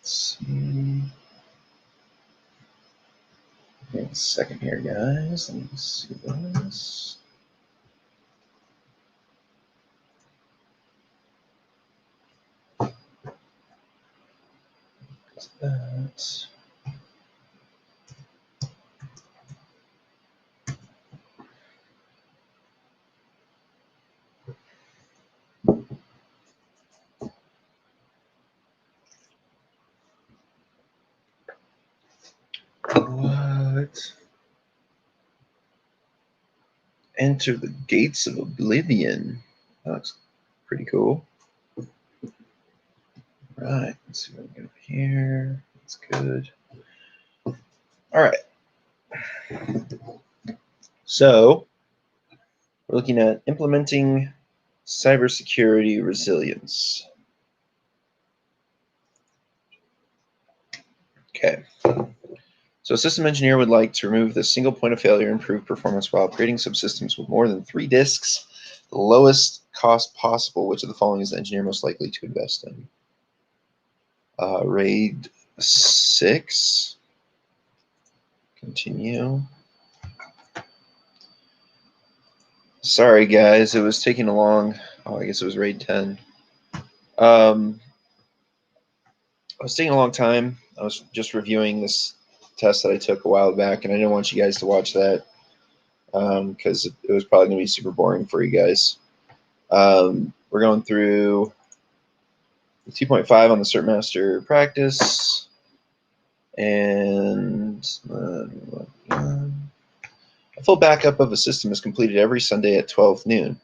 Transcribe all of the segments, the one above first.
see. Give me a second here, guys. Let me see this. That. What? Enter the gates of oblivion. That looks pretty cool. Right, let's see what we got here. That's good. All right. So we're looking at implementing cybersecurity resilience. Okay. So a system engineer would like to remove the single point of failure and improve performance while creating subsystems with more than 3 disks, the lowest cost possible. Which of the following is the engineer most likely to invest in? RAID 6. Continue. Sorry, guys, it was taking a long. Oh, I guess it was RAID 10. It was taking a long time. I was just reviewing this test that I took a while back, and I didn't want you guys to watch that because it was probably going to be super boring for you guys. We're going through the 2.5 on the Certmaster Practice, and a full backup of a system is completed every Sunday at 12 noon.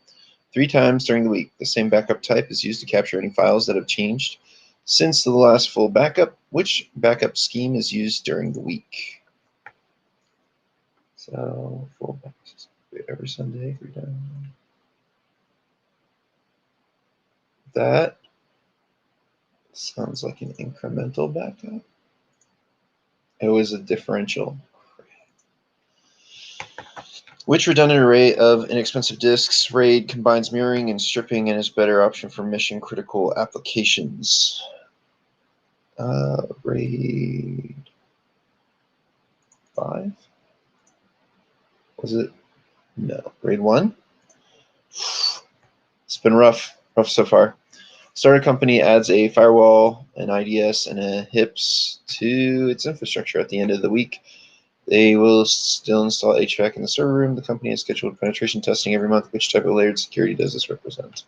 3 times during the week. The same backup type is used to capture any files that have changed since the last full backup. Which backup scheme is used during the week? So full backup every Sunday, 3 times. That sounds like an incremental backup. It was a differential. Which redundant array of inexpensive disks? RAID combines mirroring and stripping and is a better option for mission critical applications. RAID 5? Was it? No. RAID 1? It's been rough so far. Start a company adds a firewall, an IDS, and a HIPS to its infrastructure. At the end of the week, they will still install HVAC in the server room. The company has scheduled penetration testing every month. Which type of layered security does this represent?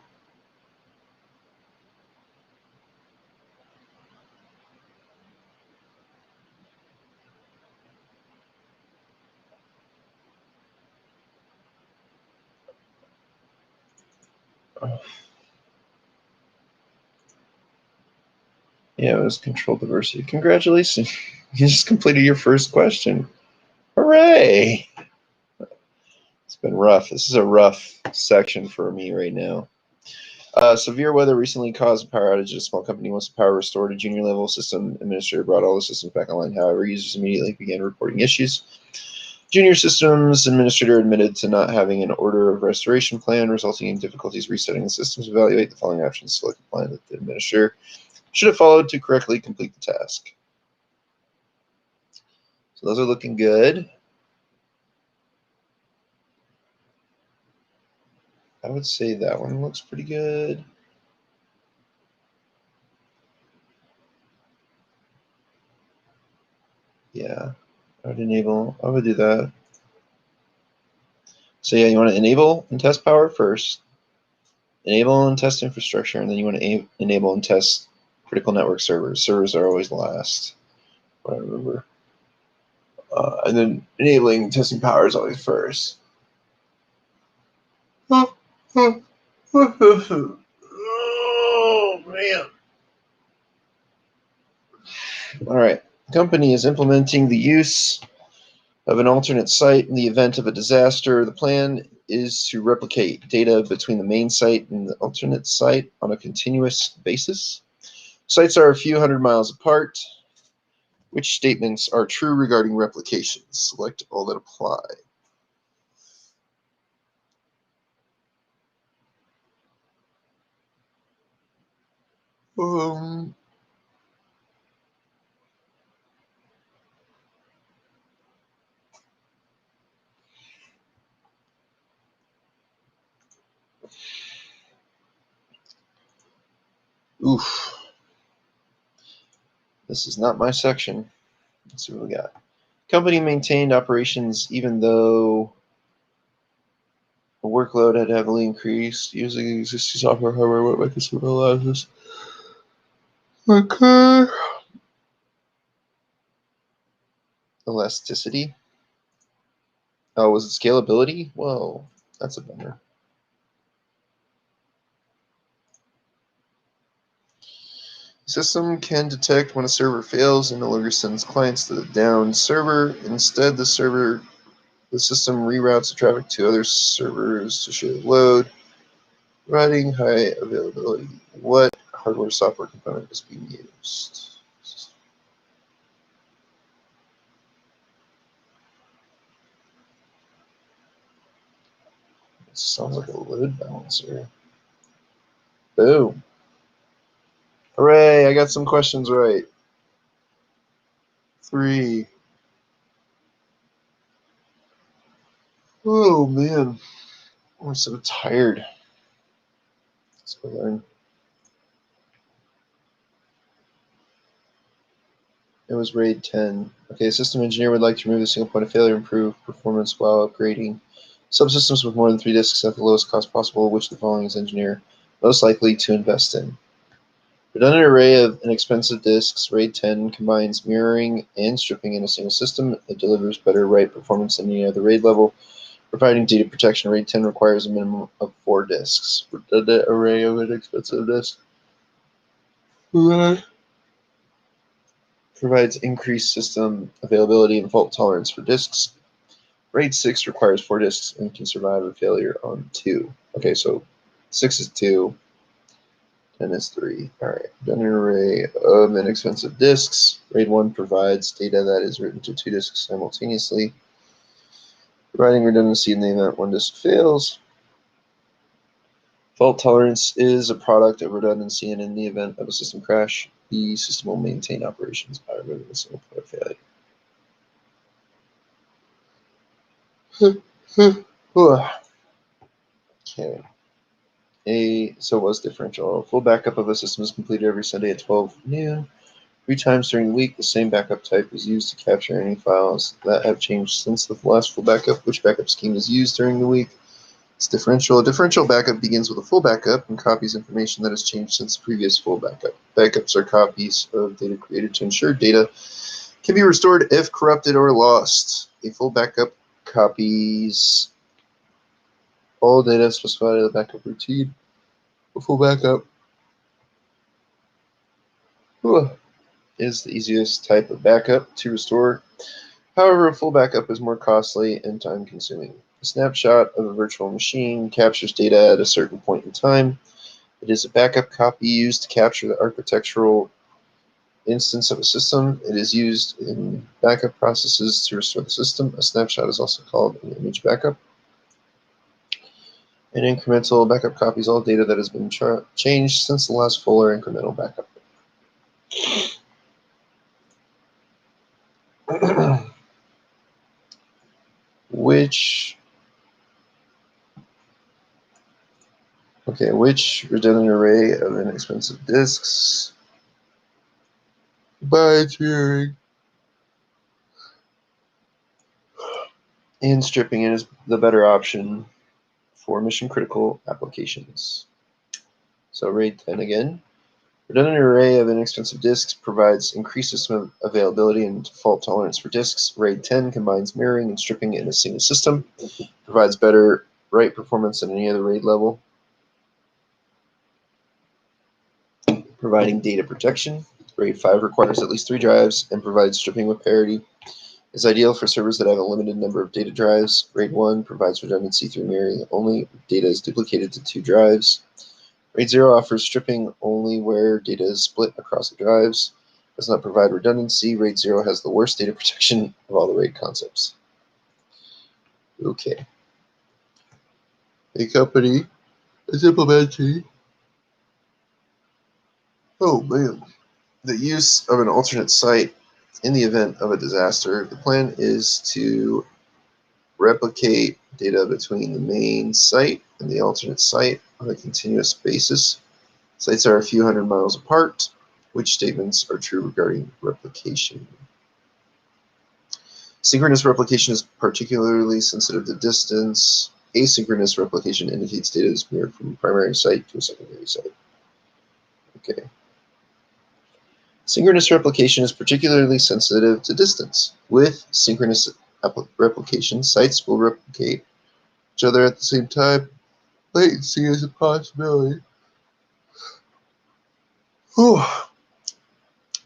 Yeah, it was control diversity. Congratulations. You just completed your first question. Hooray! It's been rough. This is a rough section for me right now. Severe weather recently caused a power outage at a small company. Once the power restored, a junior level system administrator brought all the systems back online. However, users immediately began reporting issues. Junior systems administrator admitted to not having an order of restoration plan, resulting in difficulties resetting the systems. Evaluate the following options. Select the plan that the administrator should have followed to correctly complete the task. So those are looking good. I would say that one looks pretty good. Yeah, I would do that. So yeah, you want to enable and test power first, enable and test infrastructure, and then you want to enable and test critical network servers. Servers are always last, what I remember. And then enabling and testing power is always first. Oh, man. All right. The company is implementing the use of an alternate site in the event of a disaster. The plan is to replicate data between the main site and the alternate site on a continuous basis. Sites are a few hundred miles apart. Which statements are true regarding replication? Select all that apply. Oof. This is not my section. Let's see what we got. Company maintained operations even though the workload had heavily increased using existing software, hardware, what my consumer allows us. Okay. Elasticity. Oh, was it scalability? Whoa, that's a bummer. The system can detect when a server fails and no longer sends clients to the down server. Instead, the system reroutes the traffic to other servers to share the load, providing high availability. What hardware software component is being used? It sounds like a load balancer. Boom. Hooray, I got some questions right. 3. Oh man, I'm so tired. Let's go learn. It was RAID 10. Okay, a system engineer would like to remove the single point of failure, improve performance while upgrading subsystems with more than 3 disks at the lowest cost possible. Which of the following is engineer most likely to invest in? Redundant array of inexpensive disks, RAID 10 combines mirroring and stripping in a single system. It delivers better write performance than any other RAID level. Providing data protection, RAID 10 requires a minimum of 4 disks. Redundant array of inexpensive disks provides increased system availability and fault tolerance for disks. RAID 6 requires 4 disks and can survive a failure on 2. Okay, so 6 is 2, 10 is 3. All right, redundant array of inexpensive disks. RAID 1 provides data that is written to 2 disks simultaneously, providing redundancy in the event one disk fails. Fault tolerance is a product of redundancy, and in the event of a system crash, the system will maintain operations by removing a single point of failure. Okay. So was differential. Full backup of a system is completed every Sunday at 12 noon. 3 times during the week, the same backup type is used to capture any files that have changed since the last full backup. Which backup scheme is used during the week? It's differential. A differential backup begins with a full backup and copies information that has changed since the previous full backup. Backups are copies of data created to ensure data can be restored if corrupted or lost. A full backup copies all data specified in the backup routine. A full backup is the easiest type of backup to restore. However, a full backup is more costly and time-consuming. A snapshot of a virtual machine captures data at a certain point in time. It is a backup copy used to capture the architectural instance of a system. It is used in backup processes to restore the system. A snapshot is also called an image backup. An incremental backup copies all data that has been changed since the last full or incremental backup. Which redundant array of inexpensive disks by tiering and stripping is the better option for mission critical applications? So RAID 10 again. Redundant array of inexpensive disks provides increased system availability and fault tolerance for disks. RAID 10 combines mirroring and stripping in a single system, provides better write performance than any other RAID level, providing data protection. RAID 5 requires at least 3 drives and provides stripping with parity. Is ideal for servers that have a limited number of data drives. RAID 1 provides redundancy through mirroring only. Data is duplicated to 2 drives. RAID 0 offers stripping only where data is split across the drives. Does not provide redundancy. RAID 0 has the worst data protection of all the RAID concepts. Okay. A company is implementing the use of an alternate site in the event of a disaster. The plan is to replicate data between the main site and the alternate site on a continuous basis. Sites are a few hundred miles apart. Which statements are true regarding replication? Synchronous replication is particularly sensitive to distance. Asynchronous replication indicates data is mirrored from a primary site to a secondary site. Okay. Synchronous replication is particularly sensitive to distance. With synchronous replication, sites will replicate each other at the same time. Latency is a possibility.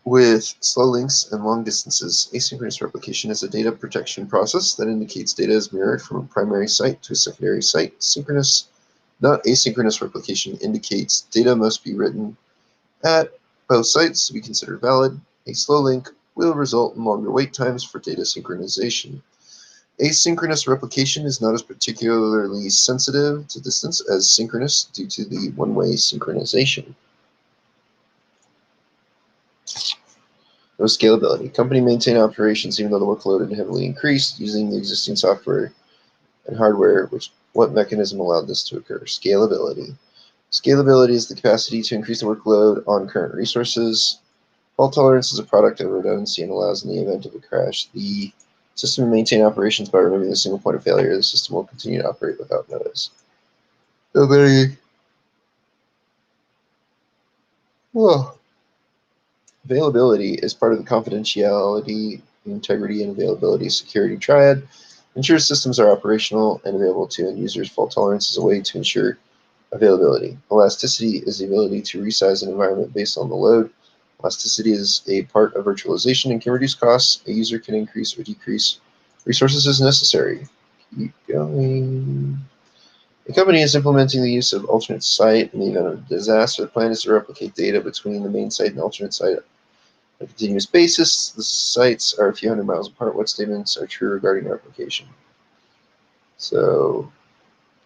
With slow links and long distances, asynchronous replication is a data protection process that indicates data is mirrored from a primary site to a secondary site. Synchronous, not asynchronous replication indicates data must be written at both sites to be considered valid. A slow link will result in longer wait times for data synchronization. Asynchronous replication is not as particularly sensitive to distance as synchronous due to the one-way synchronization. No scalability. Company maintain operations even though the workload had heavily increased using the existing software and hardware. What mechanism allowed this to occur? Scalability. Scalability is the capacity to increase the workload on current resources. Fault tolerance is a product of redundancy and allows in the event of a crash the system to maintain operations by removing a single point of failure. The system will continue to operate without notice. Availability is part of the confidentiality, integrity, and availability security triad. Ensures systems are operational and available to end users. Fault tolerance is a way to ensure availability. Elasticity is the ability to resize an environment based on the load. Elasticity is a part of virtualization and can reduce costs. A user can increase or decrease resources as necessary. Keep going. The company is implementing the use of alternate site in the event of a disaster. The plan is to replicate data between the main site and alternate site on a continuous basis. The sites are a few hundred miles apart. What statements are true regarding replication? So,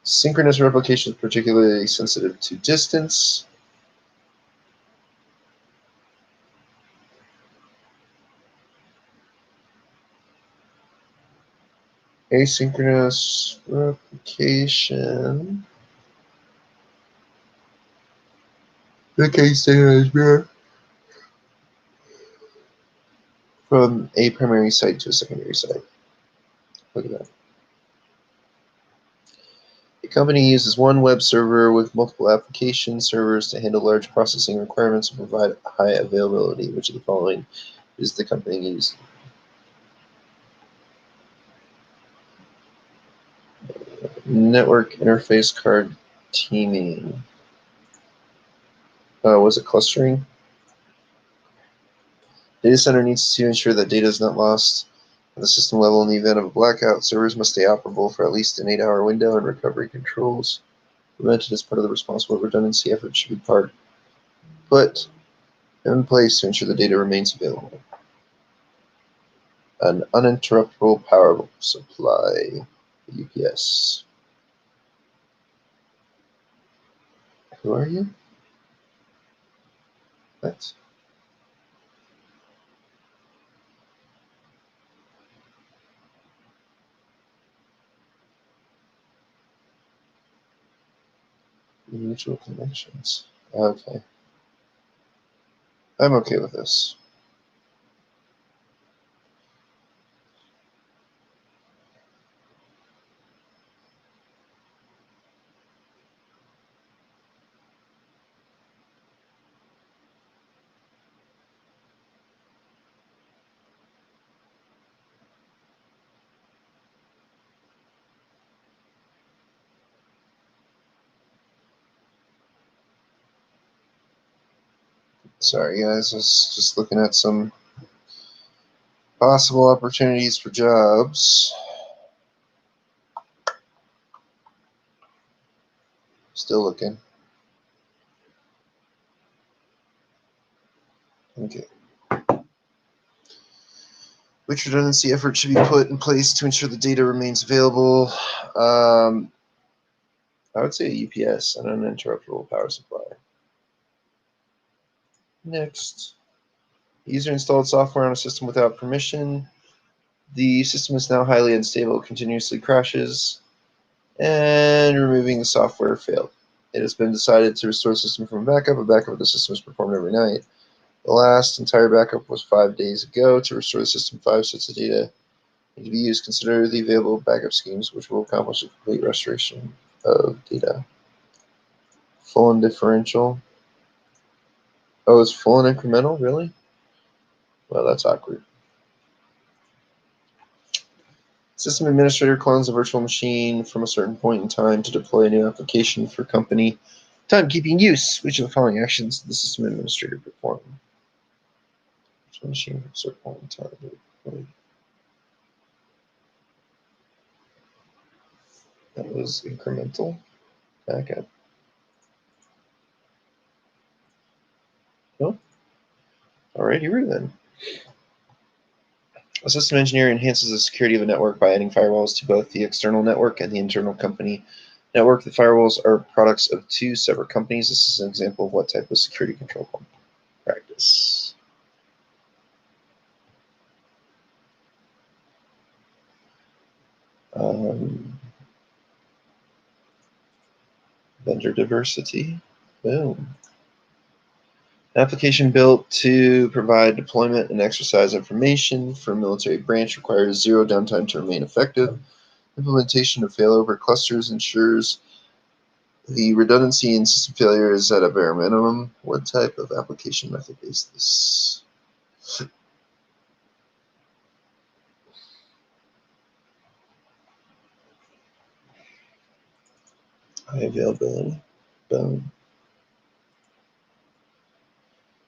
synchronous replication is particularly sensitive to distance. Asynchronous replication. The case data is mirrored from a primary site to a secondary site. Look at that. The company uses one web server with multiple application servers to handle large processing requirements and provide high availability. Which of the following is the company using? Network interface card teaming. Was it clustering? Data center needs to ensure that data is not lost at the system level in the event of a blackout. Servers must stay operable for at least an 8-hour window, and recovery controls implemented as part of the responsible redundancy effort should be put in place to ensure the data remains available. An uninterruptible power supply, UPS. Who are you? What? Mutual connections. Okay. I'm okay with this. Sorry, guys. I was just looking at some possible opportunities for jobs. Still looking. Okay. Which redundancy effort should be put in place to ensure the data remains available? I would say a UPS, an uninterruptible power supply. Next. The user installed software on a system without permission. The system is now highly unstable, continuously crashes. and removing the software failed. It has been decided to restore the system from backup. A backup of the system is performed every night. The last entire backup was 5 days ago. To restore the system, 5 sets of data need to be used. Consider the available backup schemes, which will accomplish a complete restoration of data. Full and differential. Oh, it's full and incremental? Really? Well, that's awkward. System administrator clones a virtual machine from a certain point in time to deploy a new application for company timekeeping use. Which of the following actions did the system administrator perform? Virtual machine from a certain point in time to deploy. That was incremental backup. No? Alright, here then. A system engineer enhances the security of a network by adding firewalls to both the external network and the internal company network. The firewalls are products of 2 separate companies. This is an example of what type of security control practice. Vendor diversity. Boom. An application built to provide deployment and exercise information for a military branch requires 0 downtime to remain effective. Implementation of failover clusters ensures the redundancy in system failure is at a bare minimum. What type of application method is this? High availability. Boom.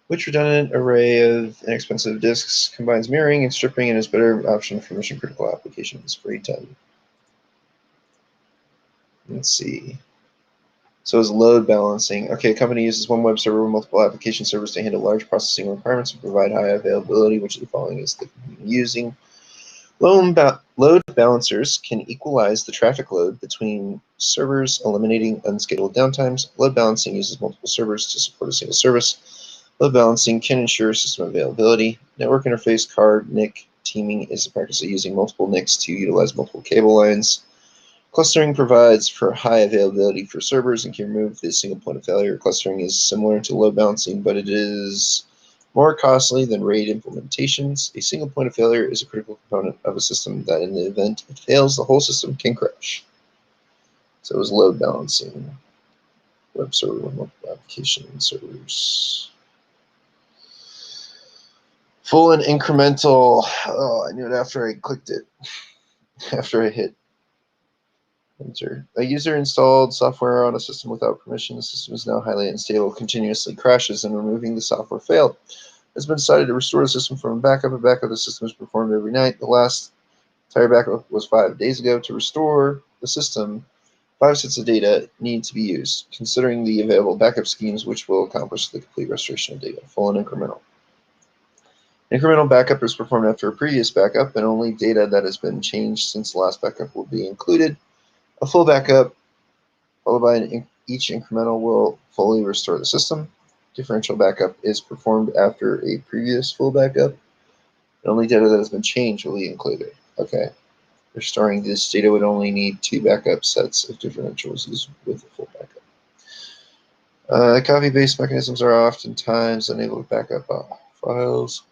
Which redundant array of inexpensive disks combines mirroring and stripping and is better option for mission critical applications? Free 10. Let's see. So is load balancing. Okay, a company uses one web server with multiple application servers to handle large processing requirements and provide high availability. Which of the following is the using? Load balancers can equalize the traffic load between servers, eliminating unscheduled downtimes. Load balancing uses multiple servers to support a single service. Load balancing can ensure system availability. Network interface card NIC teaming is the practice of using multiple NICs to utilize multiple cable lines. Clustering provides for high availability for servers and can remove the single point of failure. Clustering is similar to load balancing, but it is more costly than RAID implementations. A single point of failure is a critical component of a system that in the event it fails, the whole system can crash. So it was load balancing. Web server with multiple application servers. Full and incremental. Oh, I knew it after I clicked it. After I hit enter. A user installed software on a system without permission. The system is now highly unstable, continuously crashes, and removing the software failed. It has been decided to restore the system from a backup. A backup of the system is performed every night. The last entire backup was 5 days ago. To restore the system, 5 sets of data need to be used, considering the available backup schemes, which will accomplish the complete restoration of data. Full and incremental. Incremental backup is performed after a previous backup, and only data that has been changed since the last backup will be included. A full backup, followed by each incremental, will fully restore the system. Differential backup is performed after a previous full backup. And only data that has been changed will be included. Okay. Restoring this data would only need 2 backup sets if differentials is with a full backup. Copy-based mechanisms are oftentimes unable to back up files.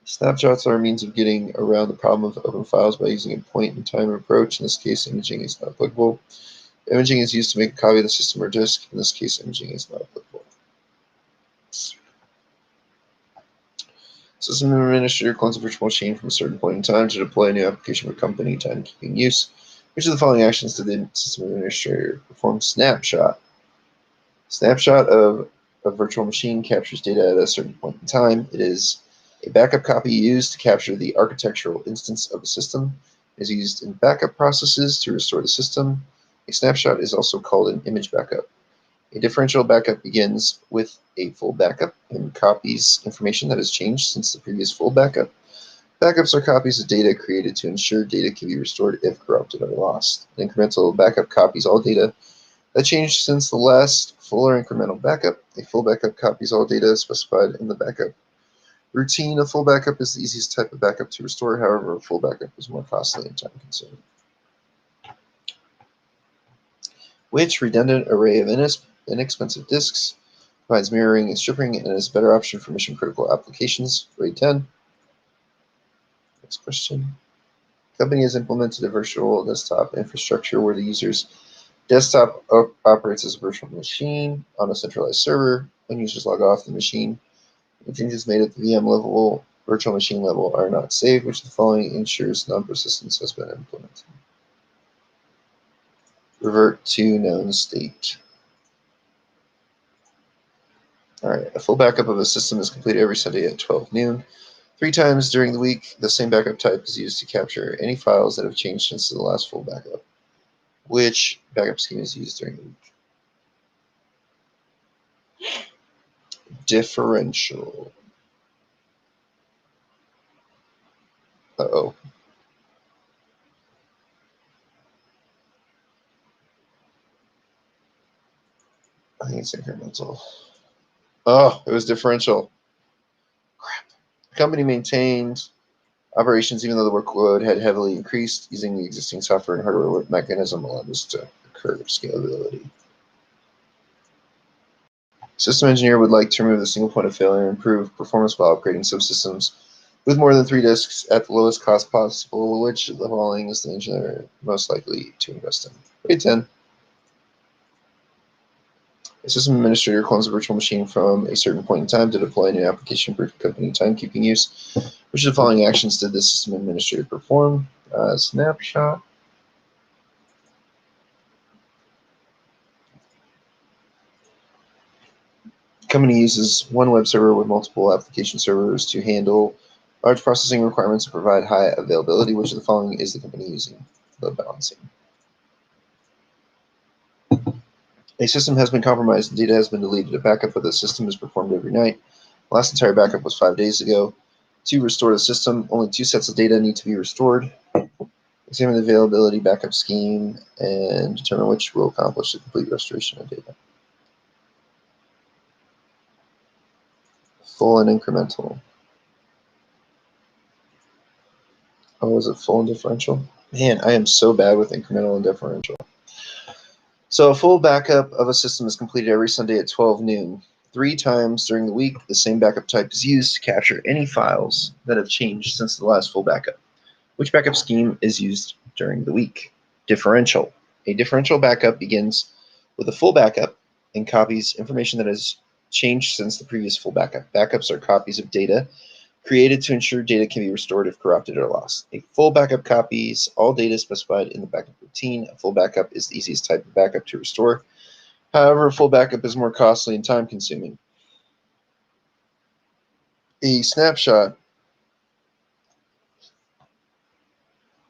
Snapshots are a means of getting around the problem of open files by using a point-in-time approach. In this case, imaging is not applicable. Imaging is used to make a copy of the system or disk. In this case, imaging is not applicable. System administrator clones a virtual machine from a certain point in time to deploy a new application for company timekeeping use. Which of the following actions did the system administrator perform? Snapshot. Snapshot of a virtual machine captures data at a certain point in time. It is a backup copy used to capture the architectural instance of a system. It is used in backup processes to restore the system. A snapshot is also called an image backup. A differential backup begins with a full backup and copies information that has changed since the previous full backup. Backups are copies of data created to ensure data can be restored if corrupted or lost. An incremental backup copies all data that changed since the last full or incremental backup. A full backup copies all data specified in the backup Routine, a full backup is the easiest type of backup to restore. However, a full backup is more costly and time-consuming. Which redundant array of inexpensive disks provides mirroring and stripping and is a better option for mission-critical applications? Grade 10. Next question. Company has implemented a virtual desktop infrastructure where the user's desktop operates as a virtual machine on a centralized server. When users log off the machine, the changes made at the VM level, virtual machine level, are not saved, which the following ensures non-persistence has been implemented. Revert to known state. All right, a full backup of a system is completed every Sunday at 12 noon. 3 times during the week, the same backup type is used to capture any files that have changed since the last full backup. Which backup scheme is used during the week? Differential. Uh-oh. I think it's incremental. Oh, it was differential. Crap. The company maintained operations even though the workload had heavily increased. Using the existing software and hardware mechanism allowed this to occur scalability. System engineer would like to remove the single point of failure and improve performance while upgrading subsystems with more than 3 disks at the lowest cost possible. Which of the following is the engineer most likely to invest in? Grade 10. A system administrator clones a virtual machine from a certain point in time to deploy a new application for company timekeeping use. Which of the following actions did the system administrator perform? Snapshot. Company uses one web server with multiple application servers to handle large processing requirements and provide high availability. Which of the following is the company using? Load balancing. A system has been compromised and data has been deleted. A backup of the system is performed every night. The last entire backup was 5 days ago. To restore the system, only 2 sets of data need to be restored. Examine the availability backup scheme and determine which will accomplish the complete restoration of data. Full and incremental. Oh, is it full and differential? Man, I am so bad with incremental and differential. So a full backup of a system is completed every Sunday at 12 noon. 3 times during the week, the same backup type is used to capture any files that have changed since the last full backup. Which backup scheme is used during the week? Differential. A differential backup begins with a full backup and copies information that has changed since the previous full backup. Backups are copies of data created to ensure data can be restored if corrupted or lost. A full backup copies all data specified in the backup routine. A full backup is the easiest type of backup to restore. However, a full backup is more costly and time-consuming. A snapshot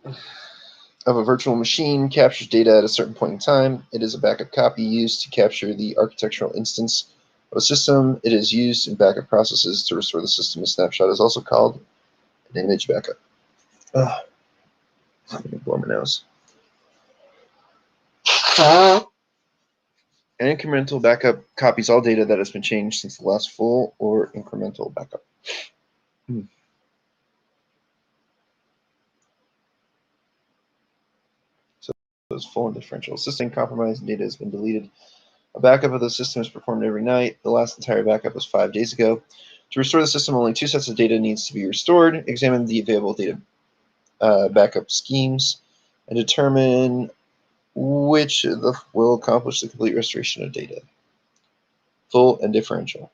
of a virtual machine captures data at a certain point in time. It is a backup copy used to capture the architectural instance of a system. It is used in backup processes to restore the system. A snapshot is also called an image backup. I'm going to blow my nose. An incremental backup copies all data that has been changed since the last full or incremental backup. So it's full and differential. System compromised and data has been deleted. A backup of the system is performed every night. The last entire backup was 5 days ago. To restore the system, only 2 sets of data needs to be restored. Examine the available data backup schemes and determine which will accomplish the complete restoration of data. Full and differential.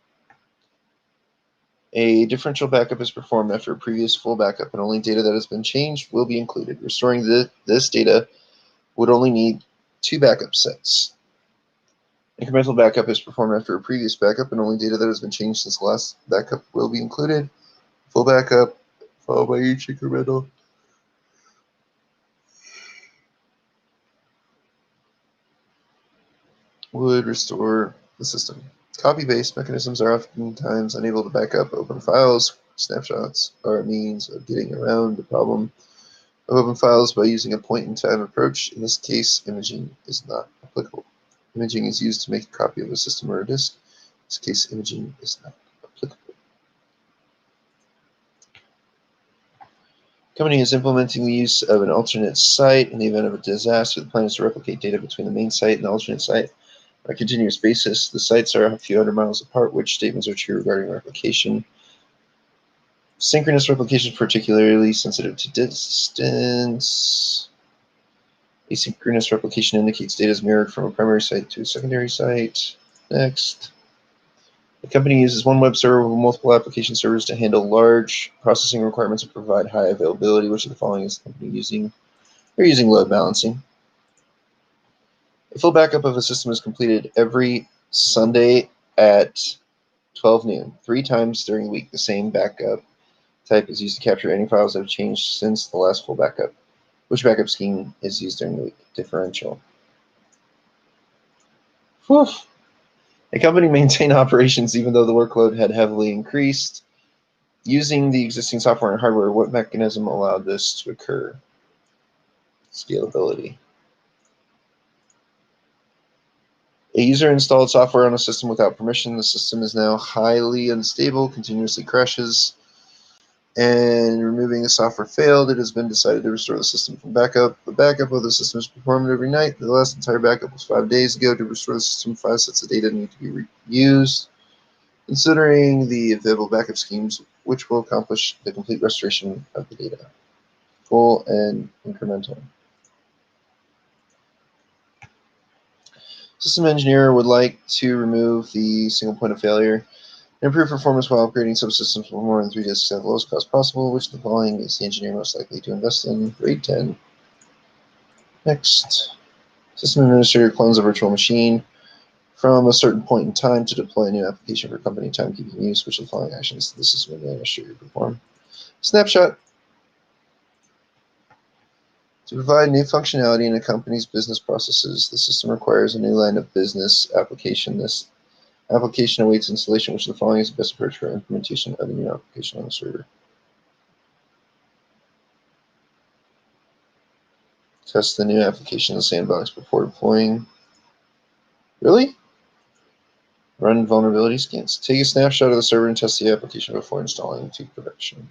A differential backup is performed after a previous full backup, and only data that has been changed will be included. Restoring this data would only need 2 backup sets. Incremental backup is performed after a previous backup, and only data that has been changed since the last backup will be included. Full backup, followed by each incremental. Would restore the system. Copy-based mechanisms are oftentimes unable to back up open files. Snapshots are a means of getting around the problem of open files by using a point-in-time approach. In this case, imaging is not applicable. Imaging is used to make a copy of a system or a disk. In this case, imaging is not applicable. Company is implementing the use of an alternate site in the event of a disaster. The plan is to replicate data between the main site and the alternate site on a continuous basis. The sites are a few hundred miles apart. Which statements are true regarding replication? Synchronous replication is particularly sensitive to distance. Asynchronous replication indicates data is mirrored from a primary site to a secondary site. Next. The company uses one web server with multiple application servers to handle large processing requirements and provide high availability. Which of the following is the company using? They're using load balancing. A full backup of a system is completed every Sunday at 12 noon, 3 times during the week. The same backup type is used to capture any files that have changed since the last full backup. Which backup scheme is used during the week? Differential. Whew. A company maintained operations even though the workload had heavily increased. Using the existing software and hardware, what mechanism allowed this to occur? Scalability. A user installed software on a system without permission. The system is now highly unstable, continuously crashes, and removing the software failed. It has been decided to restore the system from backup. The backup of the system is performed every night. The last entire backup was 5 days ago. To restore the system, 5 sets of data need to be reused. Considering the available backup schemes, which will accomplish the complete restoration of the data? Full and incremental. System engineer would like to remove the single point of failure and improve performance while upgrading subsystems for more than 3 disks at the lowest cost possible. Which of the following is the engineer most likely to invest in? Grade 10. Next. System administrator clones a virtual machine from a certain point in time to deploy a new application for company timekeeping use. Which of the following actions does the system administrator perform? Snapshot. To provide new functionality in a company's business processes, the system requires a new line of business application. This application awaits installation. Which of the following is the best approach for implementation of a new application on the server? Test the new application in the sandbox before deploying. Really? Run vulnerability scans. Take a snapshot of the server and test the application before installing to production.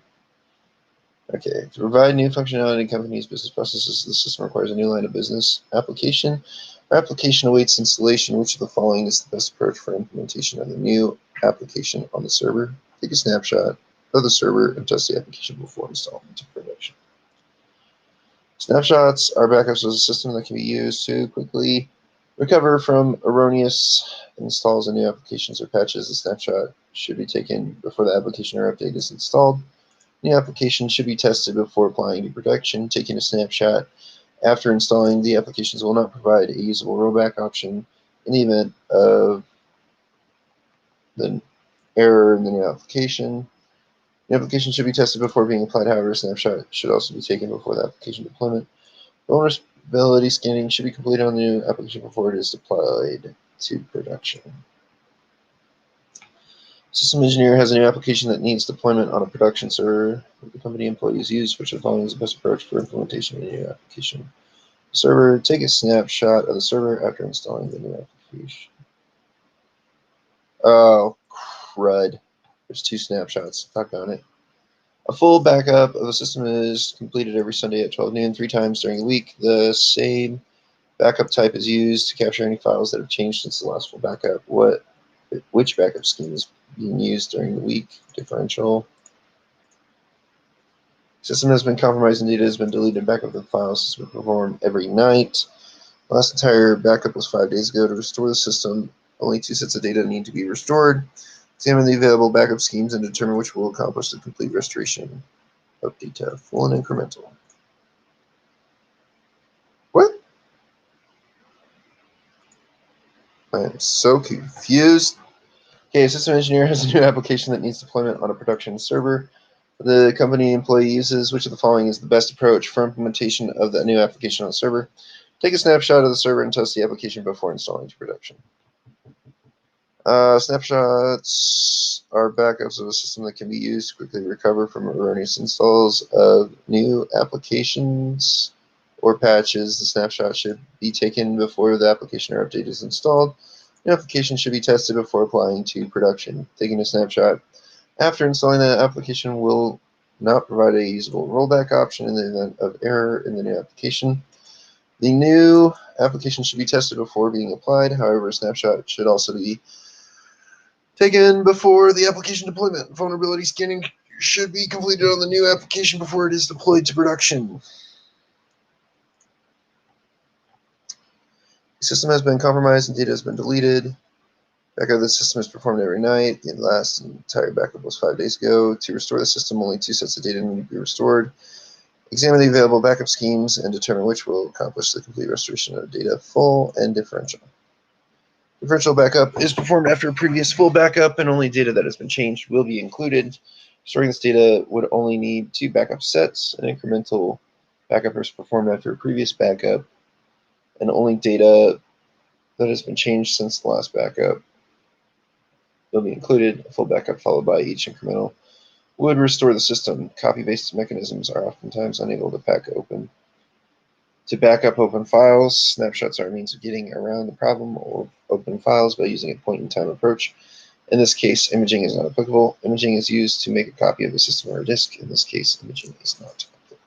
Okay, to provide new functionality in company's business processes, the system requires a new line of business application. Our application awaits installation. Which of the following is the best approach for implementation of the new application on the server? Take a snapshot of the server and test the application before installing to production. Snapshots are backups of a system that can be used to quickly recover from erroneous installs of new applications or patches. The snapshot should be taken before the application or update is installed. New application should be tested before applying to production. Taking a snapshot after installing the applications will not provide a usable rollback option in the event of the error in the new application. The application should be tested before being applied. However, a snapshot should also be taken before the application deployment. Vulnerability scanning should be completed on the new application before it is deployed to production. System engineer has a new application that needs deployment on a production server that the company employees use. Which of the following is the best approach for implementation of a new application? Server, take a snapshot of the server after installing the new application. Oh, crud. There's 2 snapshots. Doggone it. A full backup of a system is completed every Sunday at 12 noon, 3 times during the week. The same backup type is used to capture any files that have changed since the last full backup. Which backup scheme is being used during the week? Differential. System has been compromised and data has been deleted. Backup of the files has been performed every night. The last entire backup was 5 days ago. To restore the system, only 2 sets of data need to be restored. Examine the available backup schemes and determine which will accomplish the complete restoration of data. Full and incremental. What? I am so confused. Okay, a system engineer has a new application that needs deployment on a production server the company employee uses. Which of the following is the best approach for implementation of the new application on the server? Take a snapshot of the server and test the application before installing to production. Snapshots are backups of a system that can be used to quickly recover from erroneous installs of new applications or patches. The snapshot should be taken before the application or update is installed. The application should be tested before applying to production. Taking a snapshot after installing the application will not provide a usable rollback option in the event of error in the new application. The new application should be tested before being applied. However, a snapshot should also be taken before the application deployment. Vulnerability scanning should be completed on the new application before it is deployed to production. The system has been compromised and data has been deleted. Backup of the system is performed every night. The last entire backup was 5 days ago. To restore the system, only 2 sets of data need to be restored. Examine the available backup schemes and determine which will accomplish the complete restoration of data, full and differential. Differential backup is performed after a previous full backup, and only data that has been changed will be included. Storing this data would only need 2 backup sets. An incremental backup is performed after a previous backup, and only data that has been changed since the last backup will be included. A full backup followed by each incremental would restore the system. Copy-paste mechanisms are oftentimes unable to back up open files. Snapshots are a means of getting around the problem of open files by using a point-in-time approach. In this case, imaging is not applicable. Imaging is used to make a copy of the system or a disk. In this case, imaging is not applicable.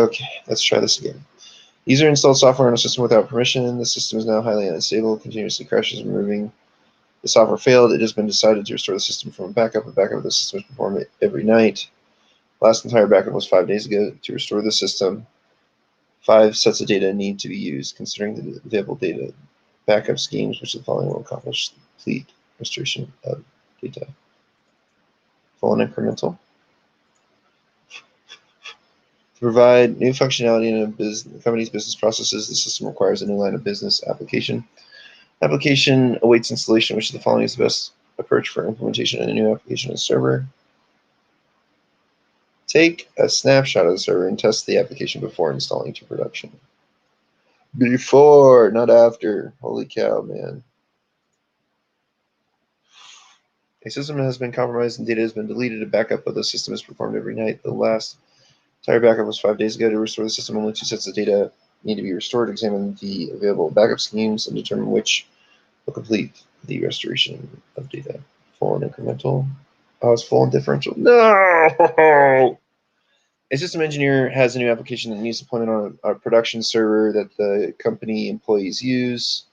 Okay, let's try this again. User installed software on a system without permission. The system is now highly unstable, continuously crashes, removing. The software failed. It has been decided to restore the system from a backup. A backup of the system is performed every night. Last entire backup was 5 days ago. To restore the system, 5 sets of data need to be used. Considering the available data backup schemes, which the following will accomplish complete restoration of data. Full and incremental. To provide new functionality in a company's business processes, the system requires a new line of business application. Application awaits installation. Which of the following is the best approach for implementation of a new application on the server? Take a snapshot of the server and test the application before installing to production. Before, not after. Holy cow, man. A system has been compromised and data has been deleted. A backup of the system is performed every night. The last entire backup was 5 days ago. To restore the system, only 2 sets of data need to be restored. Examine the available backup schemes and determine which will complete the restoration of data. Full and incremental. Oh, it's full and differential. No! A system engineer has a new application that needs deployment on a production server that the company employees use.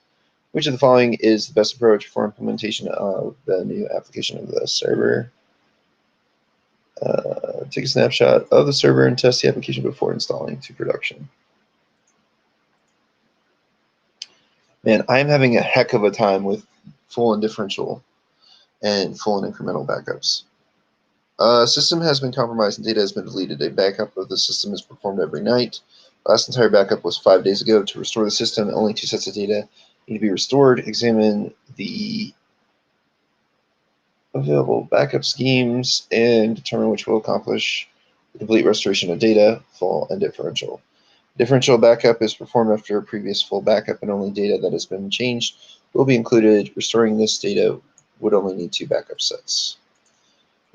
Which of the following is the best approach for implementation of the new application of the server? Take a snapshot of the server and test the application before installing to production. Man, I'm having a heck of a time with full and differential and full and incremental backups. System has been compromised and data has been deleted. A backup of the system is performed every night. Last entire backup was 5 days ago. To restore the system, only 2 sets of data need to be restored. Examine the available backup schemes and determine which will accomplish the complete restoration of data, full and differential. Differential backup is performed after a previous full backup, and only data that has been changed will be included. Restoring this data would only need 2 backup sets.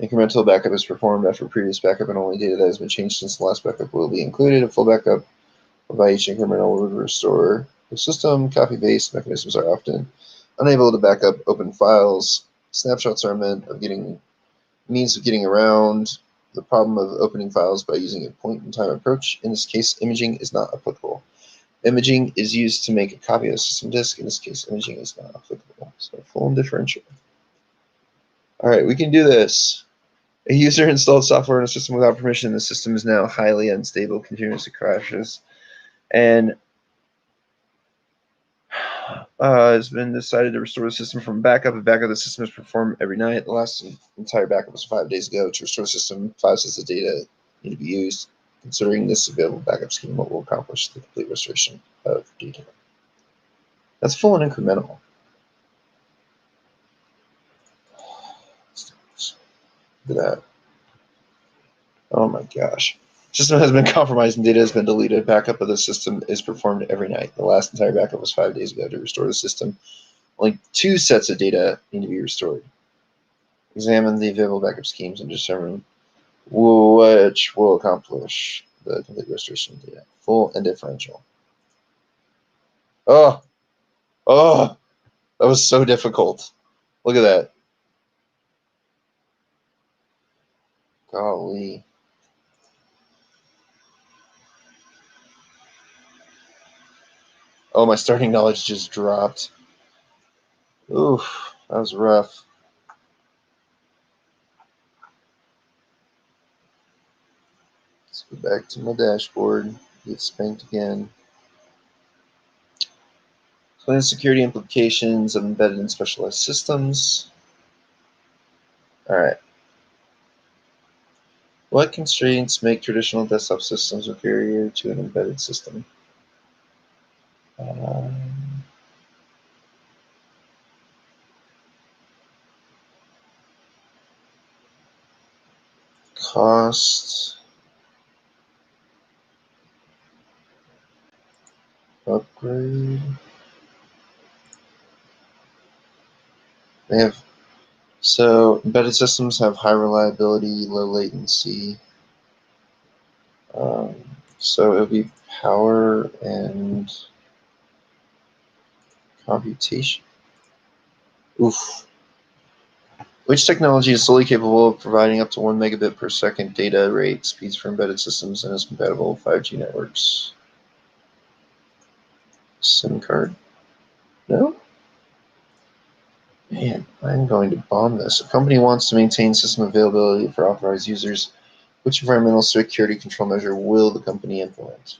Incremental backup is performed after a previous backup, and only data that has been changed since the last backup will be included. A full backup by each incremental would restore the system. Copy-paste mechanisms are often unable to back up open files. Snapshots are means of getting around the problem of opening files by using a point-in-time approach. In this case, imaging is not applicable. Imaging is used to make a copy of the system disk. In this case, imaging is not applicable. So full and differential. All right, we can do this. A user installed software in a system without permission. The system is now highly unstable, continuously crashes, and it's been decided to restore the system from backup. A backup of the system is performed every night. The last entire backup was 5 days ago. To restore the system, 5 sets of data need to be used. Considering this available backup scheme, what will accomplish the complete restoration of data? That's full and incremental. Look at that. Oh my gosh. System has been compromised and data has been deleted. Backup of the system is performed every night. The last entire backup was 5 days ago. To restore the system, only 2 sets of data need to be restored. Examine the available backup schemes and determine which will accomplish the complete restoration of data. Full and differential. Oh, that was so difficult. Look at that. Golly. Oh, my starting knowledge just dropped. Oof, that was rough. Let's go back to my dashboard. Get spanked again. Plan security implications of embedded and specialized systems. All right. What constraints make traditional desktop systems inferior to an embedded system? Cost, upgrade. So embedded systems have high reliability, low latency. So it would be power and computation. Oof. Which technology is solely capable of providing up to 1 megabit per second data rate speeds for embedded systems and is compatible with 5G networks? SIM card? No? Man, I'm going to bomb this. A company wants to maintain system availability for authorized users. Which environmental security control measure will the company implement?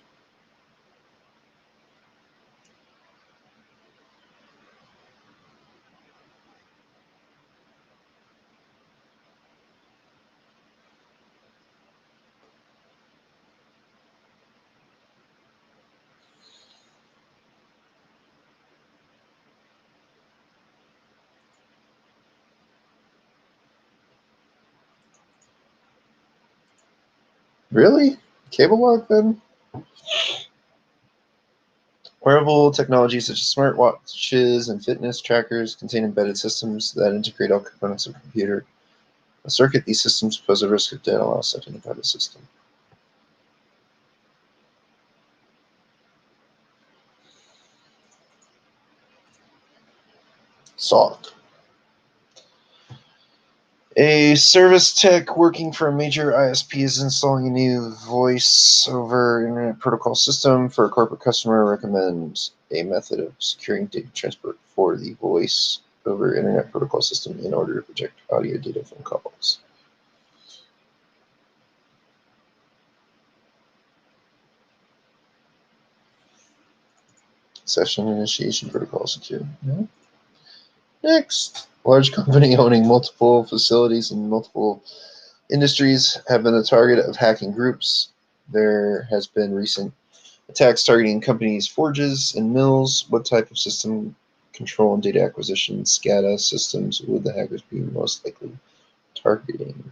Really? Cable lock then? Wearable technologies such as smartwatches and fitness trackers contain embedded systems that integrate all components of a computer. A circuit, these systems pose a risk of data loss at an embedded system. SOC. A service tech working for a major ISP is installing a new voice over internet protocol system for a corporate customer. Recommends a method of securing data transport for the voice over internet protocol system in order to protect audio data from calls. Session initiation protocol secure. No. Next, a large company owning multiple facilities in multiple industries have been the target of hacking groups. There has been recent attacks targeting companies' forges and mills. What type of system control and data acquisition SCADA systems would the hackers be most likely targeting?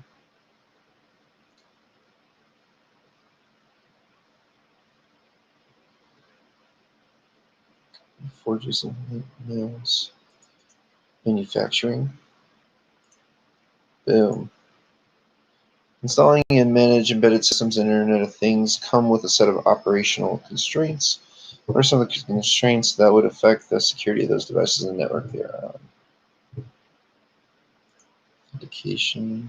Forges and mills. Manufacturing. Boom. Installing and manage embedded systems and Internet of Things come with a set of operational constraints. What are some of the constraints that would affect the security of those devices and network they are on? Authentication.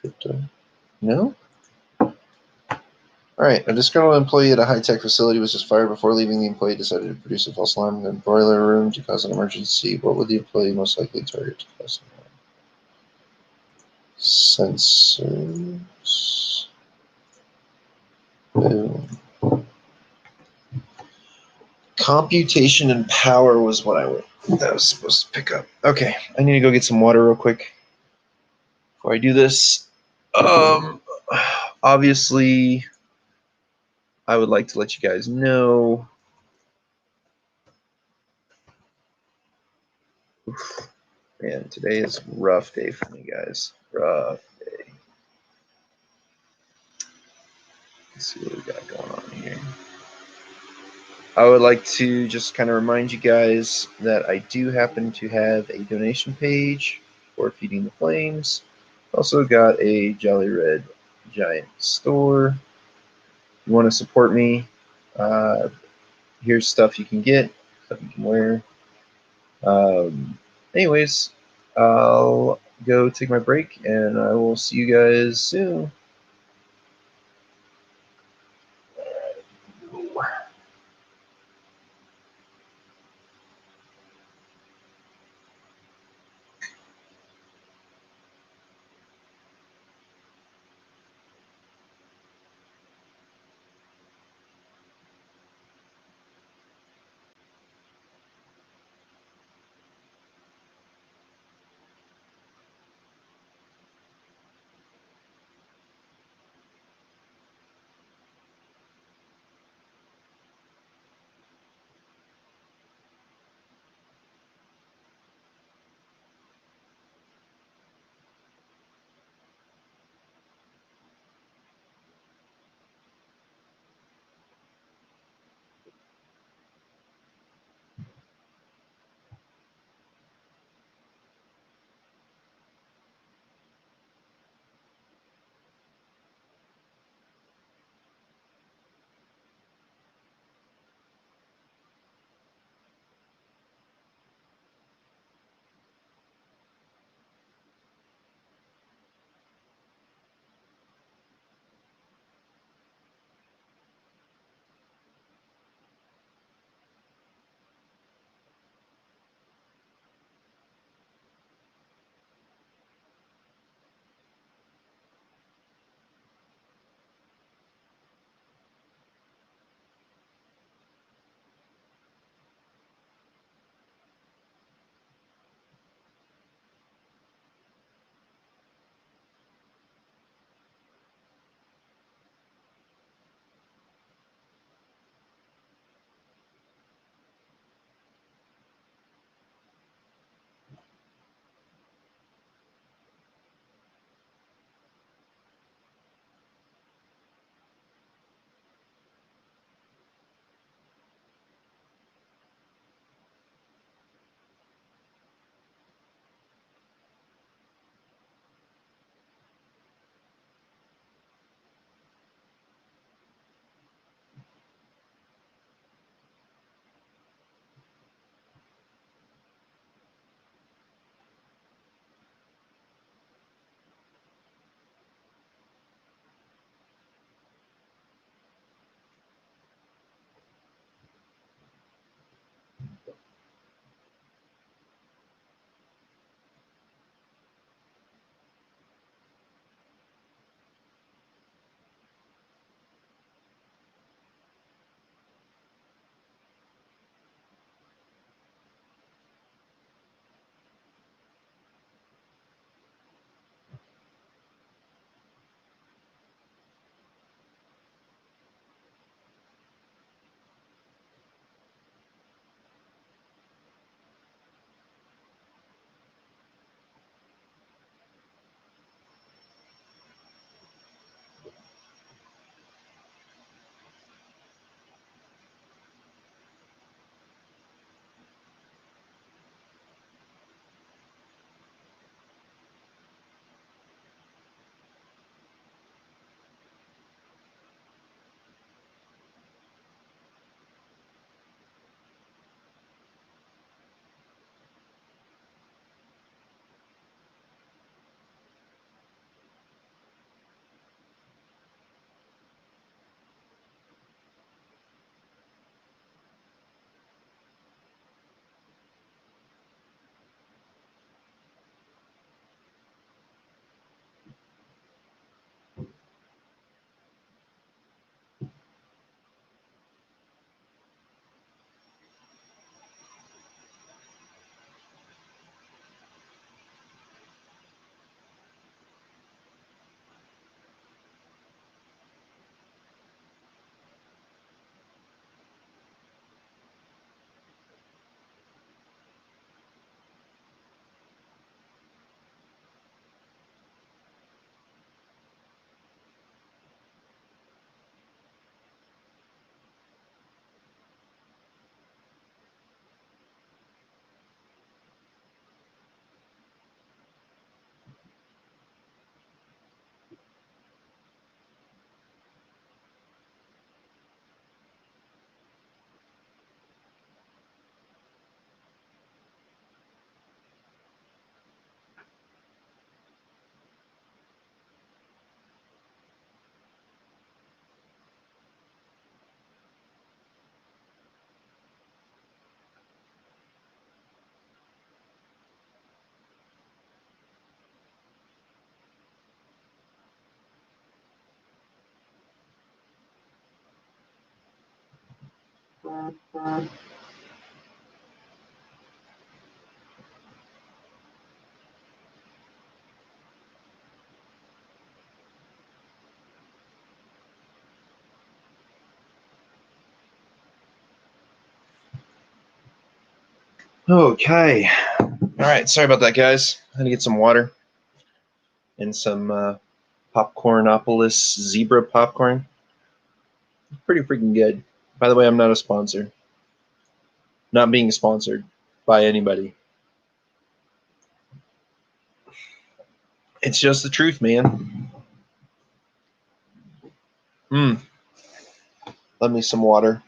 Crypto. No? All right, a disgruntled employee at a high-tech facility was just fired. Before leaving, the employee decided to produce a false alarm in the boiler room to cause an emergency. What would the employee most likely target to cause an alarm? Sensors. Boom. Computation and power was what I was supposed to pick up. Okay, I need to go get some water real quick before I do this. Obviously, I would like to let you guys know. Oof, man, today is a rough day for me, guys. Rough day. Let's see what we got going on here. I would like to just kind of remind you guys that I do happen to have a donation page for Feeding the Flames. Also got a Jolly Red Giant store. If you want to support me, here's stuff you can get, stuff you can wear. Anyways, I'll go take my break, and I will see you guys soon. Okay. All right. Sorry about that, guys. I had to get some water and some Popcornopolis zebra popcorn. Pretty freaking good. By the way, I'm not a sponsor. Not being sponsored by anybody. It's just the truth, man. Love me some water.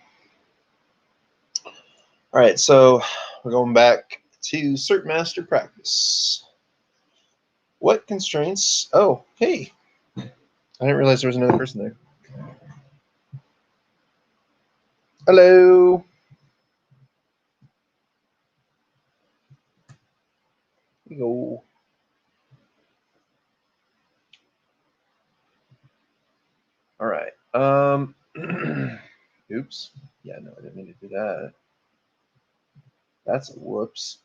All right, so we're going back to Certmaster Practice. What constraints? Oh, hey. I didn't realize there was another person there. Hello. Here we go. All right. Oops. Yeah, no, I didn't mean to do that. That's a whoops.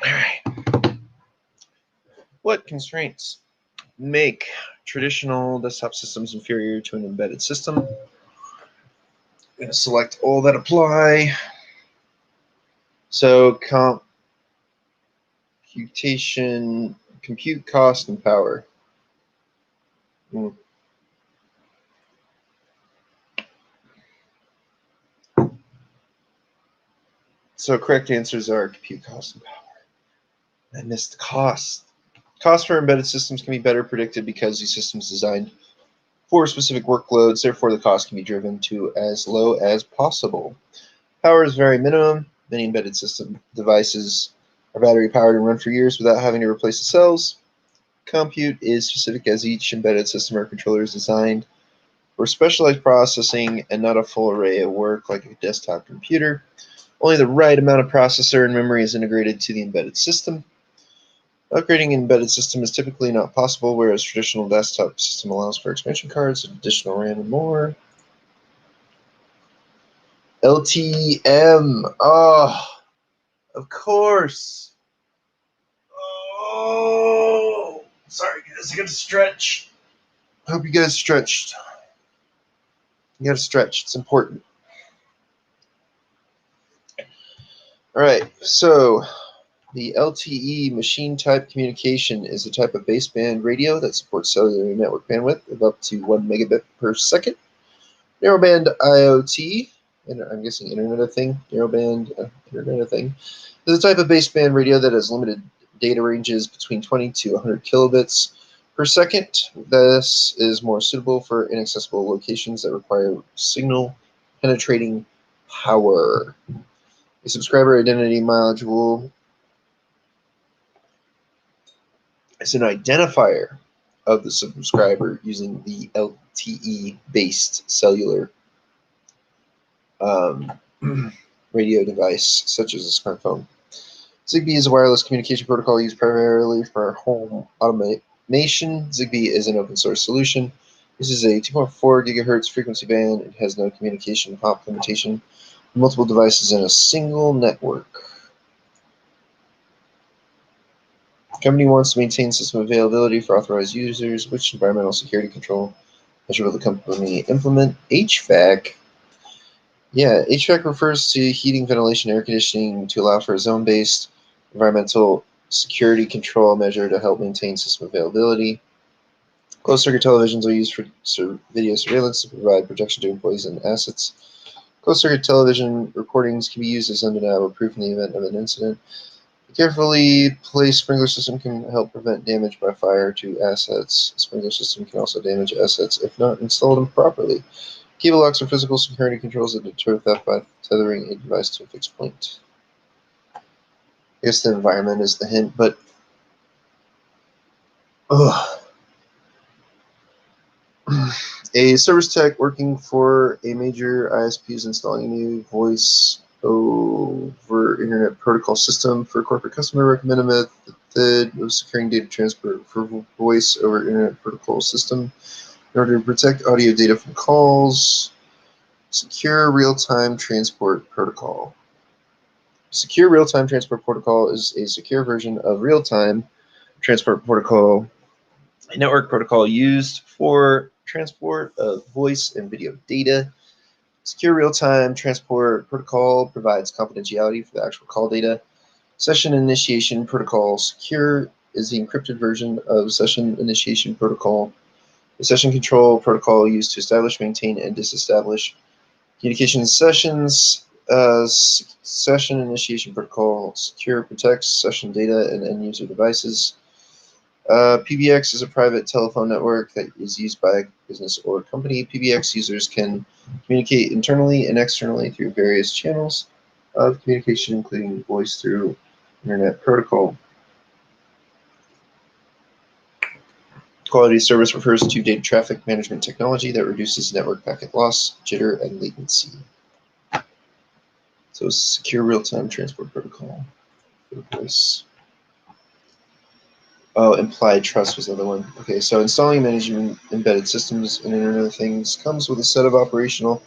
All right. What constraints make traditional desktop systems inferior to an embedded system? I'm going to select all that apply. So computation, compute cost, and power. So correct answers are compute cost and power. I missed the cost. Costs for embedded systems can be better predicted because these systems are designed for specific workloads. Therefore, the cost can be driven to as low as possible. Power is very minimum. Many embedded system devices are battery powered and run for years without having to replace the cells. Compute is specific as each embedded system or controller is designed for specialized processing and not a full array of work like a desktop computer. Only the right amount of processor and memory is integrated to the embedded system. Upgrading an embedded system is typically not possible, whereas traditional desktop system allows for expansion cards, additional RAM, and more. LTM. Oh, of course. Oh, sorry guys, I gotta stretch. Hope you guys stretched. You gotta stretch, it's important. All right, so the LTE machine type communication is a type of baseband radio that supports cellular network bandwidth of up to 1 megabit per second. Narrowband IoT, and I'm guessing Internet of Thing, narrowband Internet of Thing, is a type of baseband radio that has limited data ranges between 20 to 100 kilobits per second. This is more suitable for inaccessible locations that require signal penetrating power. A subscriber identity module is an identifier of the subscriber using the LTE-based cellular radio device, such as a smartphone. Zigbee is a wireless communication protocol used primarily for home automation. Zigbee is an open source solution. This is a 2.4 gigahertz frequency band. It has no communication hop limitation. Multiple devices in a single network. The company wants to maintain system availability for authorized users. Which environmental security control measure will the company implement? HVAC. Yeah, HVAC refers to heating, ventilation, air conditioning to allow for a zone-based environmental security control measure to help maintain system availability. Closed-circuit televisions are used for video surveillance to provide protection to employees and assets. Closed-circuit television recordings can be used as undeniable proof in the event of an incident. A carefully placed sprinkler system can help prevent damage by fire to assets. A sprinkler system can also damage assets if not installed improperly. Cable locks are physical security controls that deter theft by tethering a device to a fixed point. I guess the environment is the hint, but a service tech working for a major ISP is installing a new voice over internet protocol system for a corporate customer. Recommended method of securing data transfer for voice over internet protocol system in order to protect audio data from calls. Secure Real-Time Transport Protocol. Secure Real-Time Transport Protocol is a secure version of Real-Time Transport Protocol, a network protocol used for transport of voice and video data. Secure Real-Time Transport Protocol provides confidentiality for the actual call data. Session Initiation Protocol. Secure is the encrypted version of Session Initiation Protocol, the session control protocol used to establish, maintain, and disestablish communication sessions. Session Initiation Protocol. Secure protects session data and end-user devices. PBX is a private telephone network that is used by a business or company. PBX users can communicate internally and externally through various channels of communication, including voice through Internet Protocol. Quality of service refers to data traffic management technology that reduces network packet loss, jitter, and latency. So secure real-time transport protocol for voice. Oh, implied trust was the other one. Okay, so installing and managing embedded systems in Internet of Things comes with a set of operational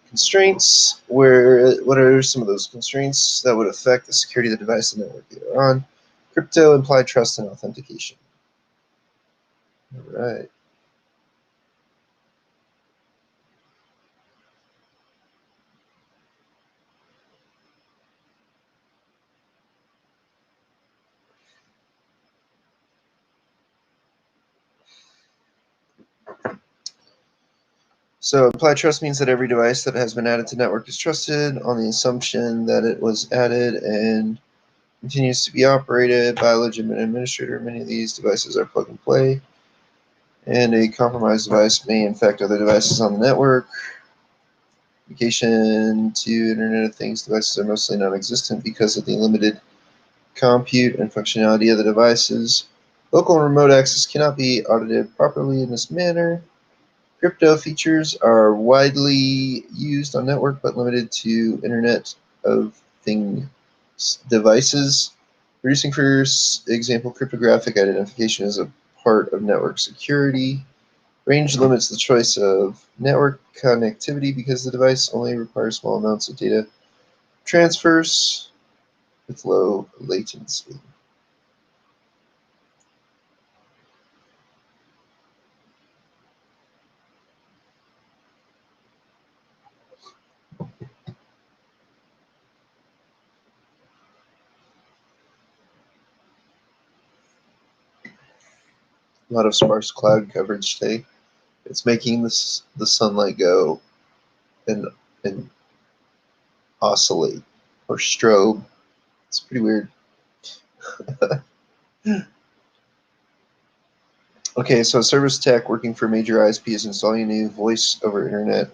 constraints. What are some of those constraints that would affect the security of the device and network they are on? Crypto, implied trust, and authentication. All right. So implied trust means that every device that has been added to network is trusted on the assumption that it was added and continues to be operated by a legitimate administrator. Many of these devices are plug and play, and a compromised device may infect other devices on the network. Communication to Internet of Things devices are mostly non-existent because of the limited compute and functionality of the devices. Local and remote access cannot be audited properly in this manner. Crypto features are widely used on network but limited to Internet of Things devices. Reducing, for example, cryptographic identification as a part of network security. Range limits the choice of network connectivity because the device only requires small amounts of data transfers with low latency. A lot of sparse cloud coverage today. It's making the sunlight go and oscillate or strobe. It's pretty weird. Okay, so service tech working for major ISP is installing a new voice over internet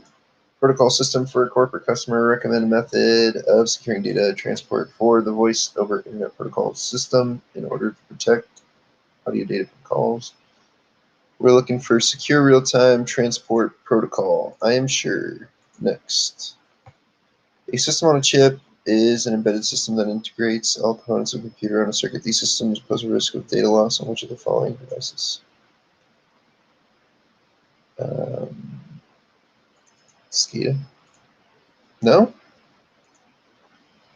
protocol system for a corporate customer. Recommended method of securing data transport for the voice over internet protocol system in order to protect audio data calls. We're looking for secure real-time transport protocol. I am sure. Next. A system on a chip is an embedded system that integrates all components of a computer on a circuit. These systems pose a risk of data loss on which of the following devices? SCADA? No?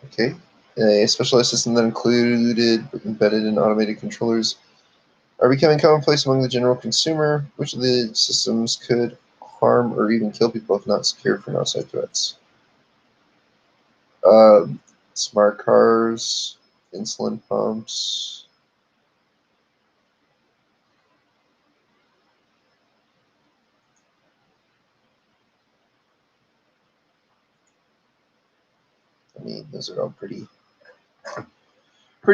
Okay. A specialized system that included embedded and automated controllers are becoming commonplace among the general consumer. Which of the systems could harm or even kill people if not secured from outside threats? Smart cars, insulin pumps. I mean, those are all pretty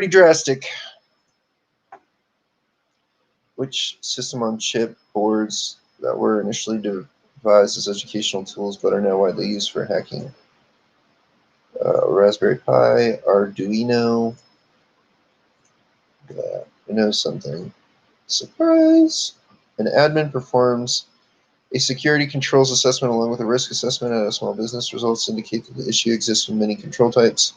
drastic. Which system on chip boards that were initially devised as educational tools but are now widely used for hacking? Raspberry Pi, Arduino. I know something. Surprise! An admin performs a security controls assessment along with a risk assessment at a small business. Results indicate that the issue exists in many control types.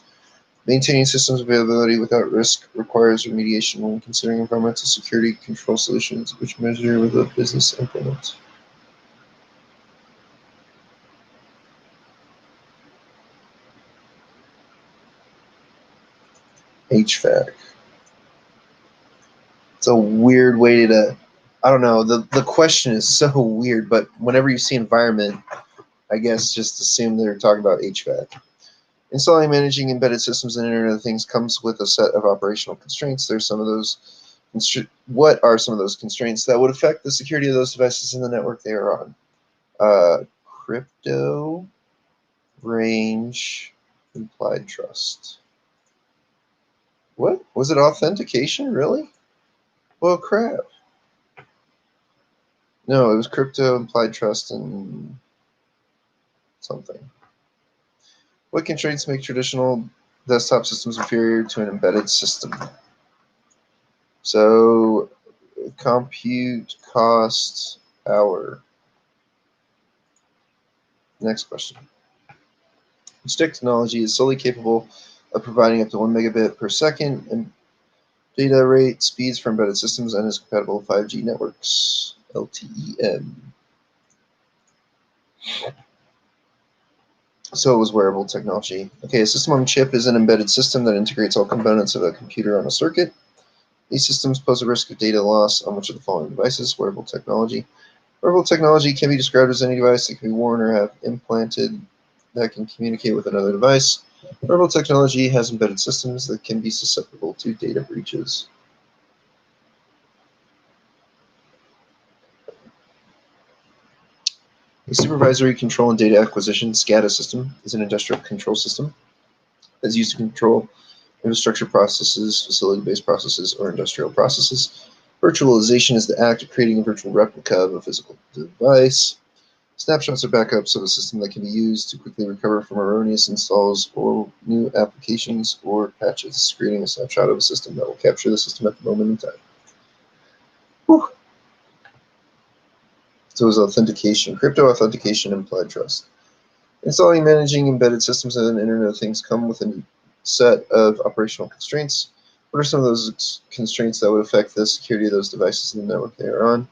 Maintaining systems availability without risk requires remediation when considering environmental security control solutions, which measure with a business implement. HVAC. It's a weird way to, I don't know, the question is so weird, but whenever you see environment, I guess just assume they're talking about HVAC. Installing and managing embedded systems and Internet of Things comes with a set of operational constraints. There's some of those. What are some of those constraints that would affect the security of those devices in the network they are on? Crypto, range, implied trust. What? Was it authentication? Really? Well, crap. No, it was crypto, implied trust, and something. What constraints make traditional desktop systems inferior to an embedded system? So, compute, cost, power. Next question. Which technology is solely capable of providing up to 1 megabit per second and data rate speeds for embedded systems and is compatible with 5G networks? LTE-M. So it was wearable technology. Okay, a system on a chip is an embedded system that integrates all components of a computer on a circuit. These systems pose a risk of data loss on which of the following devices? Wearable technology. Wearable technology can be described as any device that can be worn or have implanted that can communicate with another device. Wearable technology has embedded systems that can be susceptible to data breaches. A supervisory control and data acquisition SCADA system is an industrial control system that is used to control infrastructure processes, facility-based processes, or industrial processes. Virtualization is the act of creating a virtual replica of a physical device. Snapshots are backups of a system that can be used to quickly recover from erroneous installs or new applications or patches, creating a snapshot of a system that will capture the system at the moment in time. Whew. So it was authentication, crypto authentication, implied trust. Installing and managing embedded systems and Internet of Things come with a set of operational constraints. What are some of those constraints that would affect the security of those devices in the network they are on?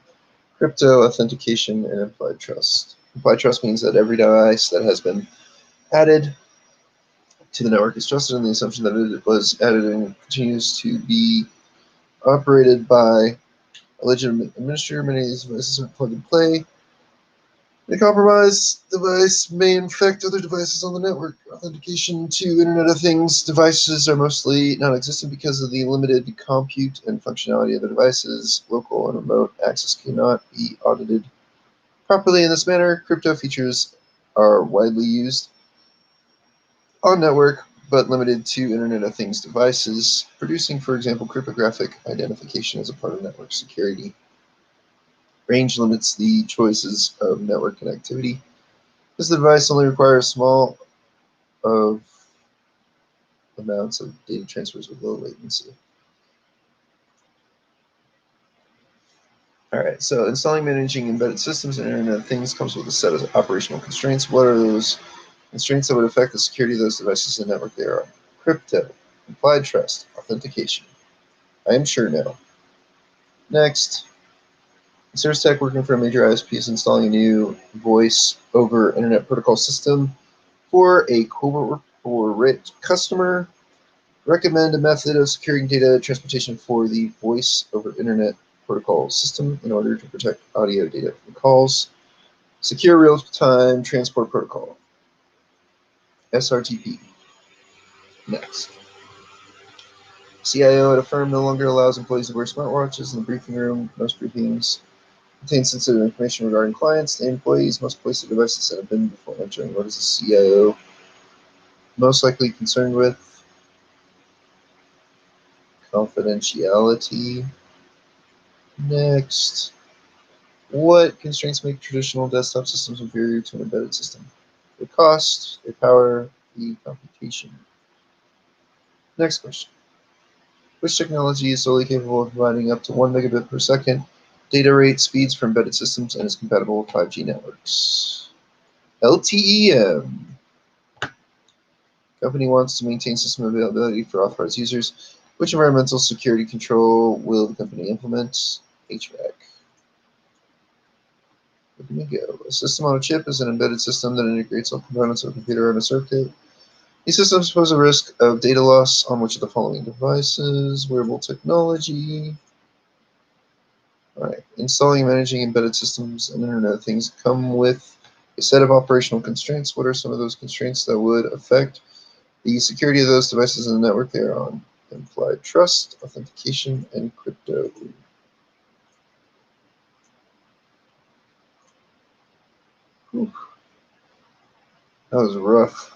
Crypto, authentication, and implied trust. Implied trust means that every device that has been added to the network is trusted on the assumption that it was added and continues to be operated by a legitimate administrator. Many of these devices are plug and play. A compromised device may infect other devices on the network. Authentication to Internet of Things devices are mostly non-existent because of the limited compute and functionality of the devices. Local and remote access cannot be audited properly in this manner. Crypto features are widely used on network, but limited to Internet of Things devices, producing, for example, cryptographic identification as a part of network security. Range limits the choices of network connectivity. This device only requires small of amounts of data transfers with low latency. All right, so installing, managing embedded systems and Internet of Things comes with a set of operational constraints. What are those constraints that would affect the security of those devices and network they are on? Crypto, implied trust, authentication. I am sure now. Next, Service Tech working for a major ISP is installing a new voice over Internet protocol system for a corporate customer. Recommend a method of securing data transportation for the voice over Internet protocol system in order to protect audio data from calls. Secure real-time transport protocol. SRTP. Next. CIO at a firm no longer allows employees to wear smartwatches in the briefing room. Most briefings contain sensitive information regarding clients. The employees must place their devices in a bin before entering. What is the CIO most likely concerned with? Confidentiality. Next. What constraints make traditional desktop systems inferior to an embedded system? The cost, the power, the computation. Next question. Which technology is solely capable of providing up to 1 megabit per second data rate speeds for embedded systems and is compatible with 5G networks? LTE-M. Company wants to maintain system availability for authorized users. Which environmental security control will the company implement? HVAC. Where can we go? A system on a chip is an embedded system that integrates all components of a computer on a circuit. These systems pose a risk of data loss on which of the following devices? Wearable technology. All right. Installing and managing embedded systems and Internet of Things come with a set of operational constraints. What are some of those constraints that would affect the security of those devices and the network they are on? Implied trust, authentication, and crypto. Whew. That was rough.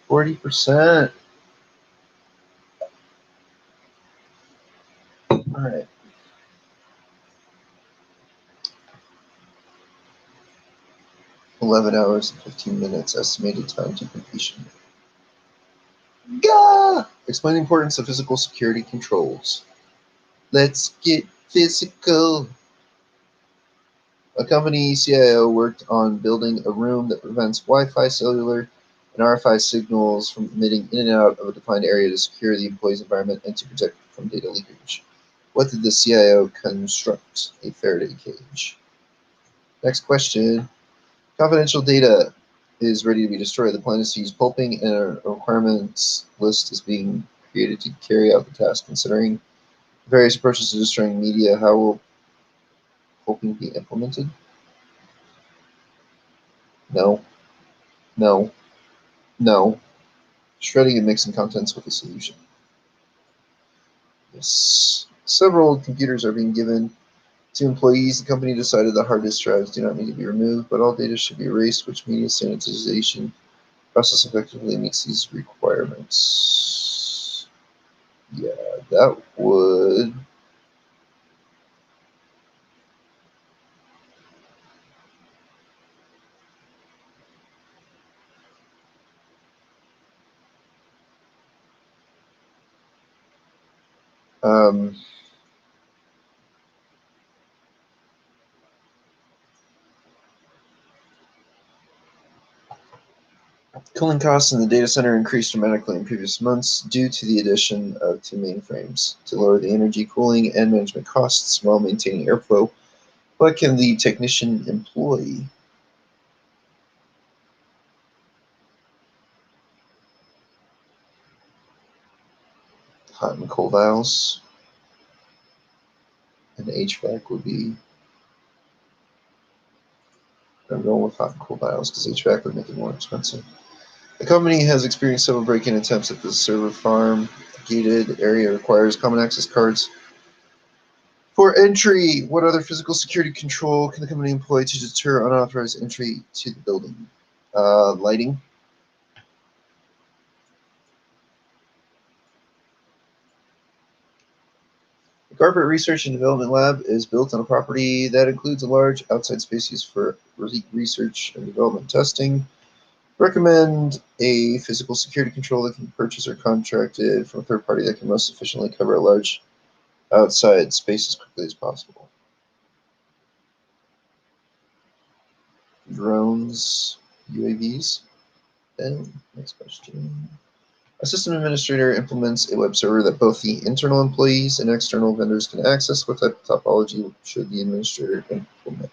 %40. All right. $11 and 15 minutes estimated time to completion. Gah! Explain the importance of physical security controls. Let's get physical. A company CIO worked on building a room that prevents Wi-Fi, cellular, and RFI signals from emitting in and out of a defined area to secure the employee's environment and to protect from data leakage. What did the CIO construct? A Faraday cage. Next question. Confidential data is ready to be destroyed. The plan is to use pulping, and a requirements list is being created to carry out the task. Considering various approaches to destroying media, how will pulping be implemented? No, no, no. Shredding and mixing contents with a solution. Yes. Several computers are being given to employees. The company decided that hard disk drives do not need to be removed, but all data should be erased, which media sanitization process effectively meets these requirements. Yeah, that would. Um, Cooling costs in the data center increased dramatically in previous months due to the addition of two mainframes. To lower the energy, cooling, and management costs while maintaining airflow, what can the technician employ? Hot and cold aisles, and HVAC would be. I'm going with hot and cold aisles because HVAC would make it more expensive. The company has experienced several break-in attempts at the server farm. The gated area requires common access cards for entry. What other physical security control can the company employ to deter unauthorized entry to the building? Lighting. The Carpet Research and Development Lab is built on a property that includes a large outside space used for research and development testing. Recommend a physical security control that can be purchased or contracted from a third party that can most efficiently cover a large outside space as quickly as possible. Drones, UAVs. And next question. A system administrator implements a web server that both the internal employees and external vendors can access. What type of topology should the administrator implement?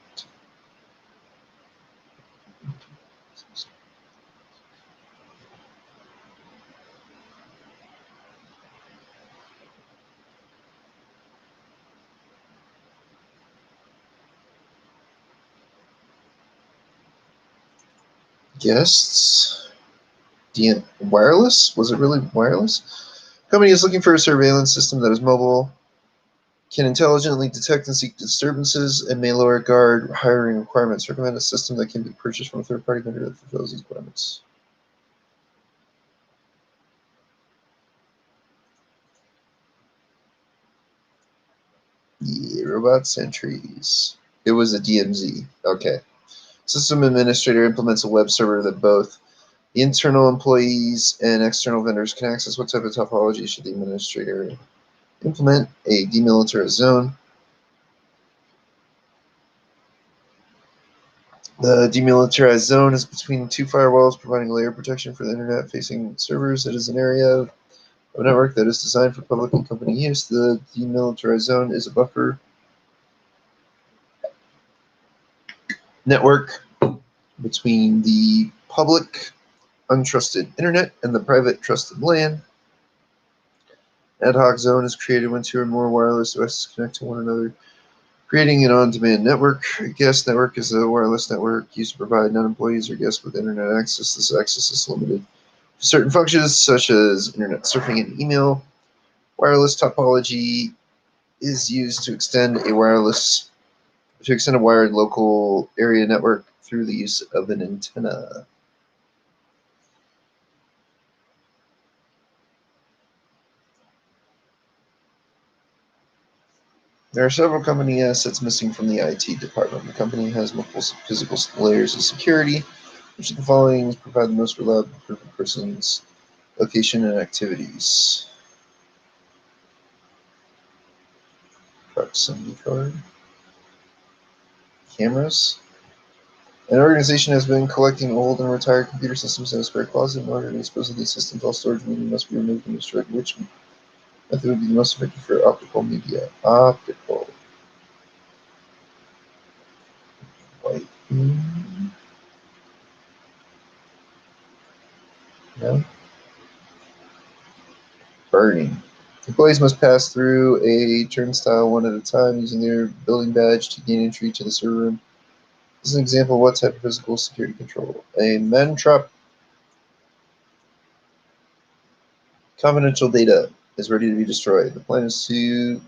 Guests. Wireless? Was it really wireless? Company is looking for a surveillance system that is mobile, can intelligently detect and seek disturbances, and may lower guard hiring requirements. Recommend a system that can be purchased from a third-party vendor that fulfills these requirements. Yeah, robot sentries. It was a DMZ. Okay. System administrator implements a web server that both the internal employees and external vendors can access. What type of topology should the administrator implement? A demilitarized zone. The demilitarized zone is between two firewalls, providing layer protection for the internet-facing servers. It is an area A network that is designed for public and company use. The demilitarized zone is a buffer network between the public untrusted internet and the private trusted LAN. Ad hoc zone is created when two or more wireless devices connect to one another, creating an on-demand network. A guest network is a wireless network used to provide non-employees or guests with internet access. This access is limited to certain functions such as internet surfing and email. Wireless topology is used to extend a wired local area network through the use of an antenna. There are several company assets missing from the IT department. The company has multiple physical layers of security. Which of the following provide the most reliable proof of a person's location and activities? Proximity card. Cameras. An organization has been collecting old and retired computer systems in a spare closet. In order to dispose of these systems, all storage media must be removed and destroyed. Which method would be the most effective for optical media? Optical. White. No. Burning. Employees must pass through a turnstile one at a time using their building badge to gain entry to the server room. This is an example of what type of physical security control. A man-trap. Confidential data is ready to be destroyed. The plan is to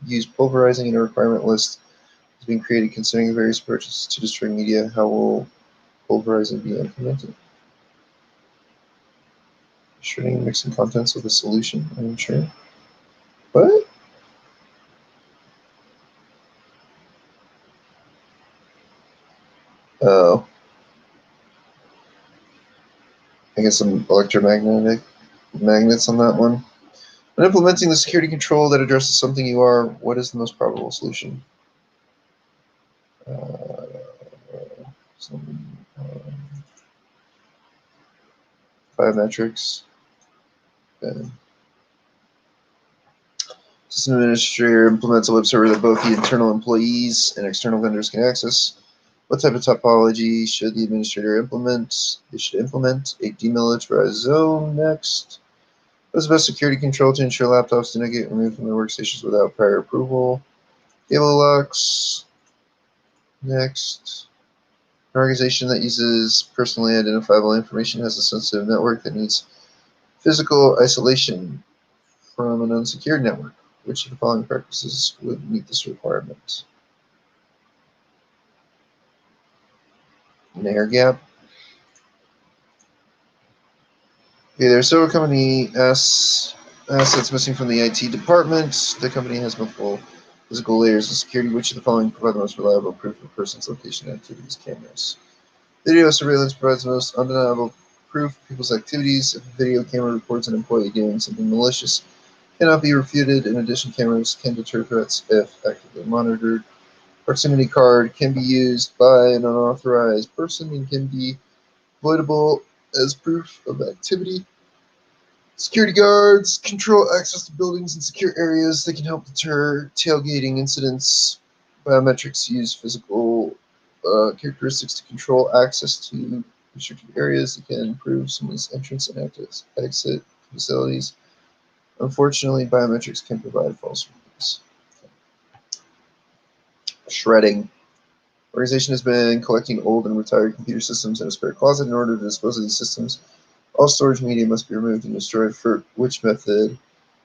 use pulverizing, and a requirement list is being created considering the various approaches to destroying media. How will pulverizing be implemented? Shredding and mixing contents with a solution, I'm sure. What? Oh. I guess some electromagnetic magnets on that one. When implementing the security control that addresses something you are, what is the most probable solution? Biometrics. System administrator implements a web server that both the internal employees and external vendors can access. What type of topology should the administrator implement? They should implement a demilitarized zone next. What is the best security control to ensure laptops do not get removed from their workstations without prior approval? Cable locks. Next. An organization that uses personally identifiable information has a sensitive network that needs physical isolation from an unsecured network. Which of the following practices would meet this requirement? An air gap. Okay, there are several company assets missing from the IT department. The company has multiple physical layers of security. Which of the following provide the most reliable proof of a person's location and activities? Cameras. Video surveillance provides the most undeniable proof of people's activities. If a video camera records an employee doing something malicious, it cannot be refuted. In addition, cameras can deter threats if actively monitored. Proximity card can be used by an unauthorized person and can be voidable as proof of activity. Security guards control access to buildings and secure areas. They can help deter tailgating incidents. Biometrics use physical characteristics to control access to restricted areas. They can improve someone's entrance and exit facilities. Unfortunately, biometrics can provide false readings. Shredding. Organization has been collecting old and retired computer systems in a spare closet. In order to dispose of these systems, all storage media must be removed and destroyed. For which method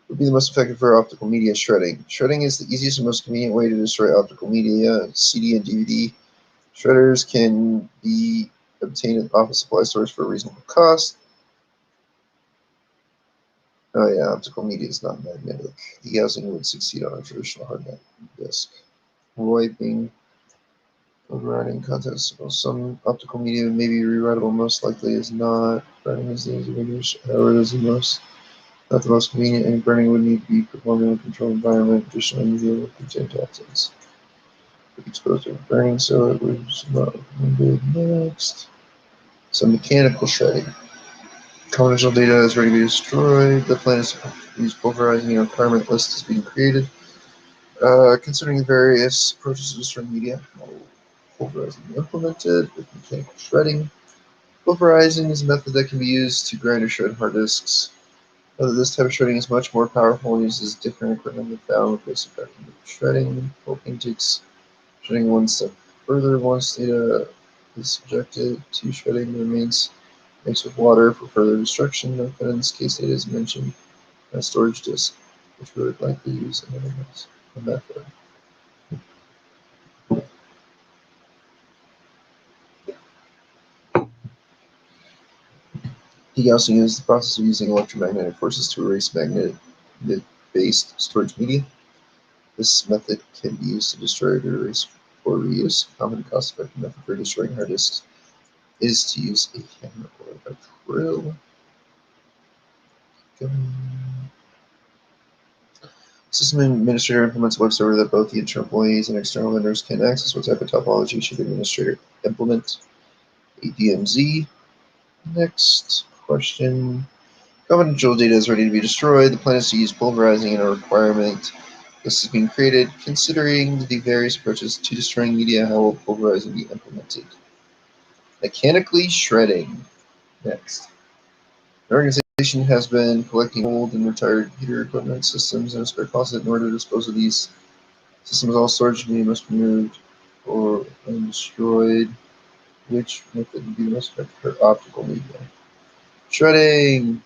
would be the most effective for optical media shredding? Shredding is the easiest and most convenient way to destroy optical media, CD and DVD. Shredders can be obtained at office supply stores for a reasonable cost. Oh yeah, optical media is not magnetic. The housing would succeed on a traditional hard disk. Wiping. Overriding contents. Well, some optical media may be rewritable, most likely is not. Burning is the easy, however, it is the most not the most convenient, and burning would need to be performed in a controlled environment. Additionally, media would contain toxins. Would be exposed to burning, so it was not recommended. Next. So mechanical shredding. Confidential data is ready to be destroyed. The plan is to use pulverizing and requirement list is being created. Considering the various approaches to destroying media, how pulverizing is implemented with mechanical shredding. Pulverizing is a method that can be used to grind or shred hard disks. This type of shredding is much more powerful and uses different equipment than downward basic shredding. Pulping takes shredding one step further. Once data is subjected to shredding, it remains mixed with water for further destruction. Note that in this case, data is mentioned on a storage disk, which we would likely use in a method. He can also use the process of using electromagnetic forces to erase magnet-based storage media. This method can be used to destroy or erase or reuse. A common cost-effective method for destroying hard disks is to use a hammer or a drill. System administrator implements a web server that both the internal employees and external vendors can access. What type of topology should the administrator implement? A DMZ. Next question. Confidential data is ready to be destroyed. The plan is to use pulverizing and a requirement. This is being created. Considering the various approaches to destroying media, how will pulverizing be implemented? Mechanically shredding. Next. The organization has been collecting old and retired computer equipment systems in a spare closet. In order to dispose of these systems, all storage media must be removed or destroyed. Which method would be the most effective for optical media? Shredding.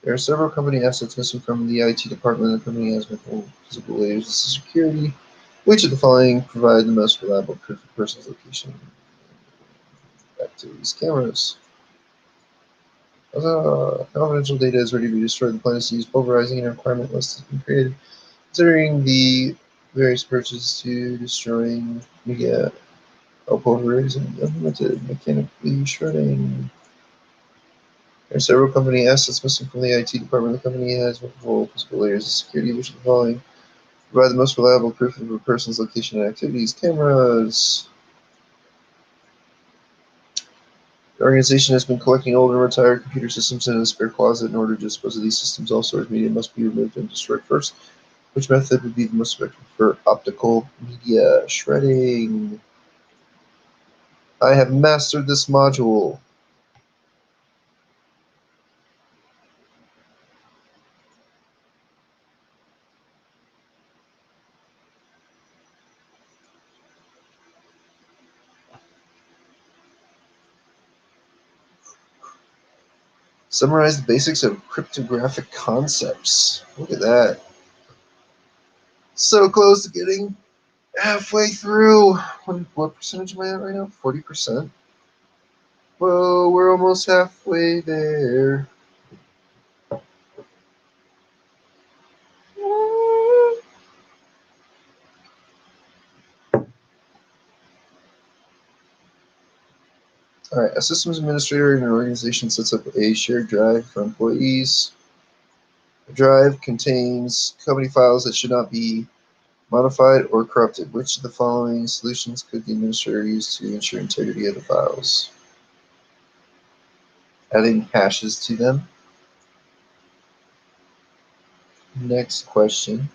There are several company assets missing from the IT department. The company has multiple physical layers of security. Which of the following provide the most reliable proof of person's location? Activities cameras. Confidential data is ready to be destroyed. The plan is to use pulverizing and a requirement list has been created. Considering the various approaches to destroying media, pulverizing implemented mechanically shredding. There are several company assets missing from the IT department. The company has multiple physical layers of security, which of the following provide the most reliable proof of a person's location and activities. Cameras. The organization has been collecting old and retired computer systems in a spare closet. In order to dispose of these systems, all storage media must be removed and destroyed first. Which method would be the most effective for optical media shredding? I have mastered this module. Summarize the basics of cryptographic concepts. Look at that. So close to getting halfway through. What percentage am I at right now? 40%. Whoa, we're almost halfway there. All right, a systems administrator in an organization sets up a shared drive for employees. The drive contains company files that should not be modified or corrupted. Which of the following solutions could the administrator use to ensure integrity of the files? Adding hashes to them. Next question.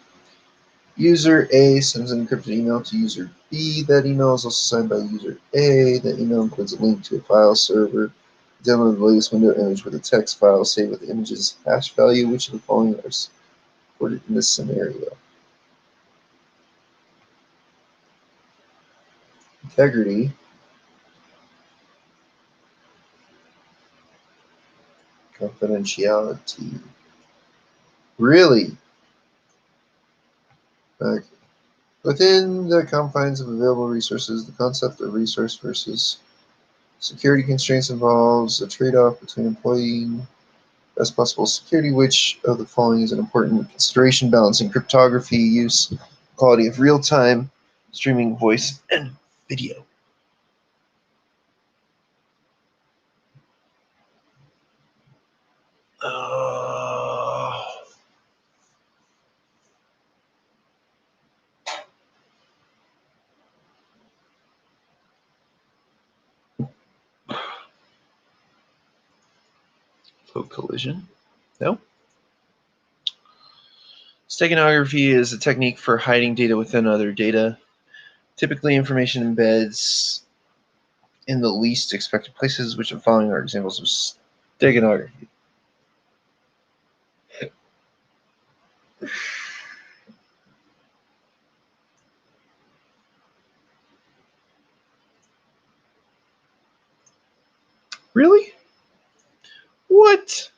User A sends an encrypted email to user B. That email is also signed by user A. That email includes a link to a file server. Download the latest window image with a text file saved with the image's hash value. Which of the following are supported in this scenario? Integrity. Confidentiality. Really? Okay. Within the confines of available resources, the concept of resource versus security constraints involves a trade-off between employing best possible security. Which of the following is an important consideration? Balancing cryptography use, quality of real-time streaming voice and video. Poke collision. No. Steganography is a technique for hiding data within other data. Typically, information embeds in the least expected places, which the following are examples of steganography. Really? What?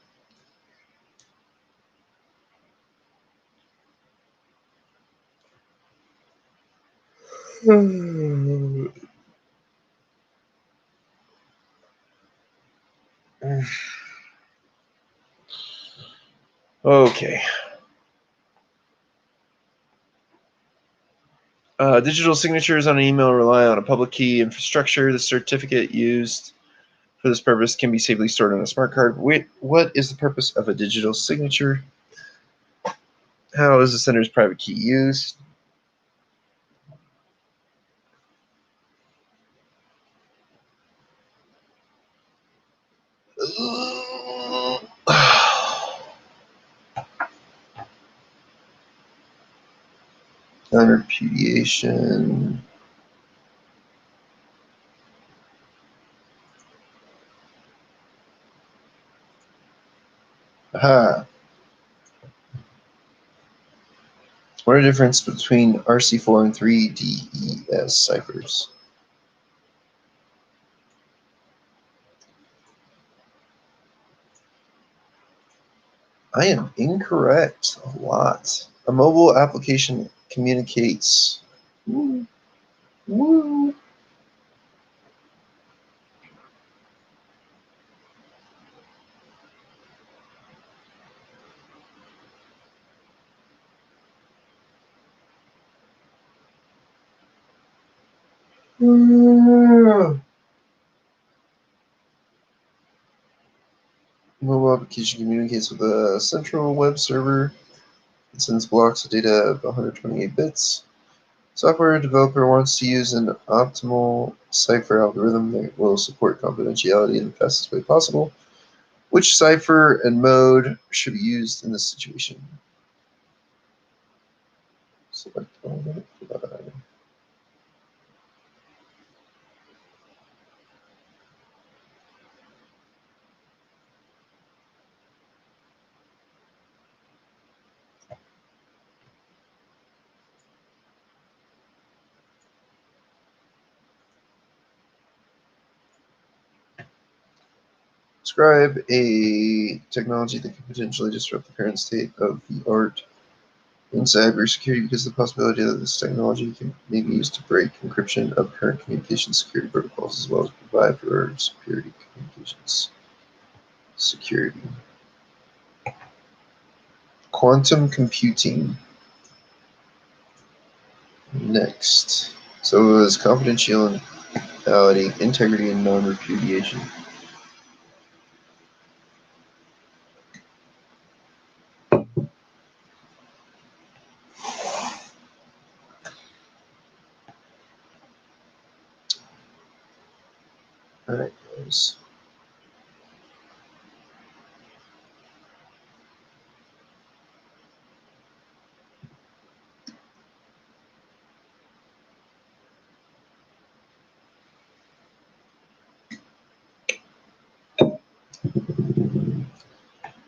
Okay. Digital signatures on an email rely on a public key infrastructure. The certificate used for this purpose can be safely stored on a smart card. Wait, what is the purpose of a digital signature? How is the sender's private key used? Non-repudiation. Aha. What are the difference between RC4 and 3DES ciphers? I am incorrect a lot. A mobile application communicates. Woo. Woo. Mobile application communicates with a central web server. It sends blocks of data of 128 bits. Software developer wants to use an optimal cipher algorithm that will support confidentiality in the fastest way possible. Which cipher and mode should be used in this situation? Select all. Describe a technology that could potentially disrupt the current state of the art in cybersecurity because the possibility that this technology may be used to break encryption of current communication security protocols as well as provide for security communications security. Quantum computing. Next. So it was confidentiality, integrity, and non-repudiation. All right, guys.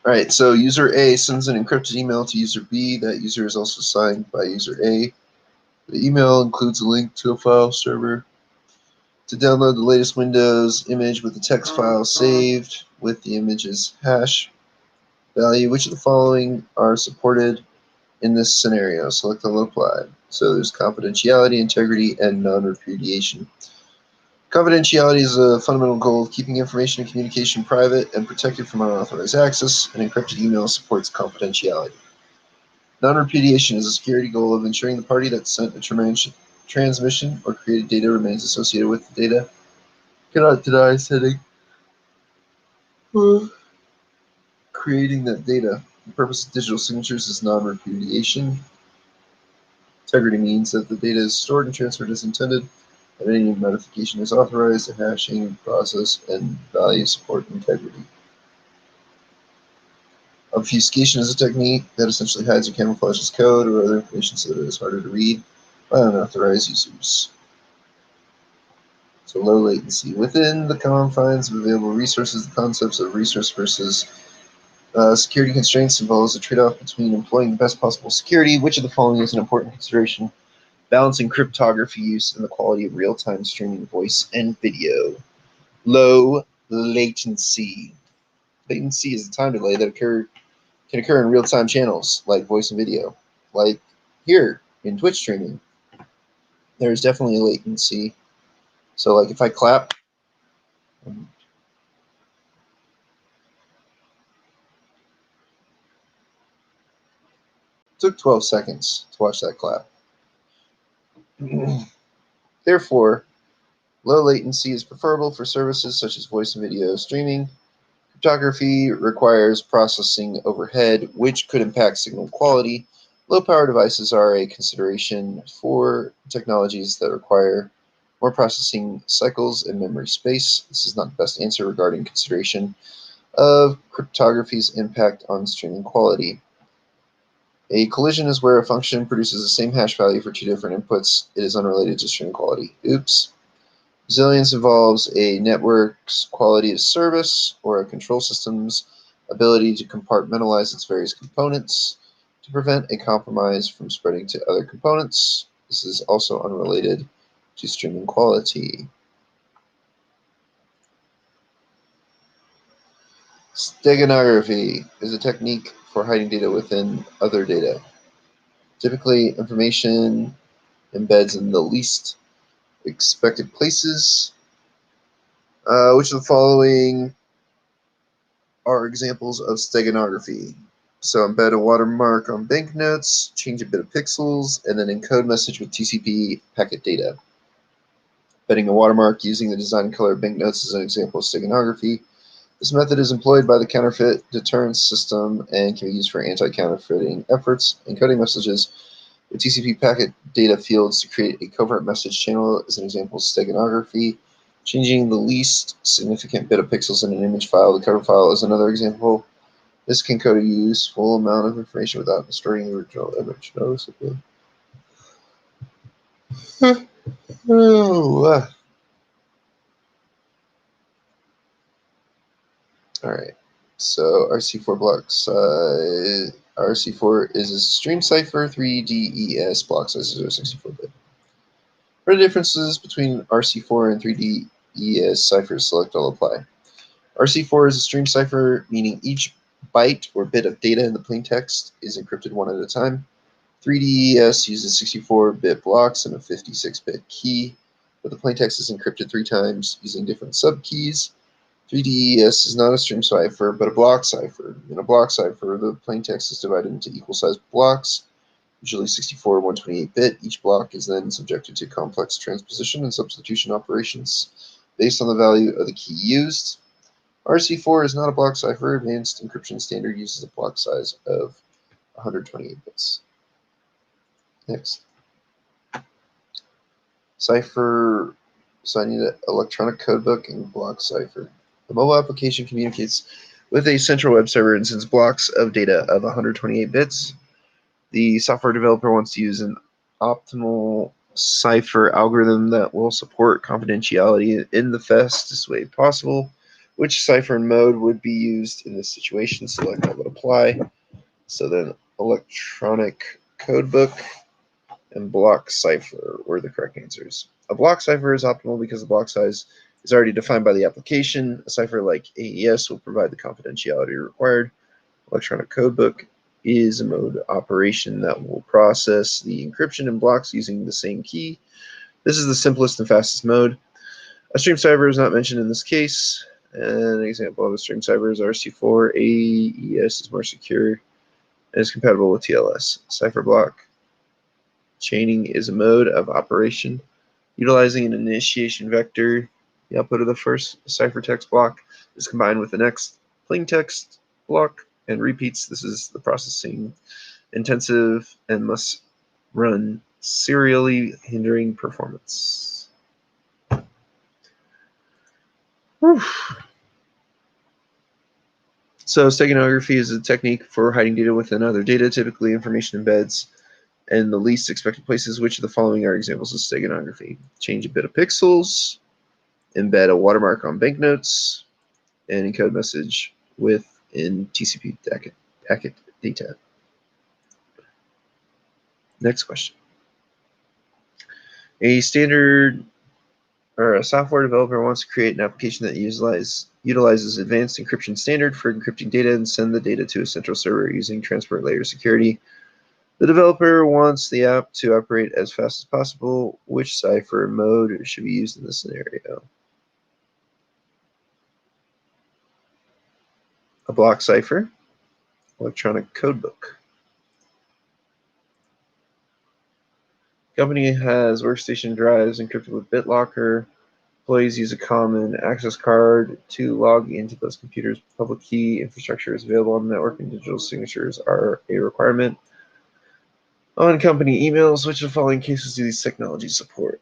All right, so user A sends an encrypted email to user B. That user is also signed by user A. The email includes a link to a file server to download the latest Windows image with the text file saved with the image's hash value. Which of the following are supported in this scenario? Select all applied. So there's confidentiality, integrity, and non-repudiation. Confidentiality is a fundamental goal of keeping information and communication private and protected from unauthorized access. An encrypted email supports confidentiality. Non-repudiation is a security goal of ensuring the party that sent a transmission or created data remains associated with the data. Cannot deny sending or creating that data. The purpose of digital signatures is non-repudiation. Integrity means that the data is stored and transferred as intended, and any modification is authorized. The hashing process and value support integrity. Obfuscation is a technique that essentially hides or camouflages code or other information so that it is harder to read by unauthorized users. So low latency. Within the confines of available resources, the concepts of resource versus security constraints involves a trade-off between employing the best possible security. Which of the following is an important consideration? Balancing cryptography use and the quality of real-time streaming voice and video. Low latency. Latency is the time delay that can occur in real-time channels like voice and video. Like here in Twitch streaming, there's definitely a latency. So like if I clap, it took 12 seconds to watch that clap. Therefore, low latency is preferable for services such as voice and video streaming. Cryptography requires processing overhead, which could impact signal quality. Low-power devices are a consideration for technologies that require more processing cycles and memory space. This is not the best answer regarding consideration of cryptography's impact on streaming quality. A collision is where a function produces the same hash value for two different inputs. It is unrelated to streaming quality. Oops. Resilience involves a network's quality of service or a control system's ability to compartmentalize its various components to prevent a compromise from spreading to other components. This is also unrelated to streaming quality. Steganography is a technique for hiding data within other data. Typically, information embeds in the least expected places. Which of the following are examples of steganography? So embed a watermark on banknotes, change a bit of pixels, and then encode message with TCP packet data. Embedding a watermark using the design color of banknotes is an example of steganography. This method is employed by the counterfeit deterrence system and can be used for anti-counterfeiting efforts. Encoding messages with TCP packet data fields to create a covert message channel is an example of steganography. Changing the least significant bit of pixels in an image file to cover file is another example. This can code a useful amount of information without destroying the original image noticeably. Alright, so RC4 block size. RC4 is a stream cipher, 3DES block size is 64-bit. For the differences between RC4 and 3DES ciphers, select all apply. RC4 is a stream cipher, meaning each byte or bit of data in the plaintext is encrypted one at a time. 3DES uses 64-bit blocks and a 56-bit key, but the plaintext is encrypted 3 times using different subkeys. 3DES is not a stream cipher, but a block cipher. In a block cipher, the plaintext is divided into equal-sized blocks, usually 64 or 128-bit. Each block is then subjected to complex transposition and substitution operations based on the value of the key used. RC4 is not a block cipher. Advanced encryption standard uses a block size of 128 bits. Next. Cipher. So I need an electronic codebook and block cipher. The mobile application communicates with a central web server and sends blocks of data of 128 bits. The software developer wants to use an optimal cipher algorithm that will support confidentiality in the fastest way possible. Which cipher and mode would be used in this situation? Select all that apply. So then electronic codebook and block cipher were the correct answers. A block cipher is optimal because the block size is already defined by the application. A cipher like AES will provide the confidentiality required. Electronic codebook is a mode operation that will process the encryption in blocks using the same key. This is the simplest and fastest mode. A stream cipher is not mentioned in this case. An example of a stream cipher is RC4. AES is more secure and is compatible with TLS. Cipher block chaining is a mode of operation utilizing an initiation vector. The output of the first ciphertext block is combined with the next plaintext block and repeats. This is the processing intensive and must run serially, hindering performance. Whew. So steganography is a technique for hiding data within other data, typically information embeds in the least expected places. Which of the following are examples of steganography? Change a bit of pixels, embed a watermark on banknotes, and encode message within TCP packet data. Next question. A software developer wants to create an application that utilizes advanced encryption standard for encrypting data and send the data to a central server using transport layer security. The developer wants the app to operate as fast as possible. Which cipher mode should be used in this scenario? A block cipher, electronic codebook. Company has workstation drives encrypted with BitLocker. Employees use a common access card to log into those computers. Public key infrastructure is available on the network, and digital signatures are a requirement. On company emails, which of the following cases do these technologies support?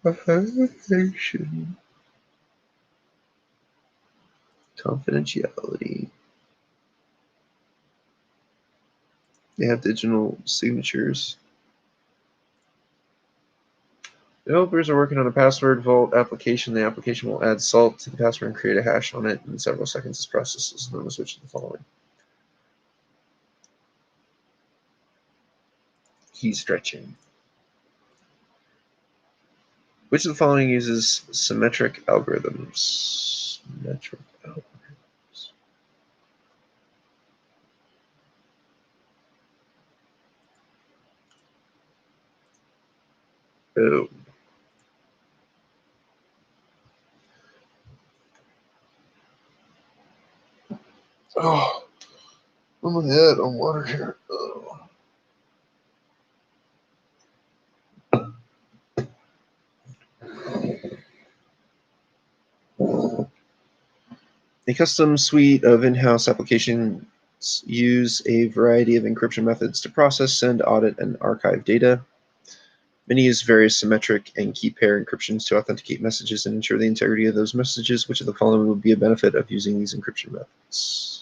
Authentication. Confidentiality. They have digital signatures. Developers are working on a password vault application. The application will add salt to the password and create a hash on it in several seconds. This process is known as which of the following? Key stretching. Which of the following uses symmetric algorithms? Symmetric algorithms. Oh. Oh. I'm on the head on water here. Oh. A custom suite of in-house applications use a variety of encryption methods to process, send, audit, and archive data. Many use various symmetric and key pair encryptions to authenticate messages and ensure the integrity of those messages. Which of the following would be a benefit of using these encryption methods?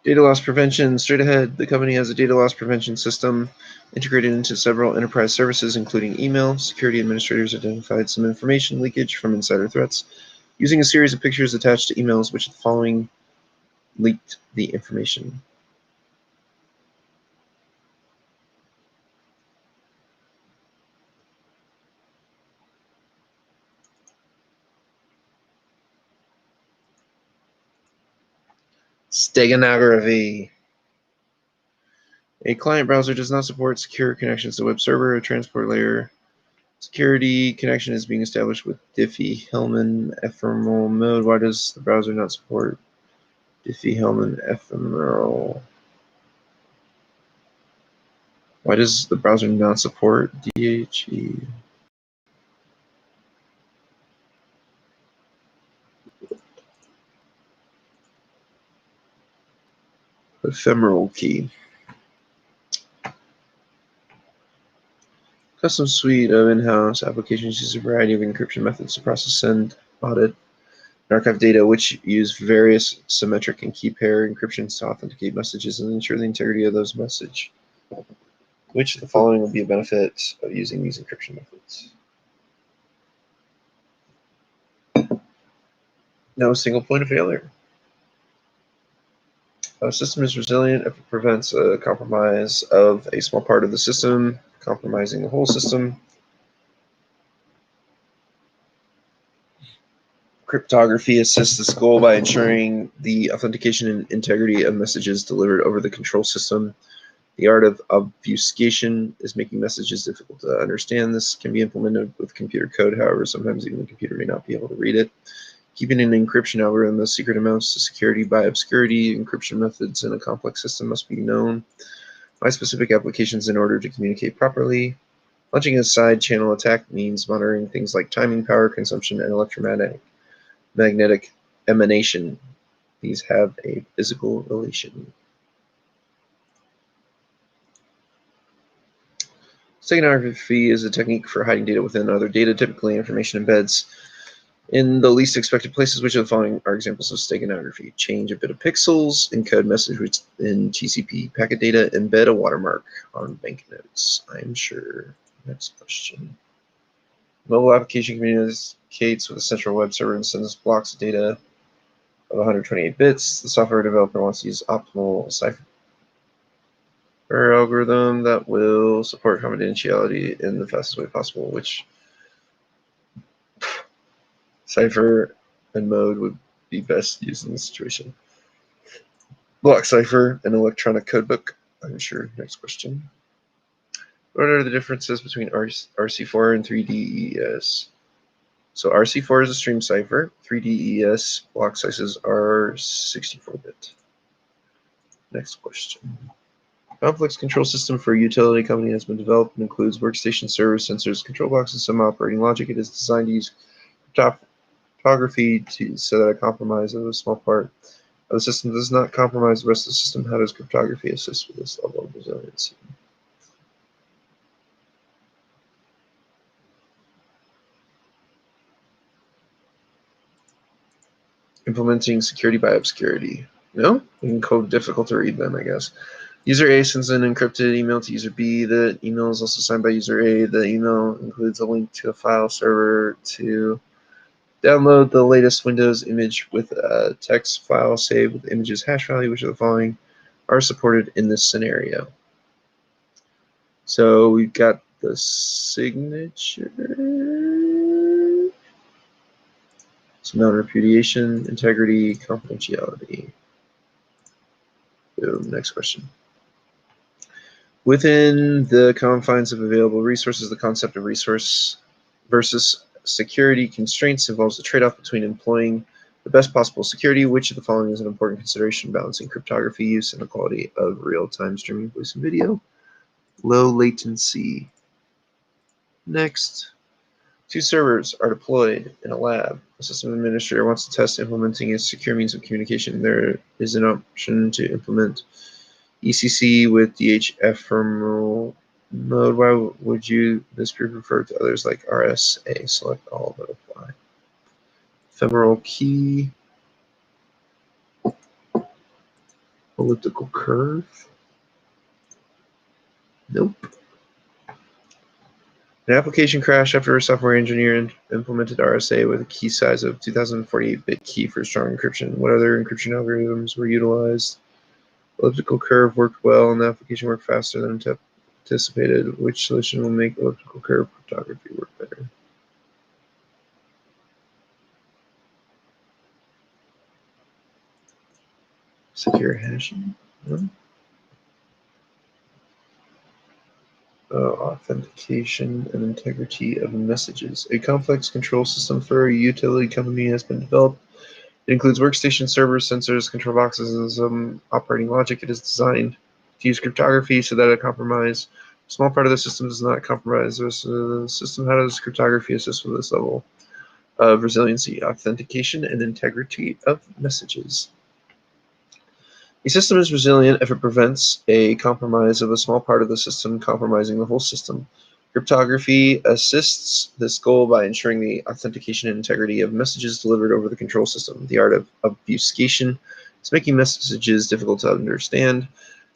Data loss prevention. Straight ahead, the company has a data loss prevention system integrated into several enterprise services, including email. Security administrators identified some information leakage from insider threats. Using a series of pictures attached to emails, which of the following leaked the information? Steganography. A client browser does not support secure connections to web server. A transport layer security connection is being established with Diffie-Hellman ephemeral mode. Why does the browser not support Diffie-Hellman ephemeral? Why does the browser not support DHE? Ephemeral key. Custom suite of in-house applications use a variety of encryption methods to process, send, audit, and archive data, which use various symmetric and key pair encryptions to authenticate messages and ensure the integrity of those messages. Which of the following will be a benefit of using these encryption methods? No single point of failure. A system is resilient if it prevents a compromise of a small part of the system, compromising the whole system. Cryptography assists this goal by ensuring the authentication and integrity of messages delivered over the control system. The art of obfuscation is making messages difficult to understand. This can be implemented with computer code, however, sometimes even the computer may not be able to read it. Keeping an encryption algorithm of secret amounts to security by obscurity. Encryption methods in a complex system must be known. by specific applications in order to communicate properly. Launching a side channel attack means monitoring things like timing, power consumption, and electromagnetic emanation. These have a physical relation. Steganography is a technique for hiding data within other data. Typically, information embeds in the least expected places. Which of the following are examples of steganography? Change a bit of pixels, encode message in TCP packet data, embed a watermark on banknotes. I'm sure. Next question. Mobile application communicates with a central web server and sends blocks of data of 128 bits. The software developer wants to use optimal cipher algorithm that will support confidentiality in the fastest way possible. Which cipher and mode would be best used in this situation? Block cipher and electronic codebook. I'm sure. Next question. What are the differences between RC4 and 3DES? So RC4 is a stream cipher. 3DES block sizes are 64-bit. Next question. Complex control system for a utility company has been developed and includes workstation servers, sensors, control boxes, some operating logic. It is designed to use cryptography so that a compromise of a small part of the system does not compromise the rest of the system. How does cryptography assist with this level of resiliency? Implementing security by obscurity. No? We can code difficult to read then, I guess. User A sends an encrypted email to user B. The email is also signed by user A. The email includes a link to a file server to download the latest Windows image with a text file saved with the image's hash value. Which of the following are supported in this scenario? So we've got the signature, some non-repudiation, integrity, confidentiality. Boom. Next question. Within the confines of available resources, the concept of resource versus security constraints involves the trade-off between employing the best possible security. Which of the following is an important consideration balancing cryptography use and the quality of real-time streaming voice and video? Low latency. Next. Two servers are deployed in a lab. A system administrator wants to test implementing a secure means of communication. There is an option to implement ECC with DH ephemeral mode. Why would this be preferred to others like RSA? Select all that apply. Ephemeral key. Elliptical curve. Nope. An application crashed after a software engineer implemented RSA with a key size of 2048-bit key for strong encryption. What other encryption algorithms were utilized? Elliptical curve worked well and the application worked faster than anticipated. Which solution will make elliptical curve cryptography work better? Secure hashing. No? Authentication and integrity of messages. A complex control system for a utility company has been developed. It includes workstation servers, sensors, control boxes, and some operating logic. It is designed to use cryptography so that a compromise, a small part of the system does not compromise the rest of the system. How does cryptography assist with this level of resiliency, authentication, and integrity of messages? A system is resilient if it prevents a compromise of a small part of the system compromising the whole system. Cryptography assists this goal by ensuring the authentication and integrity of messages delivered over the control system. The art of obfuscation is making messages difficult to understand.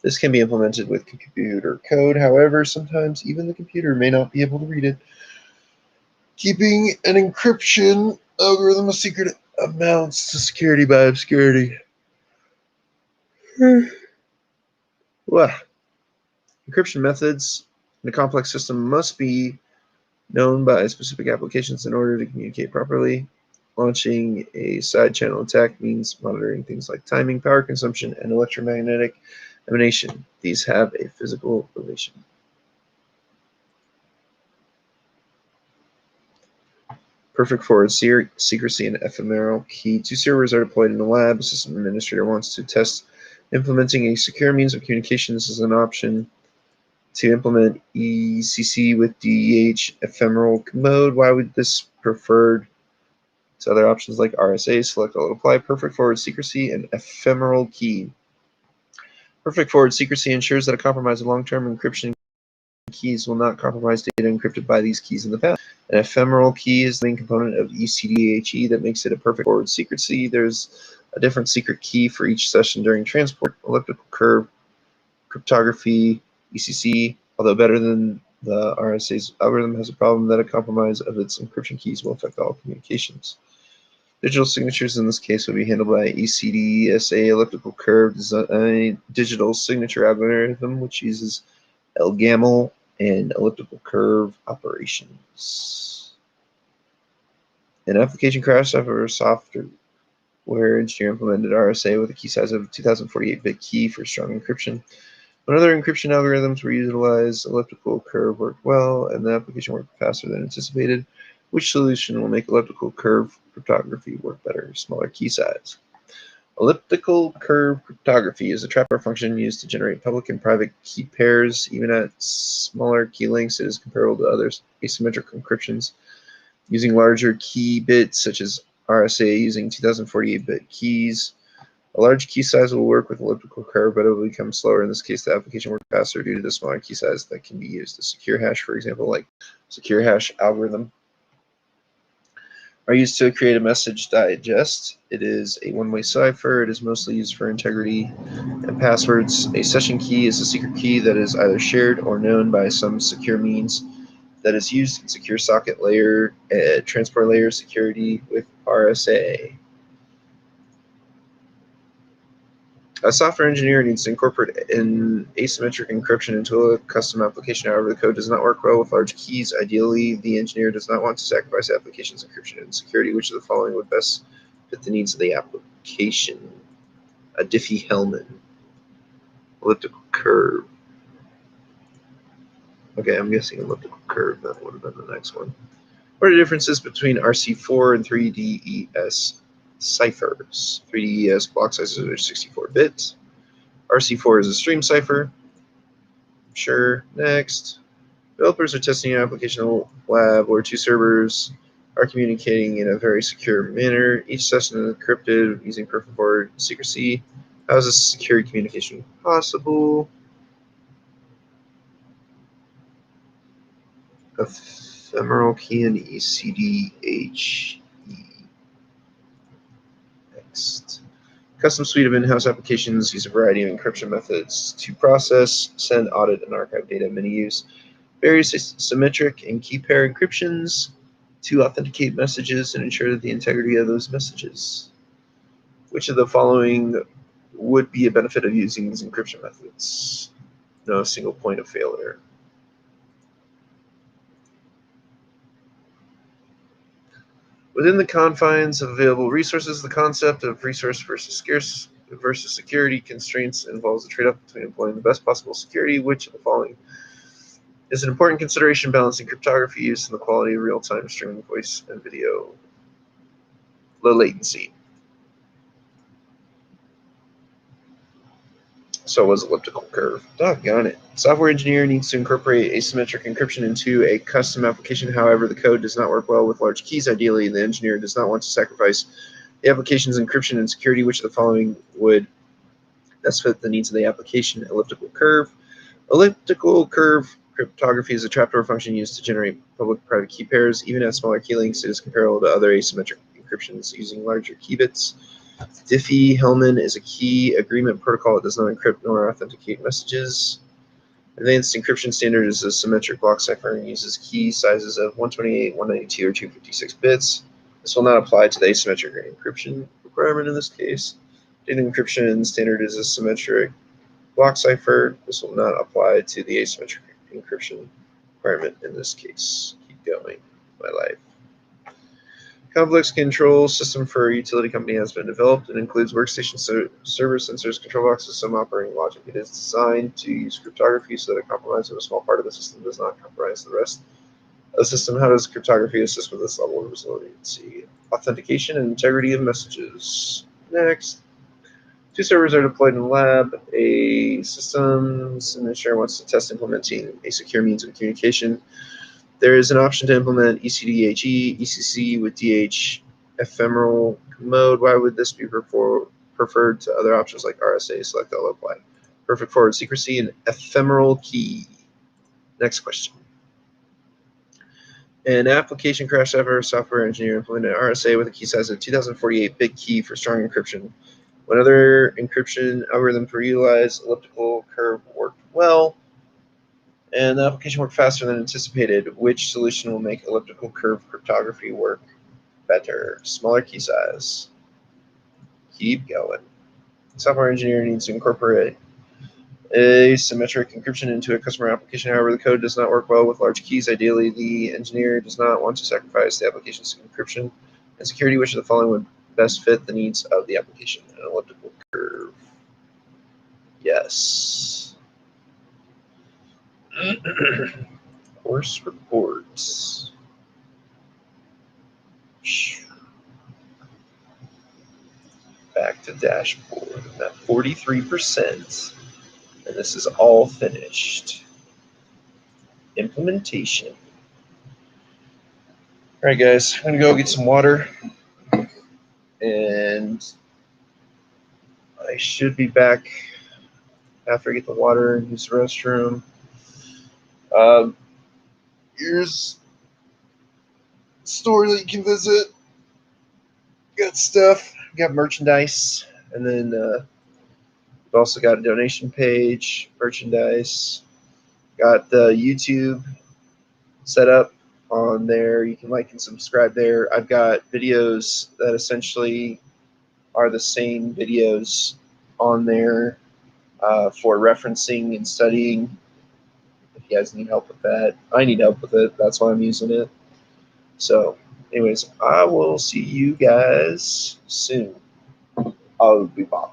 This can be implemented with computer code. However, sometimes even the computer may not be able to read it. Keeping an encryption algorithm a secret amounts to security by obscurity. Well, encryption methods in a complex system must be known by specific applications in order to communicate properly. Launching a side channel attack means monitoring things like timing, power consumption, and electromagnetic emanation. These have a physical relation. Perfect for secrecy and ephemeral key. Two servers are deployed in a lab. A system administrator wants to test Implementing a secure means of communications is an option. To implement ECC with DEH ephemeral mode, why would this preferred to other options like RSA? Select all apply. Perfect forward secrecy and ephemeral key. Perfect forward secrecy ensures that a compromise of long-term encryption keys will not compromise data encrypted by these keys in the past. An ephemeral key is the main component of ECDHE that makes it a perfect forward secrecy. There's a different secret key for each session during transport. Elliptical curve cryptography, ECC, although better than the RSA's algorithm, has a problem that a compromise of its encryption keys will affect all communications. Digital signatures in this case will be handled by ECDSA elliptical curve digital signature algorithm, which uses LGAML and elliptical curve operations. An application crash after software engineer implemented RSA with a key size of 2048-bit key for strong encryption. When other encryption algorithms were utilized, elliptical curve worked well, and the application worked faster than anticipated. Which solution will make elliptical curve cryptography work better? Smaller key size. Elliptical curve cryptography is a trapdoor function used to generate public and private key pairs. Even at smaller key lengths, it is comparable to other asymmetric encryptions. Using larger key bits, such as RSA using 2048-bit keys, a large key size will work with elliptical curve, but it will become slower. In this case, the application works faster due to the smaller key size that can be used. A secure hash, for example, like secure hash algorithm, are used to create a message digest. It is a one-way cipher. It is mostly used for integrity and passwords. A session key is a secret key that is either shared or known by some secure means that is used in secure socket layer, transport layer security with RSA. A software engineer needs to incorporate an asymmetric encryption into a custom application. However, the code does not work well with large keys. Ideally, the engineer does not want to sacrifice the application's encryption and security. Which of the following would best fit the needs of the application? A Diffie-Hellman. Elliptical curve. Okay, I'm guessing elliptical curve. That would have been the next one. What are the differences between RC4 and 3DES ciphers? 3DES block sizes are 64 bits. RC4 is a stream cipher. Sure. Next. Developers are testing an application in a lab where two servers are communicating in a very secure manner. Each session is encrypted using perfect forward secrecy. How is this secure communication possible? Ephemeral key and ECDHE. Next. Custom suite of in-house applications use a variety of encryption methods to process, send, audit, and archive data. Many use various symmetric and key pair encryptions to authenticate messages and ensure the integrity of those messages. Which of the following would be a benefit of using these encryption methods? No single point of failure. Within the confines of available resources, the concept of resource versus scarce versus security constraints involves a trade-off between employing the best possible security. Which of the following is an important consideration balancing cryptography use and the quality of real-time streaming voice and video? Low latency. So was elliptical curve. Doggone it. Software engineer needs to incorporate asymmetric encryption into a custom application. However, the code does not work well with large keys. Ideally, the engineer does not want to sacrifice the application's encryption and security. Which of the following would best fit the needs of the application? Elliptical curve. Elliptical curve cryptography is a trapdoor function used to generate public-private key pairs. Even at smaller key lengths, it is comparable to other asymmetric encryptions using larger key bits. Diffie-Hellman is a key agreement protocol that does not encrypt nor authenticate messages. Advanced encryption standard is a symmetric block cipher and uses key sizes of 128, 192, or 256 bits. This will not apply to the asymmetric encryption requirement in this case. Data encryption standard is a symmetric block cipher. This will not apply to the asymmetric encryption requirement in this case. Keep going. My life. Complex control system for a utility company has been developed. It includes workstation server sensors, control boxes, some operating logic. It is designed to use cryptography so that a compromise of a small part of the system does not compromise the rest of the system. How does cryptography assist with this level of resiliency? Authentication and integrity of messages. Next. 2 servers are deployed in the lab. A systems administrator wants to test implementing a secure means of communication. There is an option to implement ECDHE, ECC with DH ephemeral mode. Why would this be preferred to other options like RSA? Select all apply. Perfect forward secrecy and ephemeral key. Next question. An application crash ever, a software engineer implemented RSA with a key size of 2048 bit key for strong encryption. When other encryption algorithms were utilized, elliptical curve worked well, and the application worked faster than anticipated. Which solution will make elliptical curve cryptography work better? Smaller key size. Keep going. Software engineer needs to incorporate asymmetric encryption into a customer application. However, the code does not work well with large keys. Ideally, the engineer does not want to sacrifice the application's encryption and security. Which of the following would best fit the needs of the application? An elliptical curve. Yes. Course reports. Back to dashboard. I'm at 43%. And this is all finished. Implementation. All right, guys, I'm going to go get some water. And I should be back after I get the water and use the restroom. Here's a store that you can visit. Got stuff, got merchandise, and then we've also got a donation page, merchandise. Got the YouTube set up on there. You can like and subscribe there. I've got videos that essentially are the same videos on there for referencing and studying. If you guys need help with that, I need help with it. That's why I'm using it. So, anyways, I will see you guys soon. I'll be back.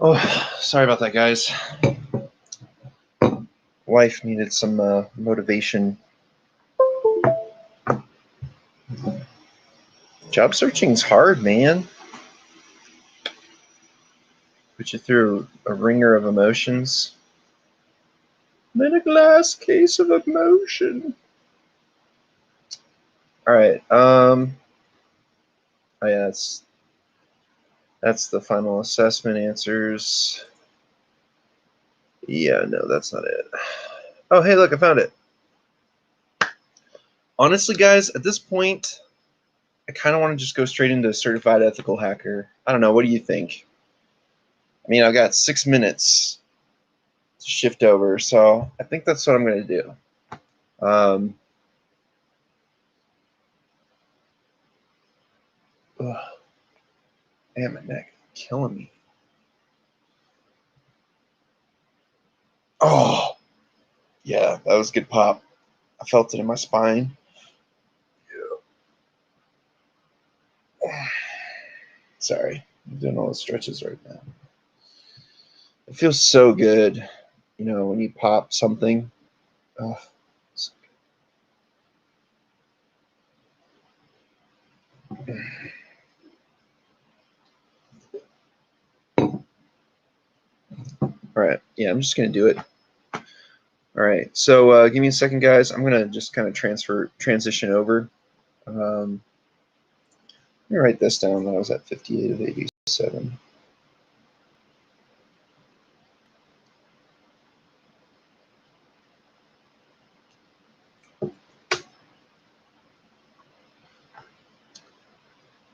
Oh, sorry about that, guys. Wife needed some motivation. Job searching's hard, man. Put you through a ringer of emotions. I'm in a glass case of emotion. All right. Oh yeah, that's the final assessment answers. Yeah, no, that's not it. Oh, hey, look, I found it. Honestly, guys, at this point, I kind of want to just go straight into certified ethical hacker. I don't know. What do you think? I mean, I've got 6 minutes to shift over, so I think that's what I'm going to do. Man, my neck killing me. Oh, yeah, that was good pop. I felt it in my spine. Yeah. Sorry, I'm doing all the stretches right now. It feels so good, you know, when you pop something. Oh, so all right, yeah, I'm just gonna do it. All right, so give me a second, guys. I'm gonna just kind of transition over. Let me write this down. That I was at 58 of 87.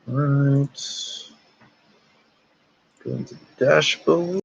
All right, go into the dashboard.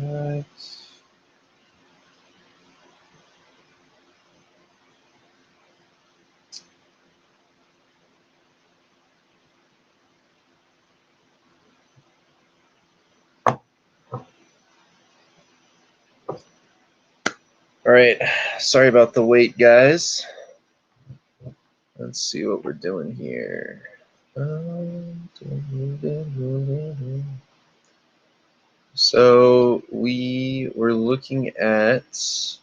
Right. All right, sorry about the wait, guys. Let's see what we're doing here. So we were looking at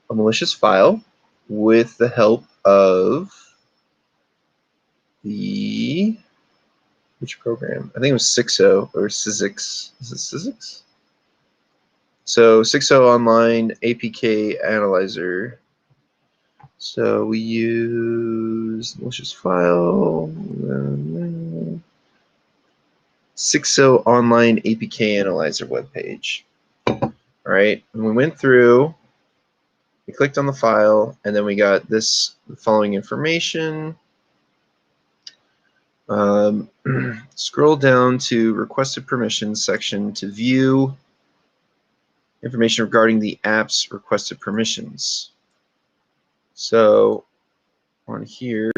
a malicious file with the help of which program? I think it was 6.0 or Syzyx. Is it Syzyx? So 6.0 online APK analyzer. So we use malicious file. 6.0 online APK analyzer webpage. All right, and we went through, we clicked on the file, and then we got this following information. Scroll down to requested permissions section to view information regarding the app's requested permissions. So on here,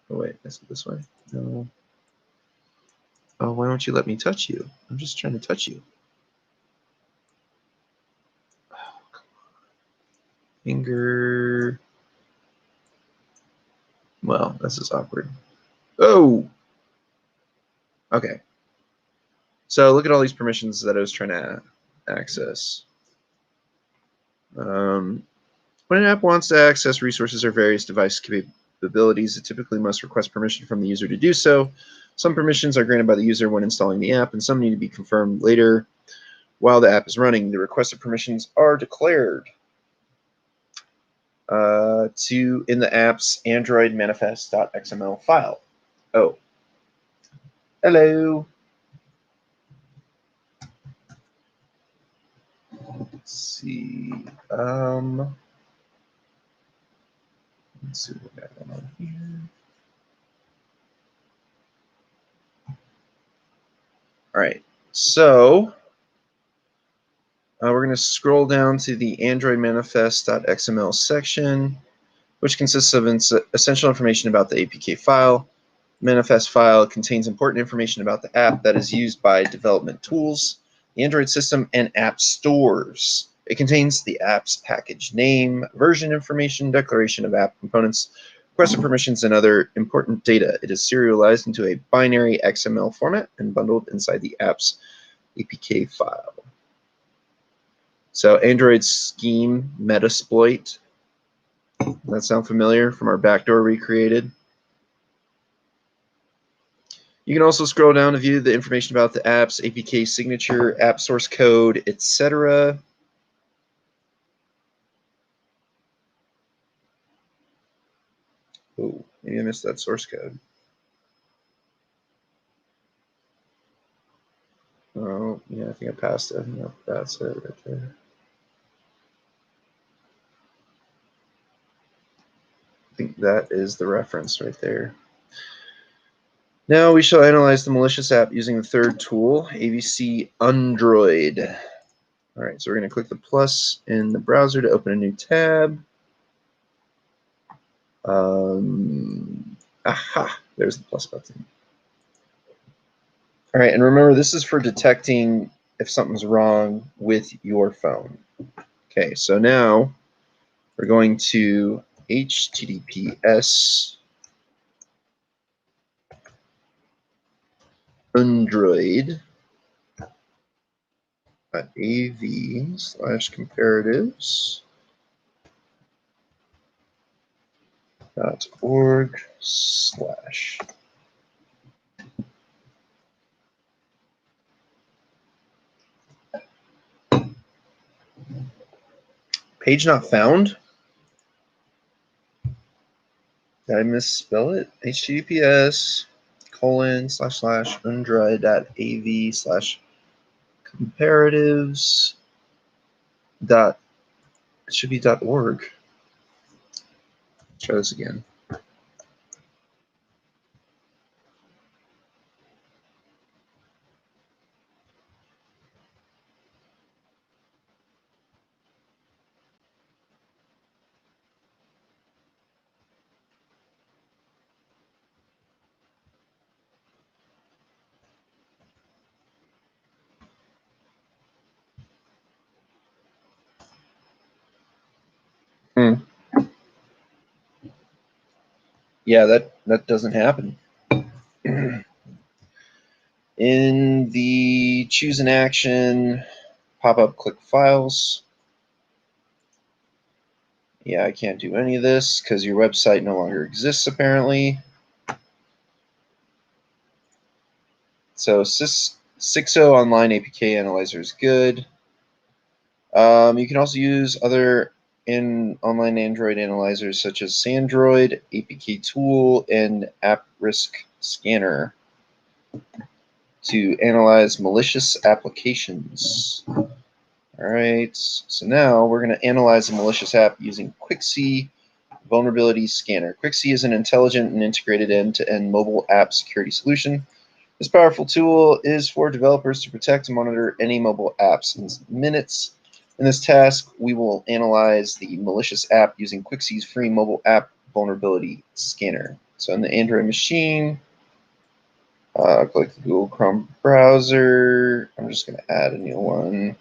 oh wait, is it this way? No. Oh, why don't you let me touch you? I'm just trying to touch you. Finger. Well, this is awkward. Oh! Okay. So look at all these permissions that I was trying to access. When an app wants to access resources or various device capabilities, it typically must request permission from the user to do so. Some permissions are granted by the user when installing the app, and some need to be confirmed later while the app is running. The requested permissions are declared in the app's Android manifest.xml file. Oh, hello. Let's see. Let's see what we got going on here. All right, so we're going to scroll down to the Android manifest.xml section, which consists of essential information about the APK file. Manifest file contains important information about the app that is used by development tools, the Android system, and app stores. It contains the app's package name, version information, declaration of app components, requested permissions, and other important data. It is serialized into a binary XML format and bundled inside the app's APK file. So Android scheme Metasploit. Does that sound familiar from our backdoor we created? You can also scroll down to view the information about the app's APK signature, app source code, etc. Oh, maybe I missed that source code. Oh, yeah, I think I passed it. No, that's it right there. I think that is the reference right there. Now we shall analyze the malicious app using the third tool, AVC Android. All right, so we're going to click the plus in the browser to open a new tab. Aha, there's the plus button. All right, and remember, this is for detecting if something's wrong with your phone. Okay, so now we're going to HTTPS android.av/comparatives.org/ Page not found? Did I misspell it? https://android.av/comparatives. It should be .org. Try this again. Yeah, that doesn't happen. In the choose an action pop-up, click files. Yeah, I can't do any of this because your website no longer exists apparently. So 6.0 online APK analyzer is good. You can also use other online Android analyzers such as Sandroid, APK Tool, and App Risk Scanner to analyze malicious applications. All right, so now we're going to analyze a malicious app using QuickSea Vulnerability Scanner. QuickSea is an intelligent and integrated end-to-end mobile app security solution. This powerful tool is for developers to protect and monitor any mobile apps in minutes. In this task, we will analyze the malicious app using QuickSea's free mobile app vulnerability scanner. So on the Android machine, click the Google Chrome browser. I'm just going to add a new one.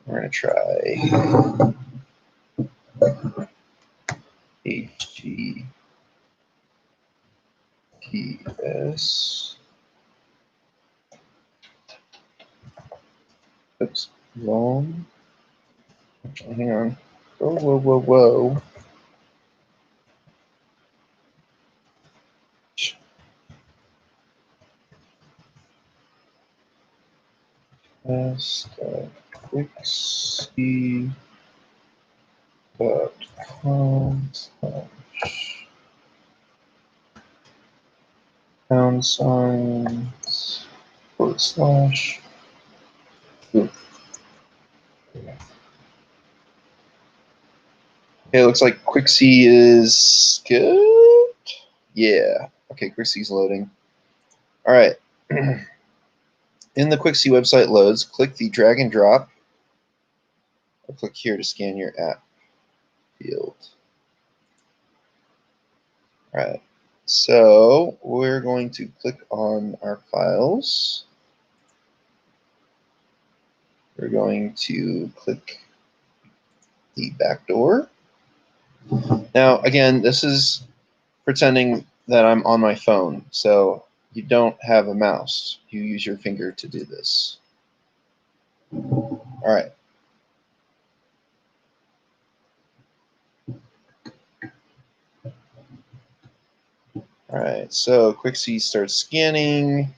We're going to try HTTPS. Oops, wrong. Hang on. Whoa. Quixie.com // Okay, it looks like Quixie is good. Yeah. Okay, Quixie's loading. All right. In the Quixie website loads, click the drag and drop. Or click here to scan your app field. All right. So we're going to click on our files. We're going to click the backdoor. Now, again, this is pretending that I'm on my phone. So you don't have a mouse. You use your finger to do this. All right. All right, so QuickSea starts scanning.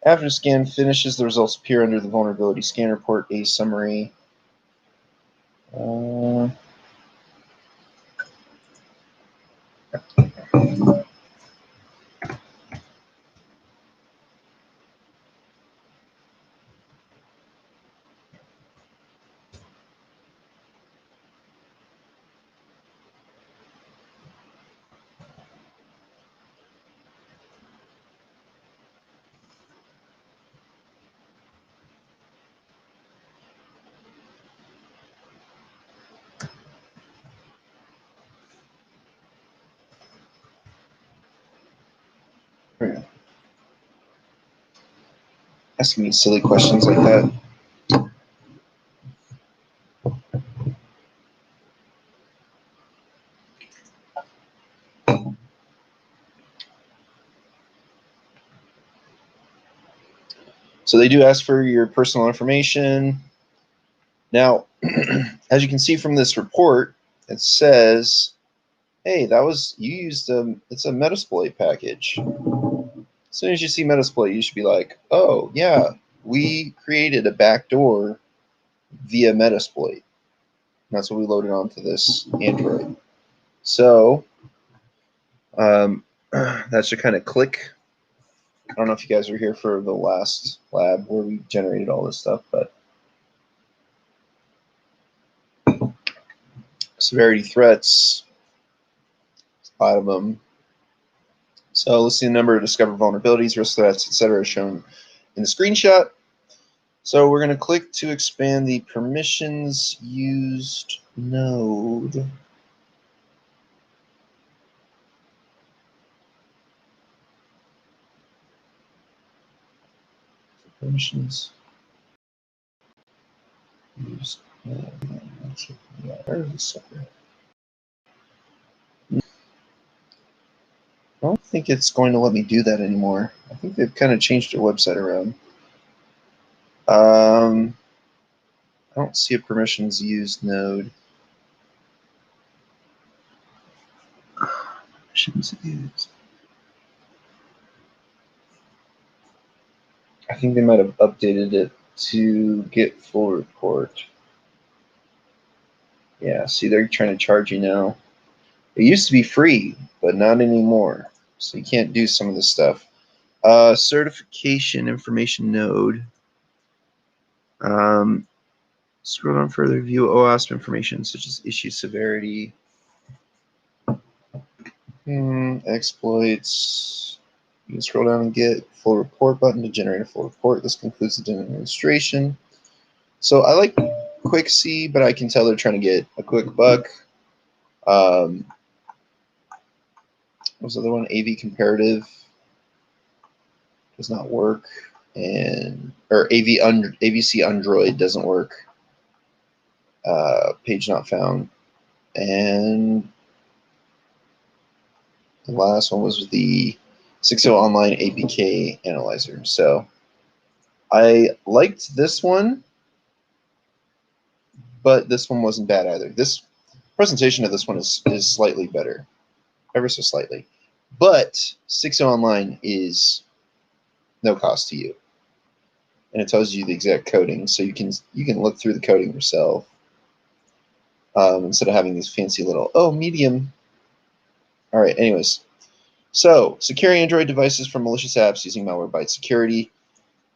After the scan finishes, the results appear under the vulnerability scan report, a summary. Asking me silly questions like that. So they do ask for your personal information. Now, as you can see from this report, it says, hey, you used it's a Metasploit package. As soon as you see Metasploit, you should be like, oh, yeah, we created a backdoor via Metasploit. That's what we loaded onto this Android. So that should kind of click. I don't know if you guys were here for the last lab where we generated all this stuff, but severity threats, a lot of them. So let's see the number of discovered vulnerabilities, risk threats, etc. shown in the screenshot. So we're going to click to expand the permissions used node. Permissions used node. Where is this sucker? I don't think it's going to let me do that anymore. I think they've kind of changed their website around. I don't see a permissions used node. Permissions used. I think they might have updated it to get full report. Yeah, see, they're trying to charge you now. It used to be free, but not anymore. So you can't do some of this stuff. Certification information node. Scroll down further, view OWASP information such as issue severity, exploits. You can scroll down and get full report button to generate a full report. This concludes the demonstration. So I like quick C, but I can tell they're trying to get a quick buck. What was the other one? AV comparative does not work, or AVC Android doesn't work. Page not found, and the last one was the 6.0 online APK analyzer. So I liked this one, but this one wasn't bad either. This presentation of this one is slightly better, ever so slightly. But 6.0 online is no cost to you, and it tells you the exact coding, so you can look through the coding yourself instead of having these fancy little medium. All right. Anyways, so securing Android devices from malicious apps using Malwarebytes security.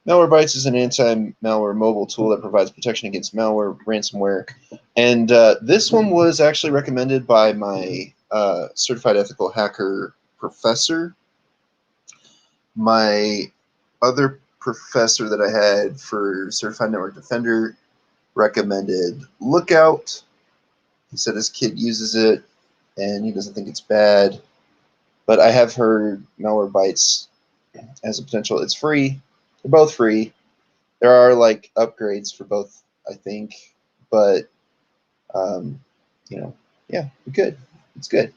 Malwarebytes is an anti-malware mobile tool that provides protection against malware, ransomware, and this one was actually recommended by my certified ethical hacker professor. My other professor that I had for certified network defender recommended Lookout. He said his kid uses it and he doesn't think it's bad, but I have heard Malwarebytes has a potential. It's free. They're both free. There are like upgrades for both, I think, but yeah, good. It's good.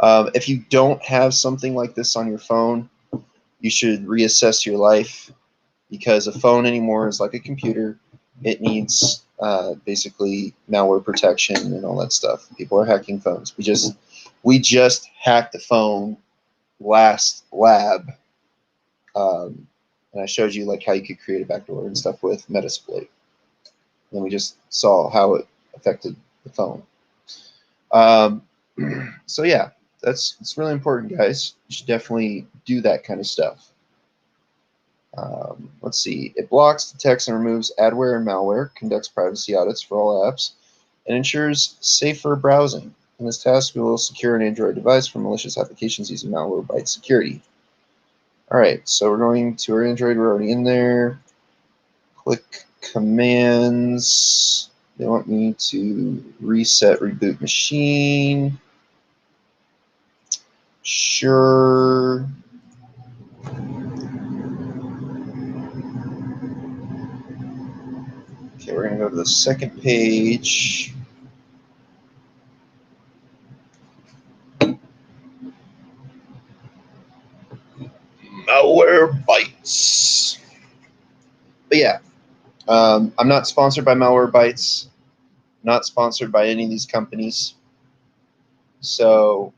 If you don't have something like this on your phone, you should reassess your life, because a phone anymore is like a computer. It needs basically malware protection and all that stuff. People are hacking phones. We just hacked a phone last lab. And I showed you like how you could create a backdoor and stuff with Metasploit. And we just saw how it affected the phone. So yeah, it's really important, guys. You should definitely do that kind of stuff. Let's see. It blocks, detects, and removes adware and malware, conducts privacy audits for all apps, and ensures safer browsing. In this task, we will secure an Android device from malicious applications using Malwarebytes security. All right, so we're going to our Android. We're already in there. Click commands. They want me to reset reboot machine. Sure. Okay, we're going to go to the second page. Malwarebytes. But yeah, I'm not sponsored by Malwarebytes. Not sponsored by any of these companies. So,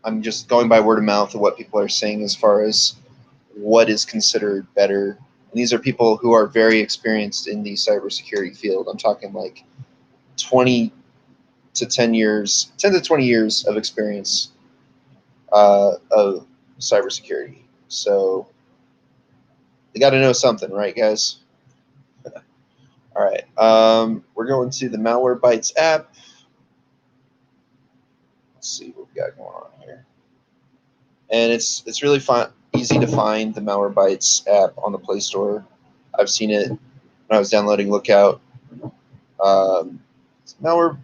I'm just going by word of mouth of what people are saying as far as what is considered better. And these are people who are very experienced in the cybersecurity field. I'm talking like 10 to 20 years of experience of cybersecurity. So they got to know something, right, guys? All right. We're going to the Malwarebytes app. Let's see what we got going on here. And it's really easy to find the Malwarebytes app on the Play Store. I've seen it when I was downloading Lookout. Malware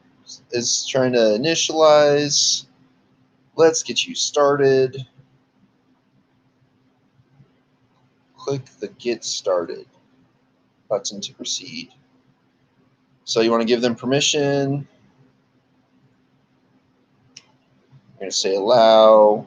is trying to initialize. Let's get you started. Click the Get Started button to proceed. So you want to give them permission. You're going to say allow.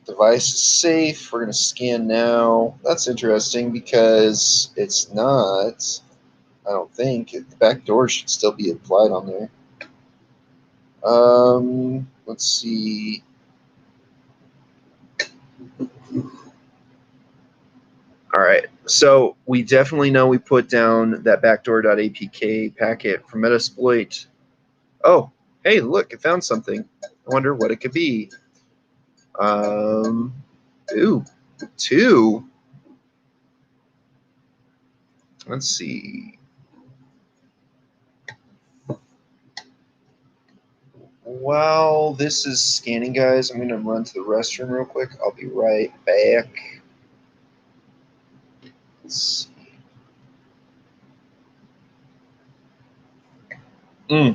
Device is safe. We're going to scan now. That's interesting because it's not. I don't think the back door should still be applied on there. Let's see. All right, so we definitely know we put down that backdoor.apk packet from Metasploit. Oh, hey, look, I found something. I wonder what it could be. Ooh, 2. Let's see. While this is scanning, guys, I'm going to run to the restroom real quick. I'll be right back. Let's see.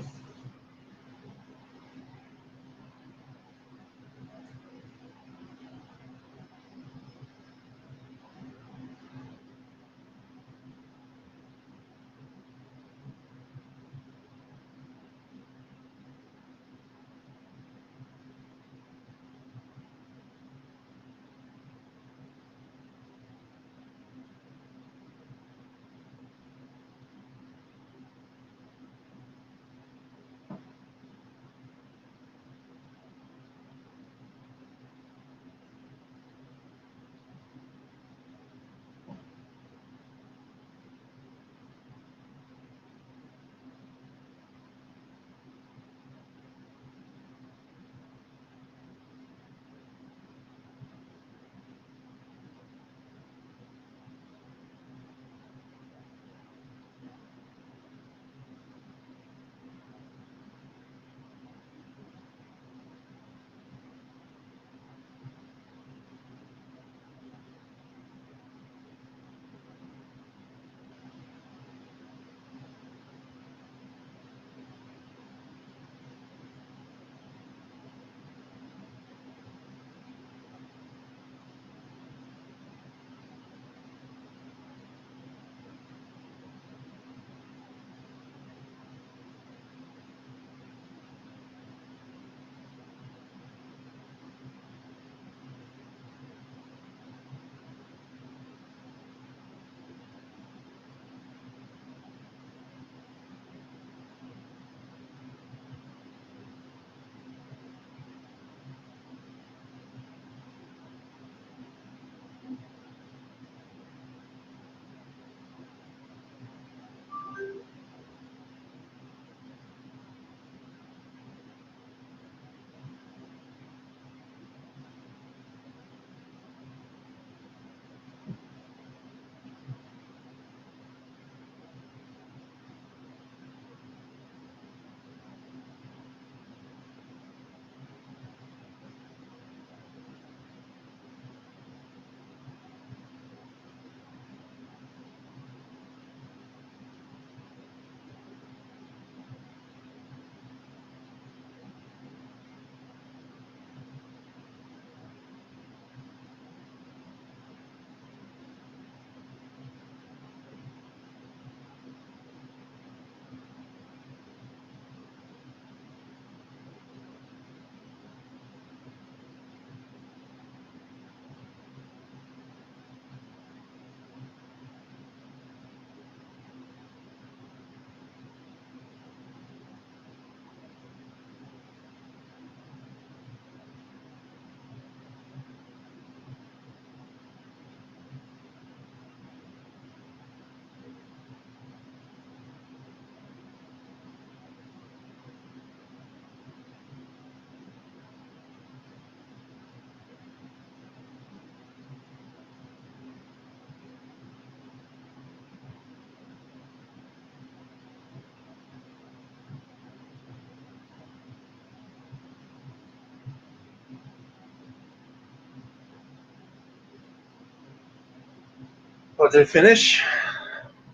Oh, did it finish?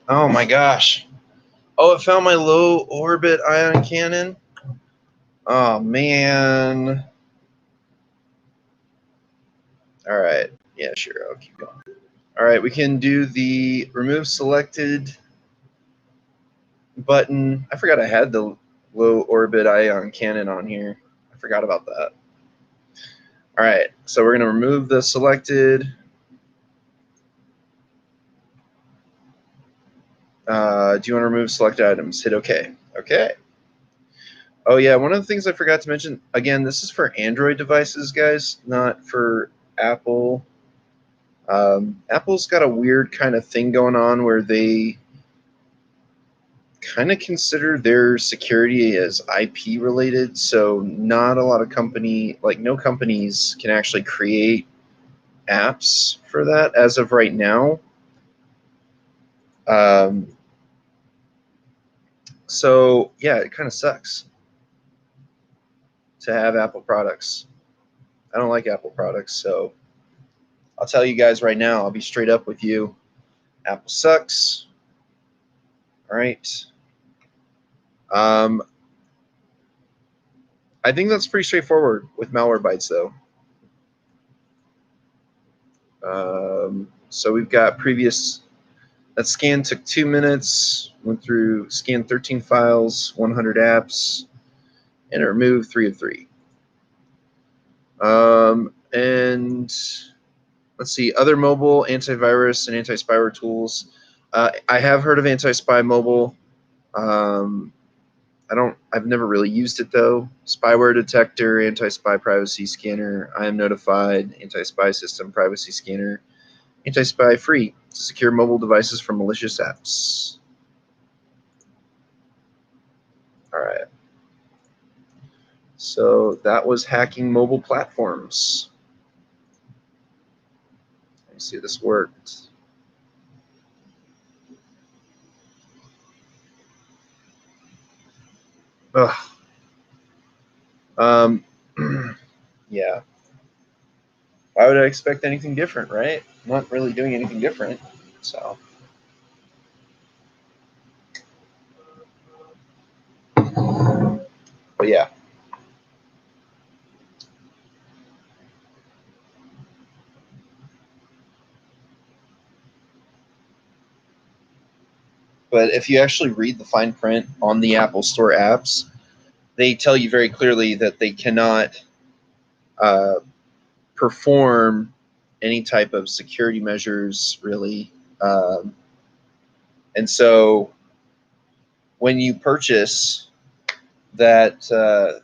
Oh my gosh. Oh, it found my low orbit ion cannon. Oh man. All right. Yeah, sure. I'll keep going. All right, we can do the remove selected button. I forgot I had the low orbit ion cannon on here. I forgot about that. All right, so we're going to remove the selected. Do you want to remove select items? Hit OK. OK. Oh yeah, one of the things I forgot to mention, again, this is for Android devices, guys, not for Apple. Apple's got a weird kind of thing going on where they kind of consider their security as IP related. So not a lot of no companies can actually create apps for that as of right now. Um, so yeah, it kind of sucks to have Apple products. I don't like Apple products, so I'll tell you guys right now, I'll be straight up with you. Apple sucks. All right. Um, I think that's pretty straightforward with Malwarebytes, though. So we've got previous. That scan took 2 minutes. Went through, scanned 13 files, 100 apps, and it removed 3 of 3. And let's see, other mobile antivirus and anti-spyware tools. I have heard of Anti-Spy Mobile. I've never really used it though. Spyware detector, anti-spy privacy scanner, I am notified, anti-spy system privacy scanner, anti-spy free to secure mobile devices from malicious apps. All right. So that was hacking mobile platforms. Let me see if this worked. Ugh. Yeah. Why would I expect anything different, right? I'm not really doing anything different. So. But yeah. But if you actually read the fine print on the Apple Store apps, they tell you very clearly that they cannot uh, perform any type of security measures, really. Um, and so when you purchase that that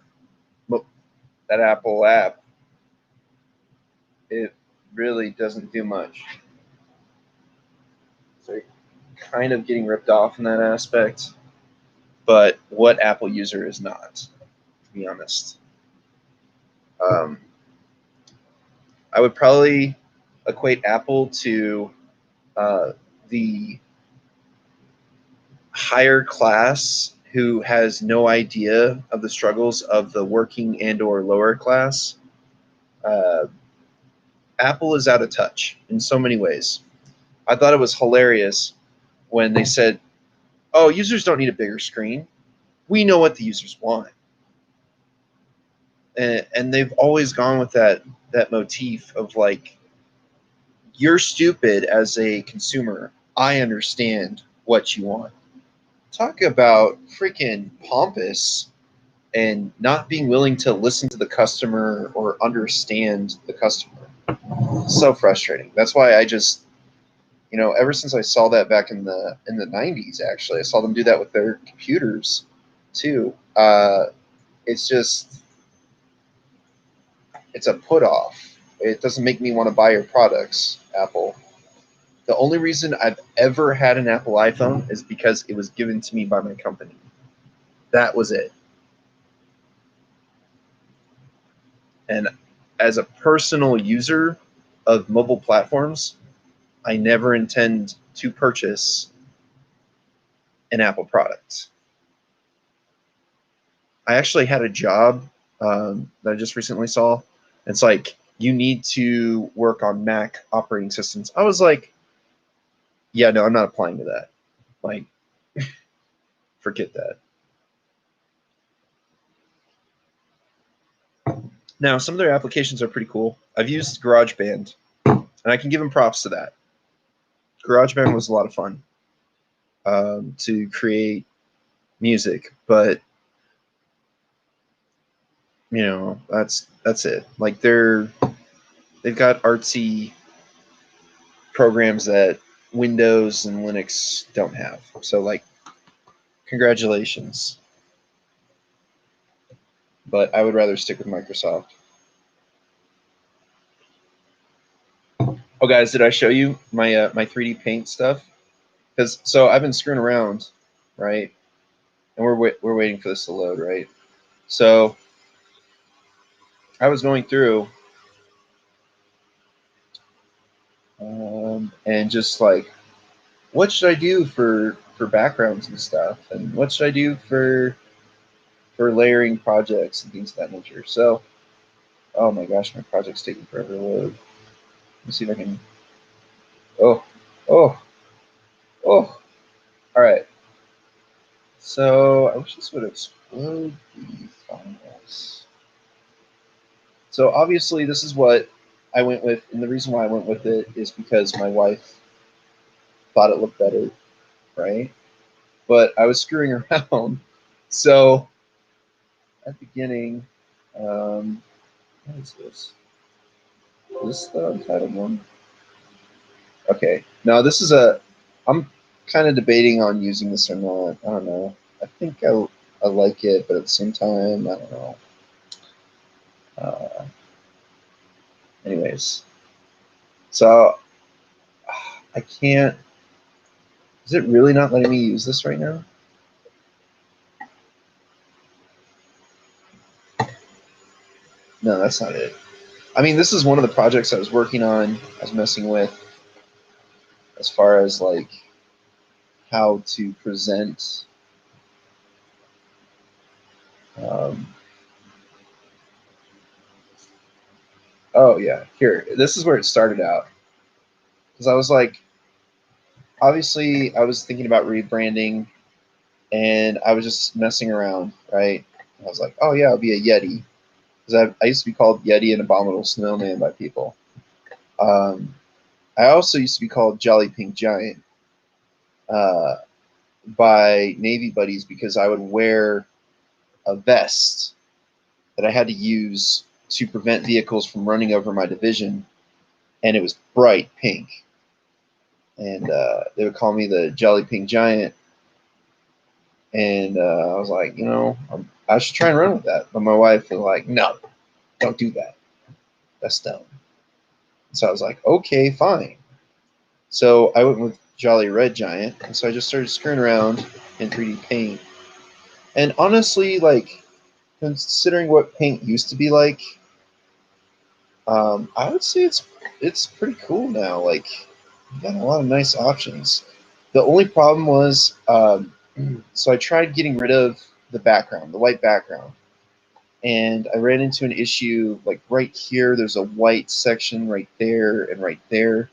Apple app, it really doesn't do much. So you're kind of getting ripped off in that aspect. But what Apple user is not, to be honest? Um, I would probably equate Apple to uh, the higher class who has no idea of the struggles of the working and or lower class. Uh, Apple is out of touch in so many ways. I thought it was hilarious when they said, "Oh, users don't need a bigger screen. We know what the users want," and they've always gone with that motif of like, "You're stupid as a consumer. I understand what you want." Talk about freaking pompous and not being willing to listen to the customer or understand the customer. So frustrating. That's why I just, ever since I saw that back in the 90s, actually, I saw them do that with their computers too. It's just, it's a put off. It doesn't make me want to buy your products, Apple. The only reason I've ever had an Apple iPhone is because it was given to me by my company. That was it. And as a personal user of mobile platforms, I never intend to purchase an Apple product. I actually had a job that I just recently saw. It's like, you need to work on Mac operating systems. I was like, yeah, no, I'm not applying to that. Like, forget that. Now, some of their applications are pretty cool. I've used GarageBand, and I can give them props to that. GarageBand was a lot of fun to create music, but that's it. Like they've got artsy programs that Windows and Linux don't have. So like, congratulations. but I would rather stick with Microsoft. Oh, guys, did I show you my my 3D Paint stuff? Because so I've been screwing around, right? And we're waiting for this to load, right? So I was going through and just like, what should I do for backgrounds and stuff, and what should I do for layering projects and things of that nature. So, oh my gosh, my project's taking forever to load. Let me see if I can. Oh, oh, oh. All right. So I wish this would explode the files. So obviously this is what I went with, and the reason why I went with it is because my wife thought it looked better, right? But I was screwing around. So at the beginning, what is this? Is this the untitled one? Okay. No, this is a. I'm kind of debating on using this or not. I don't know. I think I like it, but at the same time, I don't know. Uh, anyways, so I can't. Is it really not letting me use this right now? No, that's not it. I mean, this is one of the projects I was working on. I was messing with as far as like how to present. Um, oh yeah, here. This is where it started out because I was like, obviously, I was thinking about rebranding, and I was just messing around, right? And I was like, oh yeah, I'll be a Yeti because I used to be called Yeti and Abominable Snowman by people. Um, I also used to be called Jolly Pink Giant uh, by Navy buddies because I would wear a vest that I had to use to prevent vehicles from running over my division, and it was bright pink. And they would call me the Jolly Pink Giant. And I was like, you know, I should try and run with that. But my wife was like, no, don't do that. That's dumb. So I was like, okay, fine. So I went with Jolly Red Giant. And so I just started screwing around in 3D Paint. And honestly, like, considering what paint used to be like, I would say it's pretty cool now. Like, you got a lot of nice options. The only problem was, so I tried getting rid of the background, the white background, and I ran into an issue like right here. There's a white section right there and right there,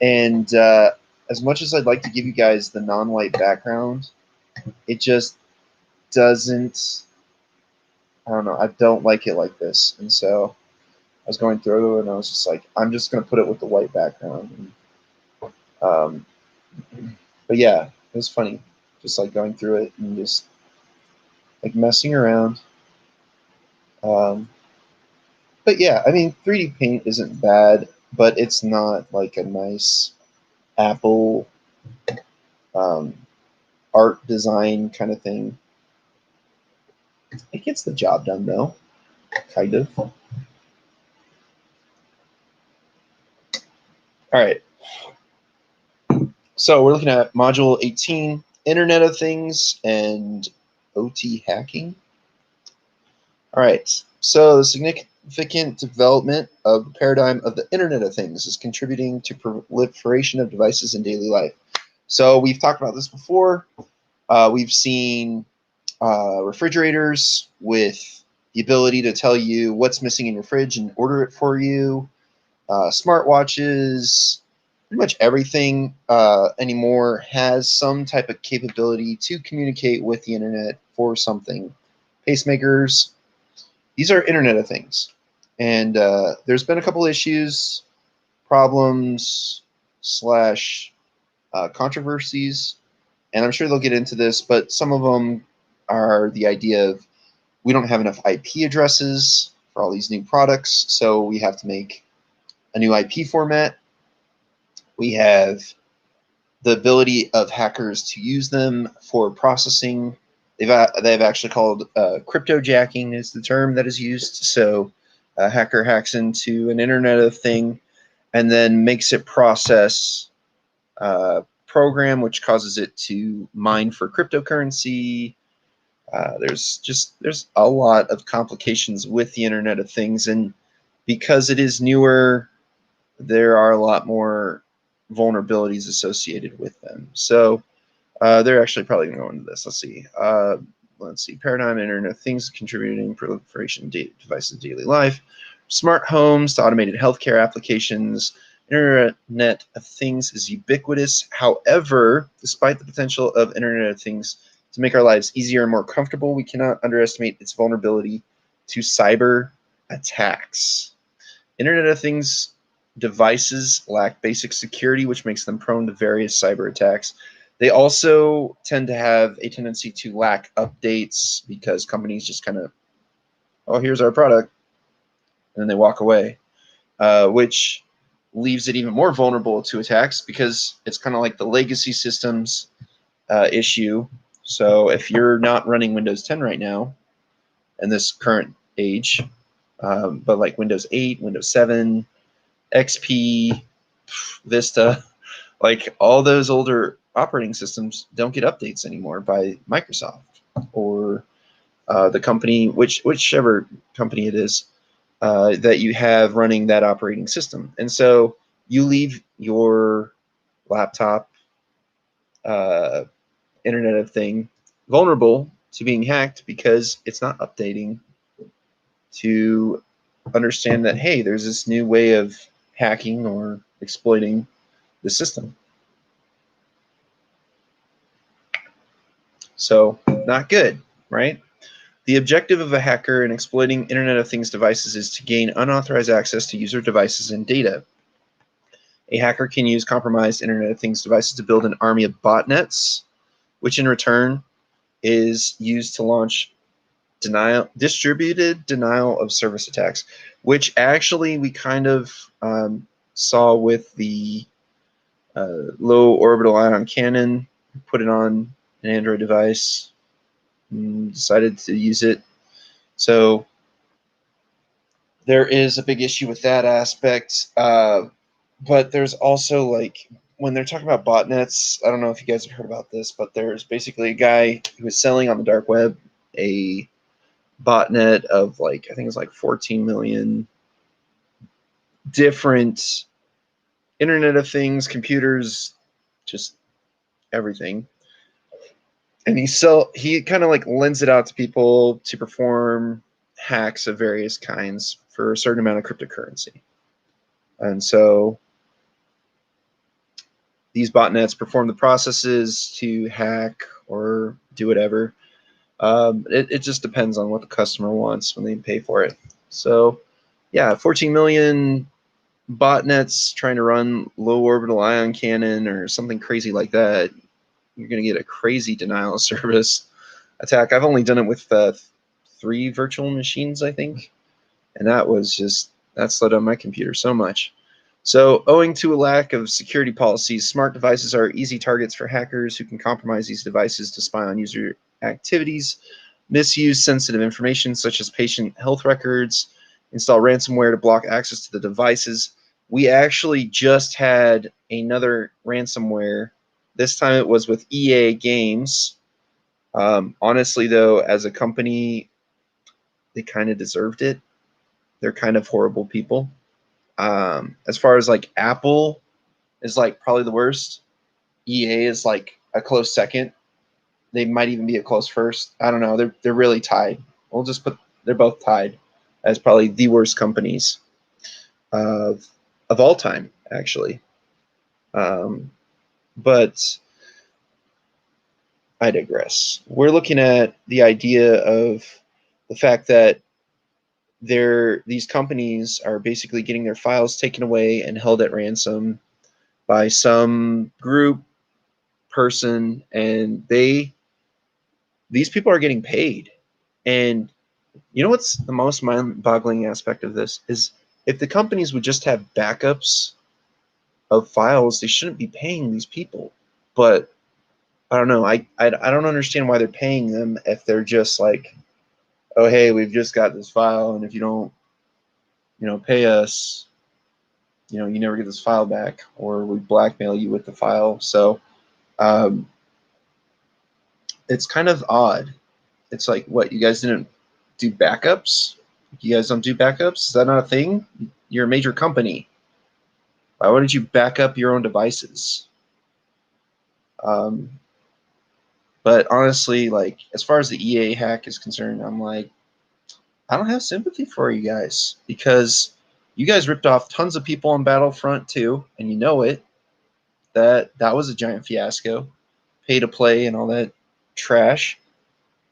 and as much as I'd like to give you guys the non-white background, it just doesn't. I don't know. I don't like it like this, and so I was going through and I was just like, I'm just gonna put it with the white background. And, but yeah, it was funny, just like going through it and just like messing around. Um, but yeah, I mean, 3D Paint isn't bad, but it's not like a nice Apple um, art design kind of thing. It gets the job done though, kind of. All right, so we're looking at Module 18, Internet of Things and OT hacking. All right, so the significant development of the paradigm of the Internet of Things is contributing to proliferation of devices in daily life. So we've talked about this before. We've seen refrigerators with the ability to tell you what's missing in your fridge and order it for you. Smartwatches, pretty much everything anymore has some type of capability to communicate with the internet for something. Pacemakers, these are Internet of Things. And there's been a couple issues, problems, slash controversies, and I'm sure they'll get into this, but some of them are the idea of we don't have enough IP addresses for all these new products, so we have to make a new IP format. We have the ability of hackers to use them for processing they've actually called cryptojacking is the term that is used. So a hacker hacks into an Internet of Thing and then makes it process program, which causes it to mine for cryptocurrency. There's a lot of complications with the Internet of Things, and because it is newer, there are a lot more vulnerabilities associated with them. So they're actually probably going to go into this. Let's see. Paradigm Internet of Things contributing proliferation of devices in daily life. Smart homes to automated healthcare applications. Internet of Things is ubiquitous. However, despite the potential of Internet of Things to make our lives easier and more comfortable, we cannot underestimate its vulnerability to cyber attacks. Internet of Things devices lack basic security, which makes them prone to various cyber attacks. They also tend to have a tendency to lack updates because companies just kind of, oh, here's our product, and then they walk away, which leaves it even more vulnerable to attacks because it's kind of like the legacy systems issue. So if you're not running Windows 10 right now in this current age, but like Windows 8, Windows 7, XP, Vista, like all those older operating systems don't get updates anymore by Microsoft or the company, whichever company it is that you have running that operating system. And so you leave your laptop, Internet of Thing, vulnerable to being hacked because it's not updating to understand that, hey, there's this new way of hacking or exploiting the system. So not good, right? The objective of a hacker in exploiting Internet of Things devices is to gain unauthorized access to user devices and data. A hacker can use compromised Internet of Things devices to build an army of botnets, which in return is used to launch distributed denial of service attacks, which actually we kind of saw with the low orbital ion cannon. Put it on an Android device, decided to use it. So there is a big issue with that aspect. But there's also, like, when they're talking about botnets, I don't know if you guys have heard about this, but there's basically a guy who is selling on the dark web a botnet of, like, I think it's like 14 million different Internet of Things, computers, just everything. And he kind of like lends it out to people to perform hacks of various kinds for a certain amount of cryptocurrency. And so these botnets perform the processes to hack or do whatever. It just depends on what the customer wants when they pay for it. So yeah, 14 million botnets trying to run low orbital ion cannon or something crazy like that. You're going to get a crazy denial of service attack. I've only done it with 3 virtual machines, I think. And that slowed down my computer so much. So owing to a lack of security policies, smart devices are easy targets for hackers who can compromise these devices to spy on user activities, misuse sensitive information such as patient health records, install ransomware to block access to the devices. We actually just had another ransomware. This time it was with EA Games. Honestly, though, as a company, they kind of deserved it. They're kind of horrible people. As far as like Apple is like probably the worst. EA is like a close second. They might even be a close first. I don't know. They're really tied. We'll just put they're both tied as probably the worst companies of all time, actually. But I digress. We're looking at the idea of the fact that these companies are basically getting their files taken away and held at ransom by some group, person, and these people are getting paid. And you know what's the most mind-boggling aspect of this is if the companies would just have backups of files, they shouldn't be paying these people. But I don't know. I don't understand why they're paying them if they're just like, oh hey, we've just got this file, and if you don't, pay us, you never get this file back, or we blackmail you with the file. So um, it's kind of odd. It's like, what, you guys didn't do backups? You guys don't do backups? Is that not a thing? You're a major company. Why wouldn't you back up your own devices? But honestly, like, as far as the EA hack is concerned, I'm like, I don't have sympathy for you guys, because you guys ripped off tons of people on Battlefront 2, and you know it. That was a giant fiasco. Pay to play and all that trash.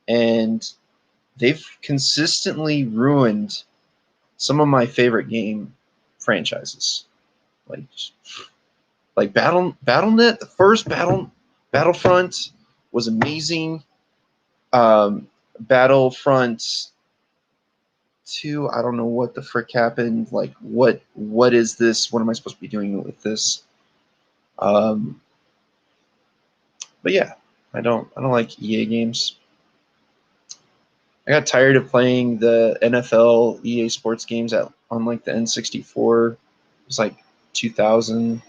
And they've consistently ruined some of my favorite game franchises. Like BattleNet, the first Battlefront was amazing. Battlefront 2, I don't know what the frick happened. Like, what is this? What am I supposed to be doing with this? But yeah, I don't like EA games. I got tired of playing the NFL EA Sports games on like the N64. It was like 2000,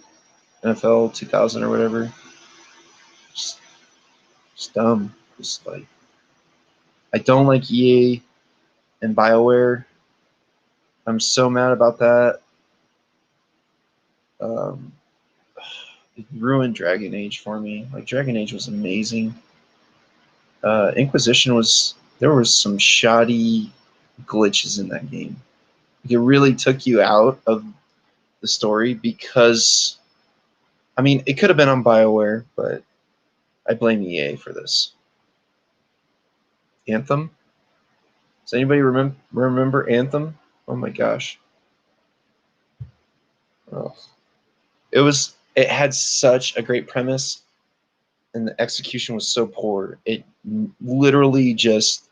NFL 2000 or whatever. Just dumb. Just like, I don't like EA and BioWare. I'm so mad about that. It ruined Dragon Age for me. Like, Dragon Age was amazing. Inquisition there was some shoddy glitches in that game. It really took you out of the story, because, I mean, it could have been on BioWare, but I blame EA for this. Anthem? Does anybody remember Anthem? Oh my gosh. Oh. It had such a great premise, and the execution was so poor. It literally just,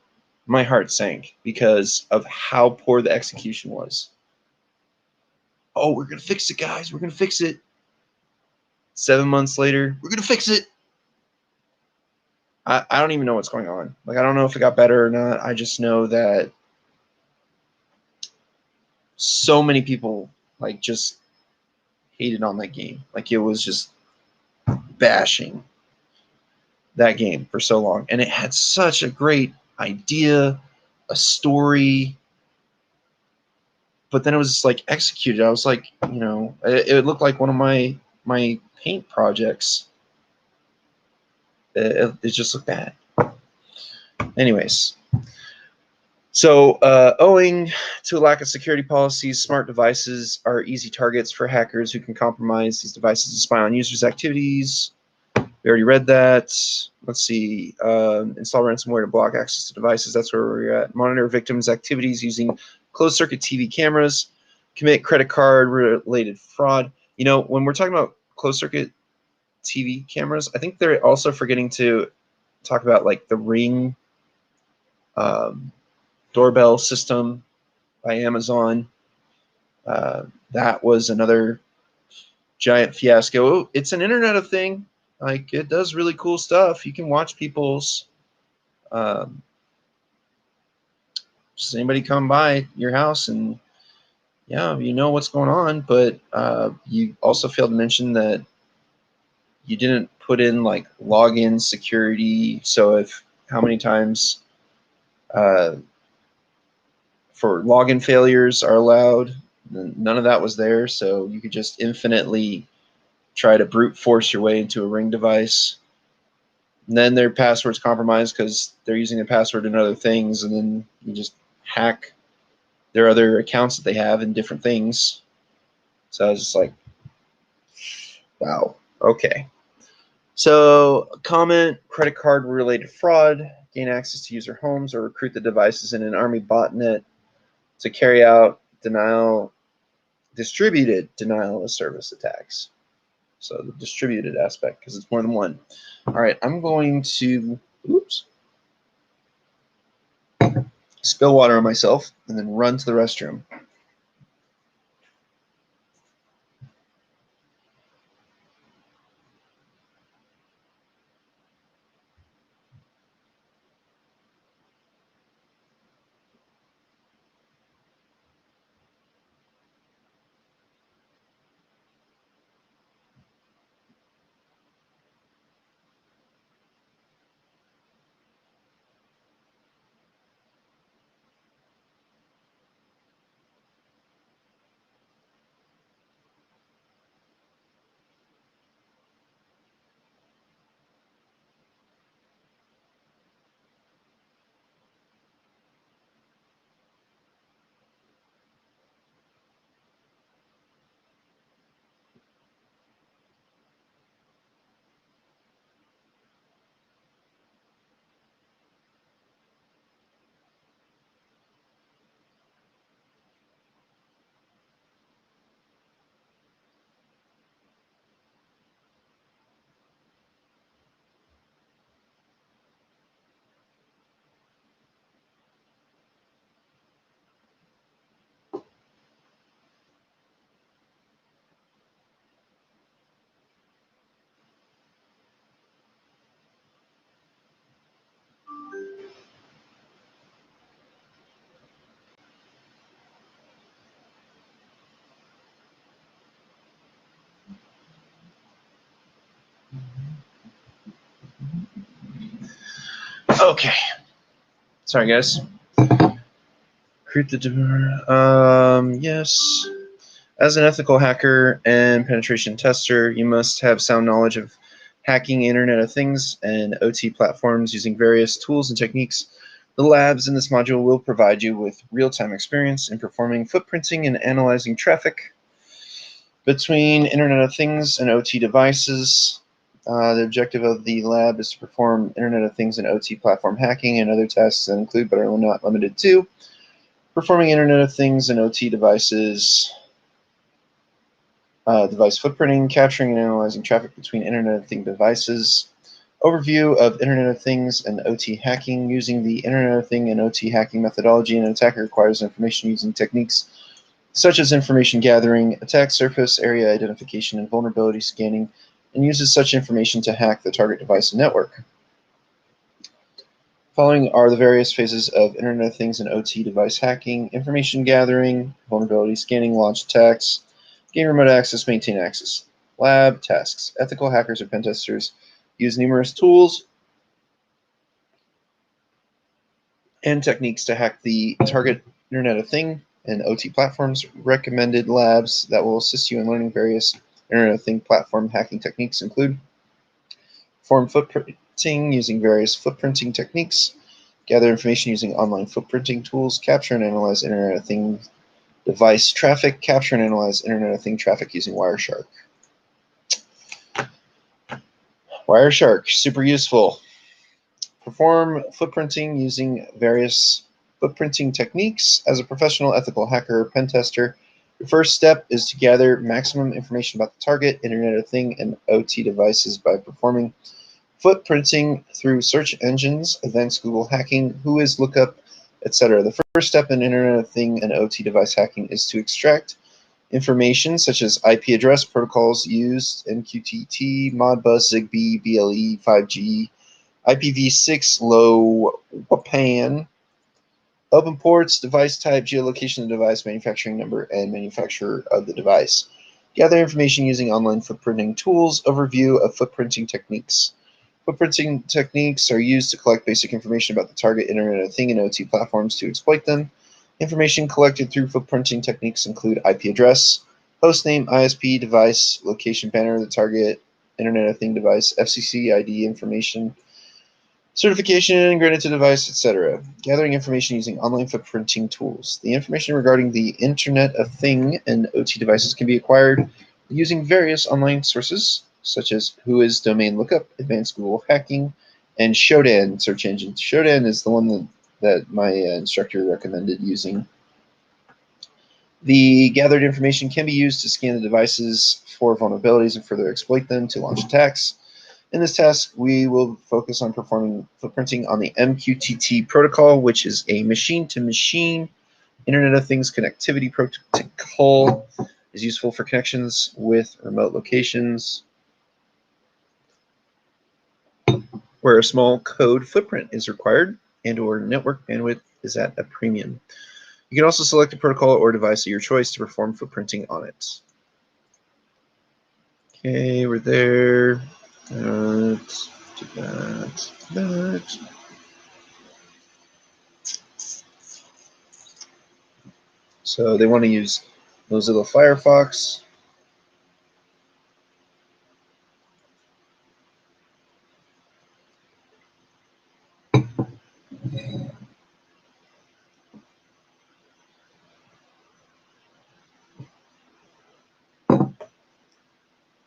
my heart sank because of how poor the execution was. Oh, we're gonna fix it, guys. We're gonna fix it. 7 months later, we're gonna fix it. I don't even know what's going on. Like, I don't know if it got better or not. I just know that so many people like just hated on that game. Like, it was just bashing that game for so long, and it had such a great idea, a story, but then it was just like executed. I was like, it looked like one of my paint projects. It just looked bad. Anyways, so owing to a lack of security policies, smart devices are easy targets for hackers who can compromise these devices to spy on users' activities. We already read that. Let's see. Install ransomware to block access to devices. That's where we're at. Monitor victims' activities using closed-circuit TV cameras. Commit credit card-related fraud. When we're talking about closed-circuit TV cameras, I think they're also forgetting to talk about like the Ring doorbell system by Amazon. That was another giant fiasco. It's an Internet of Thing. Like, it does really cool stuff. You can watch people's. Just anybody come by your house and, yeah, you know what's going on. But you also failed to mention that you didn't put in like login security. So how many times for login failures are allowed, none of that was there. So you could just infinitely try to brute force your way into a Ring device. And then their password's compromised because they're using their password in other things, and then you just hack their other accounts that they have in different things. So I was just like, wow, okay. So comment, credit card related fraud, gain access to user homes, or recruit the devices in an army botnet to carry out distributed denial of service attacks. So the distributed aspect, because it's more than one. All right, I'm going to, spill water on myself and then run to the restroom. Okay. Sorry, guys. Create the door. Yes. As an ethical hacker and penetration tester, you must have sound knowledge of hacking Internet of Things and OT platforms using various tools and techniques. The labs in this module will provide you with real-time experience in performing footprinting and analyzing traffic between Internet of Things and OT devices. The objective of the lab is to perform Internet of Things and OT platform hacking and other tasks that include, but are not limited to, performing Internet of Things and OT devices, device footprinting, capturing and analyzing traffic between Internet of Things devices, overview of Internet of Things and OT hacking. Using the Internet of Things and OT hacking methodology, an attacker acquires information using techniques such as information gathering, attack surface area identification, and vulnerability scanning, and uses such information to hack the target device and network. Following are the various phases of Internet of Things and OT device hacking: information gathering, vulnerability scanning, launch attacks, gain remote access, maintain access. Lab tasks. Ethical hackers or pen testers use numerous tools and techniques to hack the target Internet of Thing and OT platforms. Recommended labs that will assist you in learning various Internet of Thing platform hacking techniques include perform footprinting using various footprinting techniques, gather information using online footprinting tools, capture and analyze Internet of Things device traffic, capture and analyze Internet of Things traffic using Wireshark. Wireshark, super useful. Perform footprinting using various footprinting techniques. As a professional ethical hacker or pen tester, your first step is to gather maximum information about the target, Internet of Thing, and OT devices by performing footprinting through search engines, events, Google hacking, whois lookup, etc. The first step in Internet of Thing and OT device hacking is to extract information such as IP address, protocols used, MQTT, Modbus, Zigbee, BLE, 5G, IPv6, low WAN, open ports, device type, geolocation of the device, manufacturing number, and manufacturer of the device. Gather information using online footprinting tools. Overview of footprinting techniques. Footprinting techniques are used to collect basic information about the target Internet of Thing and OT platforms to exploit them. Information collected through footprinting techniques include IP address, hostname, ISP, device, location banner of the target Internet of Thing device, FCC ID information, certification, granted to device, etc. Gathering information using online footprinting tools. The information regarding the Internet of Thing and OT devices can be acquired using various online sources, such as whois domain lookup, advanced Google hacking, and Shodan search engine. Shodan is the one that my instructor recommended using. The gathered information can be used to scan the devices for vulnerabilities and further exploit them to launch attacks. In this task, we will focus on performing footprinting on the MQTT protocol, which is a machine-to-machine Internet of Things connectivity protocol. Is useful for connections with remote locations where a small code footprint is required and/or network bandwidth is at a premium. You can also select a protocol or device of your choice to perform footprinting on it. Okay, we're there. Let's do that. So they want to use Mozilla Firefox.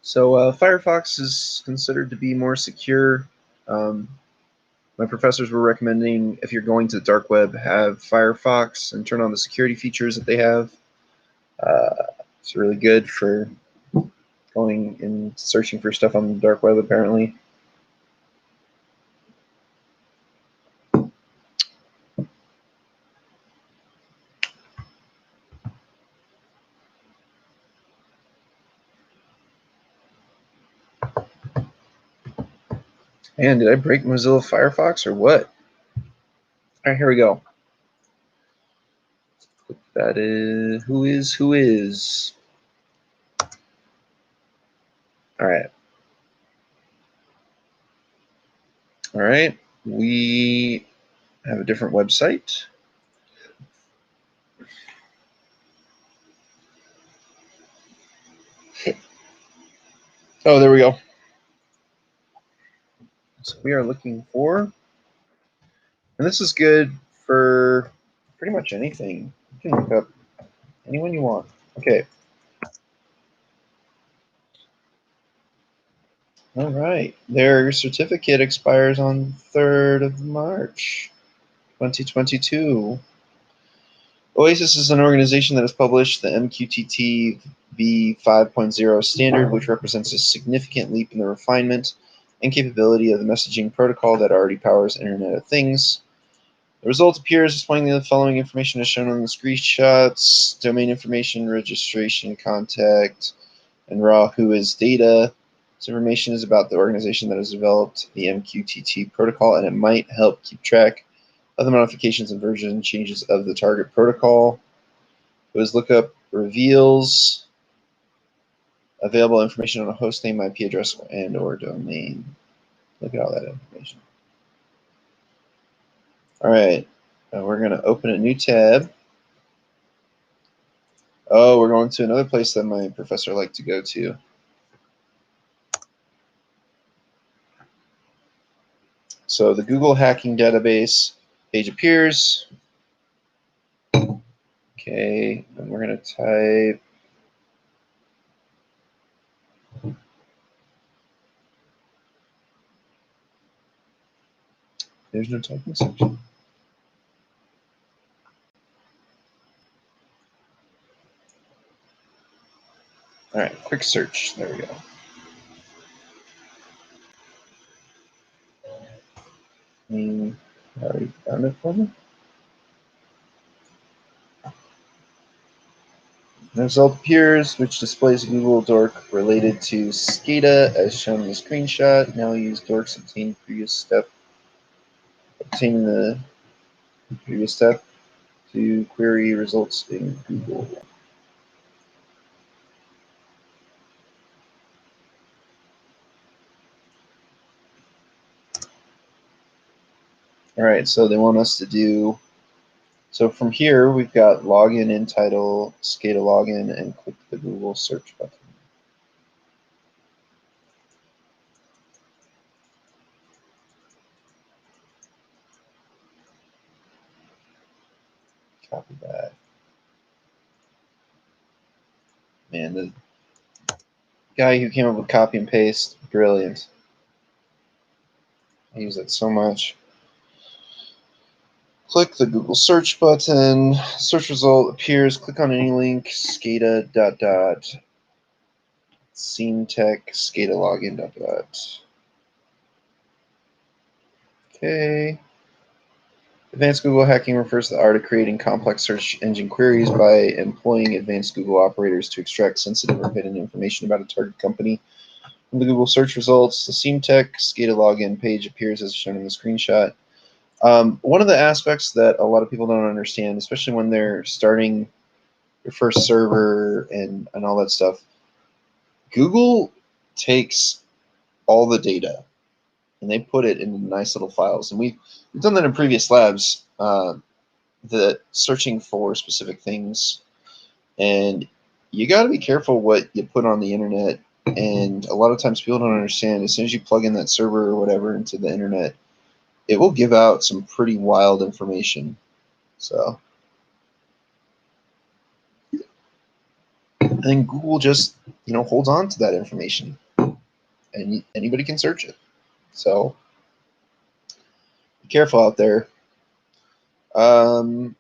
So Firefox is considered to be more secure. My professors were recommending, if you're going to the dark web, have Firefox and turn on the security features that they have. It's really good for going and searching for stuff on the dark web, apparently. And did I break Mozilla Firefox or what? All right, here we go. That is whois. All right. All right. we have a different website. Oh, there we go. So we are looking for, and this is good for pretty much anything. You can look up anyone you want. Okay. All right. Their certificate expires on 3rd of March, 2022. OASIS is an organization that has published the MQTT v5.0 standard, which represents a significant leap in the refinement and capability of the messaging protocol that already powers Internet of Things. The result appears displaying the following information as shown on the screenshots: domain information, registration, contact, and raw whois data. This information is about the organization that has developed the MQTT protocol, and it might help keep track of the modifications and version changes of the target protocol. Whois lookup reveals available information on a host name, IP address, and or domain. Look at all that information. All right, we're going to open a new tab. Oh, we're going to another place that my professor liked to go to. So the Google hacking database page appears. Okay, and we're going to type there's no typing section. All right, quick search. There we go. Already found it for me. The result appears, which displays a Google dork related to SCADA as shown in the screenshot. Now use dorks obtained obtaining the previous step to query results in Google. All right, so they want us to do, so from here we've got login in title, SCADA login, and click the Google search button. Copy that. Man, the guy who came up with copy and paste, brilliant. I use it so much. Click the Google search button. Search result appears. Click on any link. SCADA ... SceneTech SCADA login ... Okay. Advanced Google hacking refers to the art of creating complex search engine queries by employing advanced Google operators to extract sensitive or hidden information about a target company from the Google search results. The SceneTech SCADA login page appears as shown in the screenshot. One of the aspects that a lot of people don't understand, especially when they're starting your first server and all that stuff, Google takes all the data and they put it in nice little files. And we've done that in previous labs, the searching for specific things. And you got to be careful what you put on the internet. And a lot of times people don't understand, as soon as you plug in that server or whatever into the internet, it will give out some pretty wild information. So, and then Google just, holds on to that information, and anybody can search it. So, be careful out there. So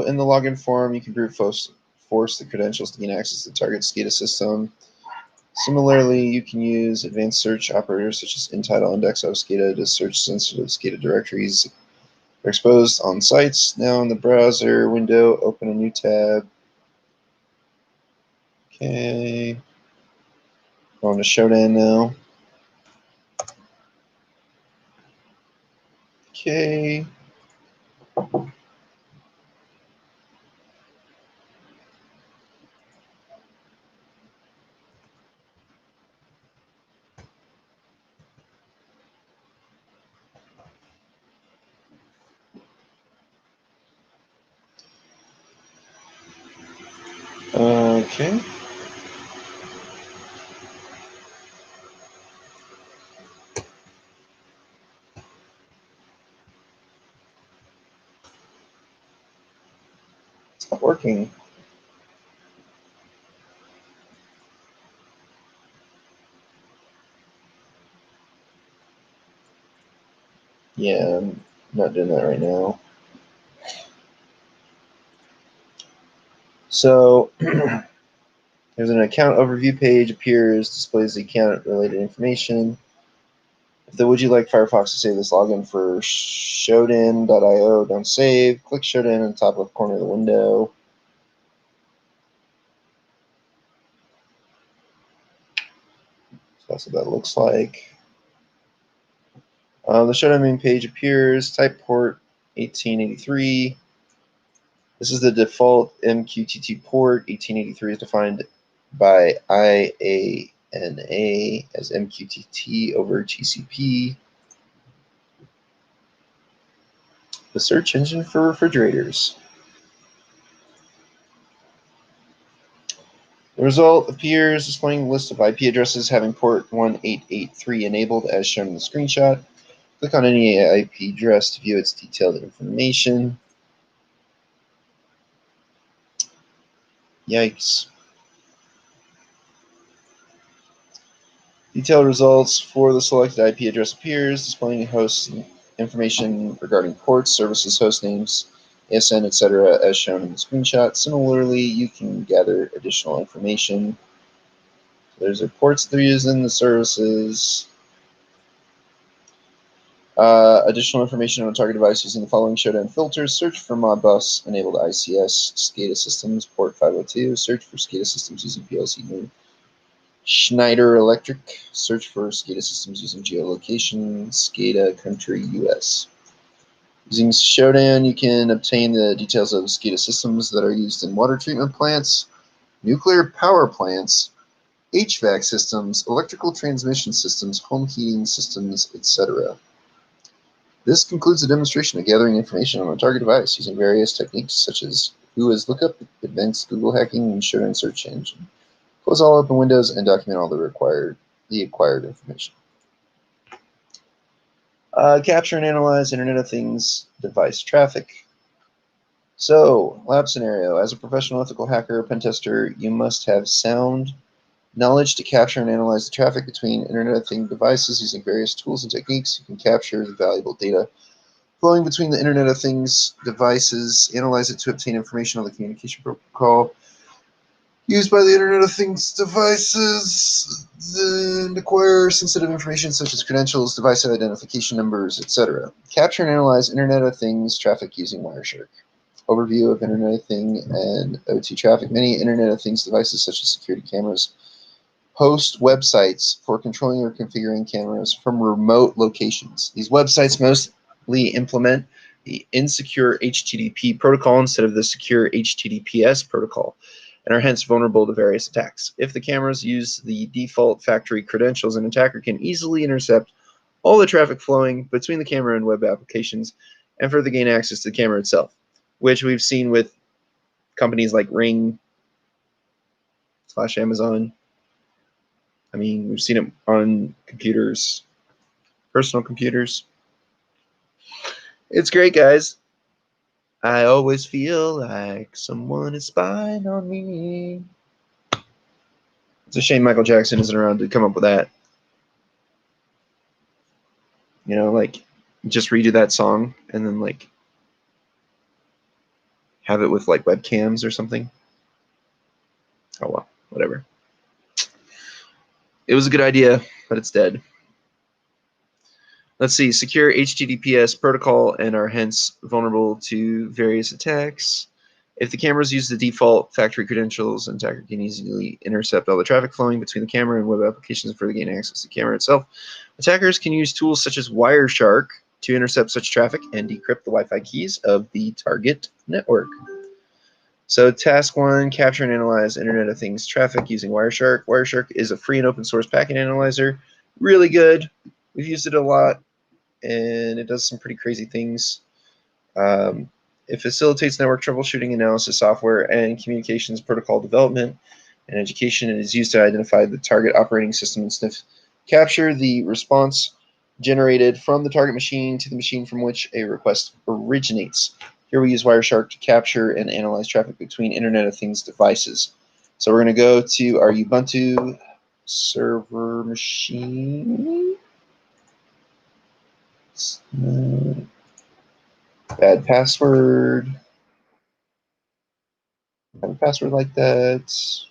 in the login form, you can brute force the credentials to gain access to the target SCADA system. Similarly, you can use advanced search operators such as InTitle Index of SCADA to search sensitive SCADA directories. They're exposed on sites. Now in the browser window, open a new tab. Okay. Going to Shodan now. Okay. Okay. It's not working. Yeah, I'm not doing that right now. So there's an account overview page appears, displays the account related information. If the would you like Firefox to save this login for Shodan.io, don't save. Click Shodan in the top left corner of the window. So that's what that looks like. The Shodan main page appears. Type port 1883. This is the default MQTT port. 1883 is defined by IANA as MQTT over TCP. The search engine for refrigerators. The result appears displaying a list of IP addresses having port 1883 enabled as shown in the screenshot. Click on any IP address to view its detailed information. Yikes. Detailed results for the selected IP address appears, displaying host information regarding ports, services, host names, ASN, etc., as shown in the screenshot. Similarly, you can gather additional information. There's the ports they're using, the services. Additional information on a target device using the following Shodan filters. Search for Modbus enabled ICS SCADA systems, port 502. Search for SCADA systems using PLC node. Schneider Electric. Search for SCADA systems using geolocation. SCADA country US. Using Shodan, you can obtain the details of SCADA systems that are used in water treatment plants, nuclear power plants, HVAC systems, electrical transmission systems, home heating systems, etc. This concludes the demonstration of gathering information on a target device using various techniques such as Whois lookup, advanced Google hacking, and Shodan search engine. Close all open windows and document all the acquired information. Capture and analyze Internet of Things device traffic. So, lab scenario. As a professional ethical hacker or pen tester, you must have sound knowledge to capture and analyze the traffic between Internet of Things devices using various tools and techniques. You can capture the valuable data flowing between the Internet of Things devices, analyze it to obtain information on the communication protocol used by the Internet of Things devices, and acquire sensitive information such as credentials, device identification numbers, etc. Capture and analyze Internet of Things traffic using Wireshark. Overview of Internet of Things and OT traffic. Many Internet of Things devices, such as security cameras, host websites for controlling or configuring cameras from remote locations. These websites mostly implement the insecure HTTP protocol instead of the secure HTTPS protocol, and are hence vulnerable to various attacks. If the cameras use the default factory credentials, an attacker can easily intercept all the traffic flowing between the camera and web applications and further gain access to the camera itself, which we've seen with companies like Ring / Amazon. I mean, we've seen it on computers, personal computers. It's great, guys. I always feel like someone is spying on me. It's a shame Michael Jackson isn't around to come up with that. You know, like, just redo that song and then, like, have it with, like, webcams or something. Oh, well, whatever. It was a good idea, but it's dead. Let's see, secure HTTPS protocol and are hence vulnerable to various attacks. If the cameras use the default factory credentials, an attacker can easily intercept all the traffic flowing between the camera and web applications and further gain access to the camera itself. Attackers can use tools such as Wireshark to intercept such traffic and decrypt the Wi-Fi keys of the target network. So task 1, capture and analyze Internet of Things traffic using Wireshark. Wireshark is a free and open source packet analyzer. Really good. We've used it a lot, and it does some pretty crazy things. It facilitates network troubleshooting, analysis, software, and communications protocol development. In education, it is used to identify the target operating system and sniff capture the response generated from the target machine to the machine from which a request originates. Here we use Wireshark to capture and analyze traffic between Internet of Things devices. So we're going to go to our Ubuntu server machine. Bad password. Have a password like that.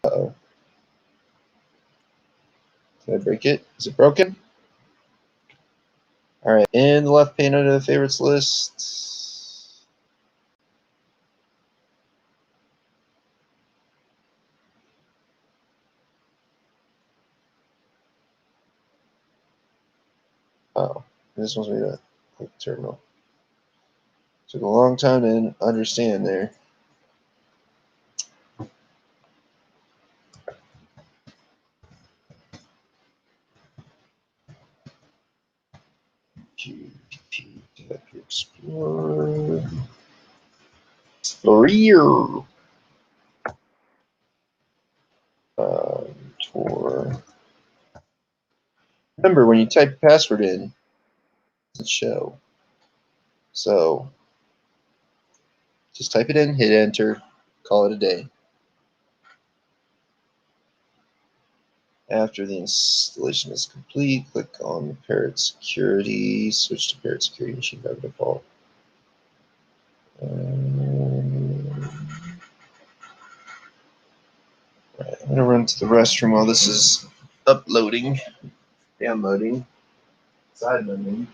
Uh-oh. Did I break it? Is it broken? All right, in the left pane under the favorites list. Oh, this wants me to click terminal. Took a long time to understand there. Explorer. Explorer. Tour. Remember, when you type password in, it doesn't show. So just type it in, hit enter, call it a day. After the installation is complete, click on Parrot Security, switch to Parrot Security Machine by default. Right, I'm going to run to the restroom while this is uploading, downloading, side loading.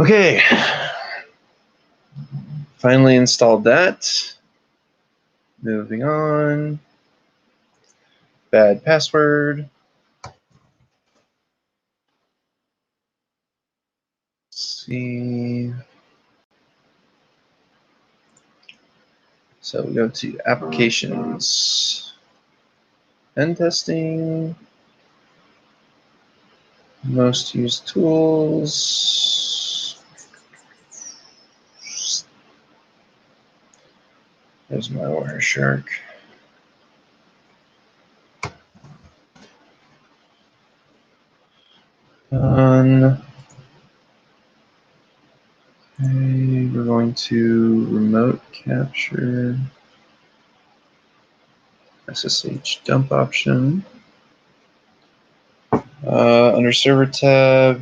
Okay, finally installed that. Moving on. Bad password. Let's see. So we go to applications, pen testing, most used tools. There's my Wireshark. Okay, we're going to remote capture, SSH dump option. Under server tab,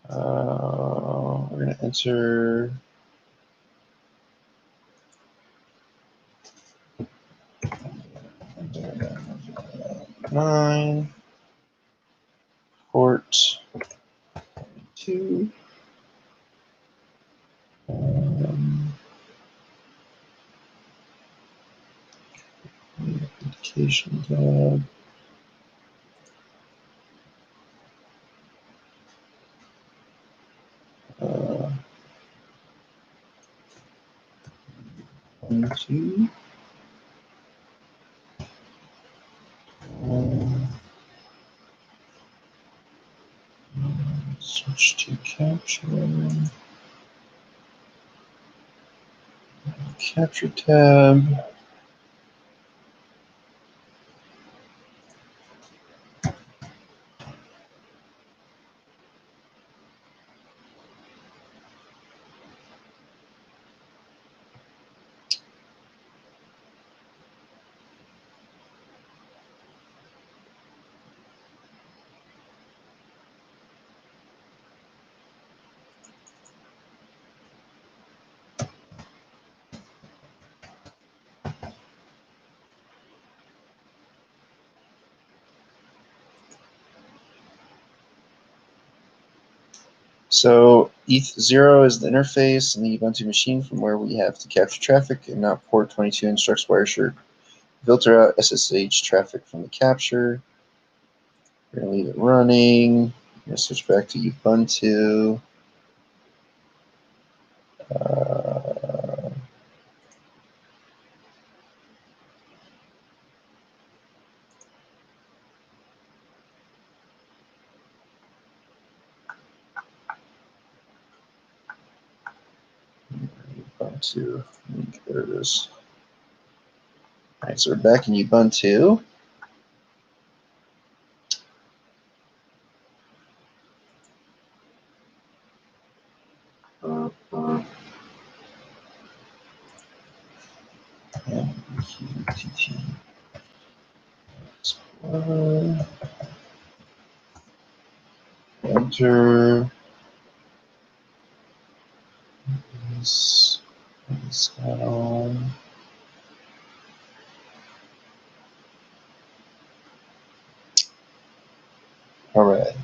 we're going to enter nine, port 2. Application tab. Into switch to capture. Capture tab. So ETH0 is the interface in the Ubuntu machine from where we have to capture traffic, and now port 22 instructs Wireshark filter out SSH traffic from the capture. We're going to leave it running. We're going to switch back to Ubuntu. Ubuntu. There it is. All right, so we're back in Ubuntu. Enter. Hooray.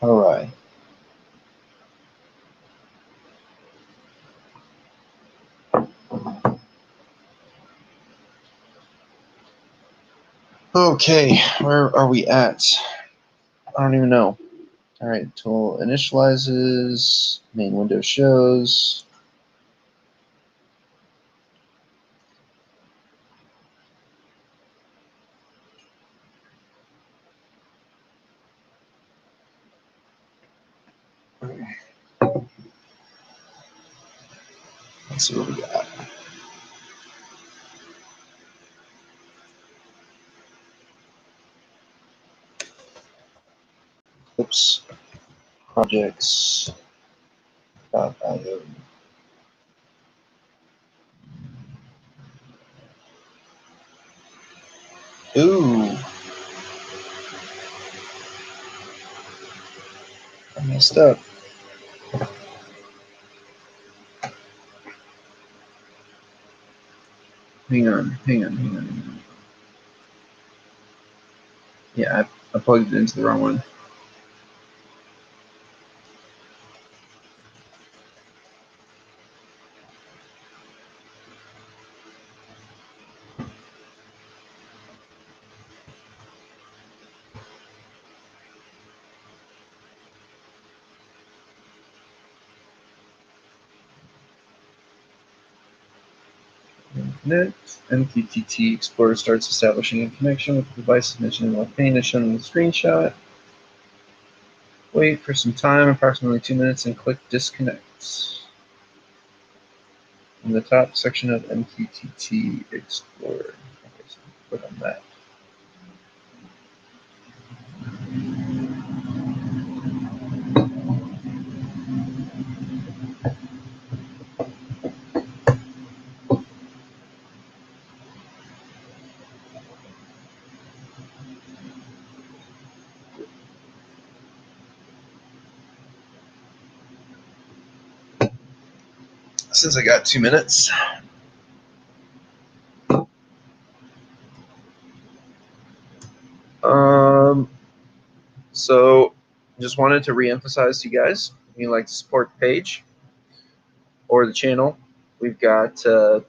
Hooray. Okay, where are we at? I don't even know. All right, tool initializes, main window shows. Let's see what we got. Oops. Projects.io. Ooh. I messed up. Hang on. Yeah, I plugged it into the wrong one. Next, MQTT Explorer starts establishing a connection with the devices mentioned in the left pane as shown in the screenshot. Wait for some time, approximately 2 minutes, and click disconnect. In the top section of MQTT Explorer. Okay, so click on that. Since I got 2 minutes. So just wanted to reemphasize to you guys, if you'd like to support the page or the channel, we've got a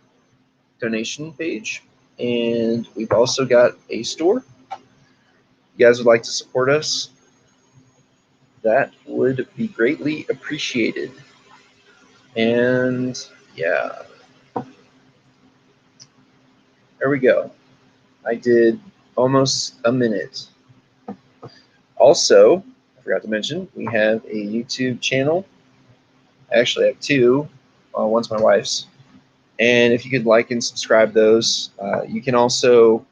donation page. And we've also got a store. If you guys would like to support us, that would be greatly appreciated. And yeah, there we go. I did almost a minute. Also, I forgot to mention, we have a YouTube channel. I actually have two. One's my wife's. And if you could like and subscribe those, you can also,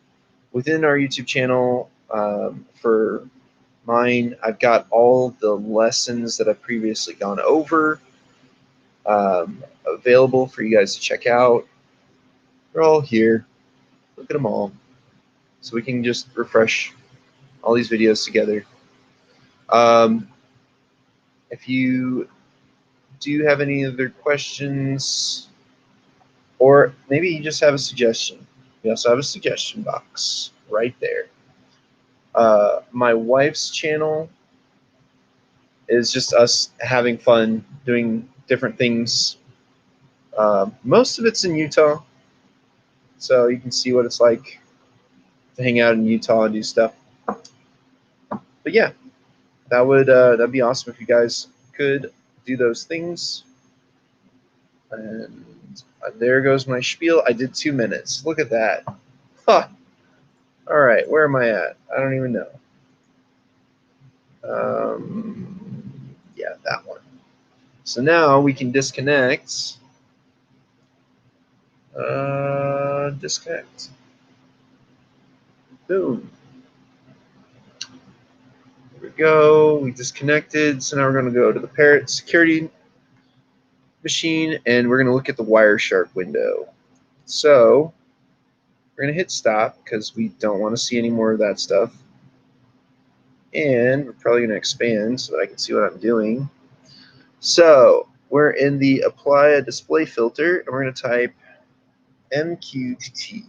within our YouTube channel, for mine, I've got all the lessons that I've previously gone over available for you guys to check out. They're all here. Look at them all. So we can just refresh all these videos together. If you do have any other questions, or maybe you just have a suggestion, we also have a suggestion box right there. My wife's channel is just us having fun, doing different things. Most of it's in Utah, so you can see what it's like to hang out in Utah and do stuff. But yeah, that'd be awesome if you guys could do those things. And there goes my spiel. I did 2 minutes. Look at that. Huh. All right, where am I at? I don't even know. Yeah, that one. So now we can disconnect. Disconnect. Boom. There we go. We disconnected. So now we're going to go to the Parrot security machine, and we're going to look at the Wireshark window. So we're going to hit stop because we don't want to see any more of that stuff. And we're probably going to expand so that I can see what I'm doing. So we're in the apply a display filter, and we're going to type MQTT.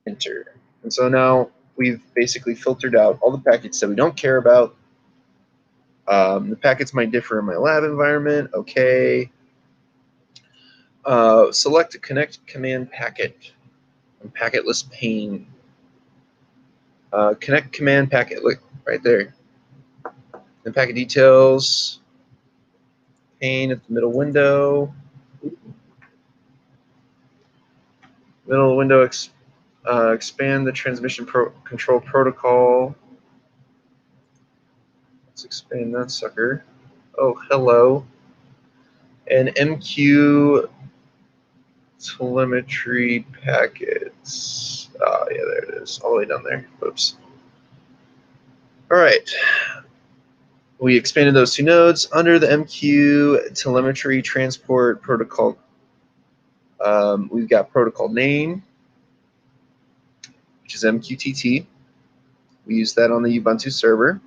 Enter. And so now we've basically filtered out all the packets that we don't care about. The packets might differ in my lab environment. Okay. Select a connect command packet and packetless pane. Connect command packet. Look right there. The packet details. Pane at the middle window. Middle window. Expand the transmission control protocol. Let's expand that sucker. Oh, hello. And MQ telemetry packets. Oh, yeah, there it is. All the way down there. Whoops. All right. We expanded those two nodes under the MQ telemetry transport protocol. We've got protocol name, which is MQTT. We use that on the Ubuntu server.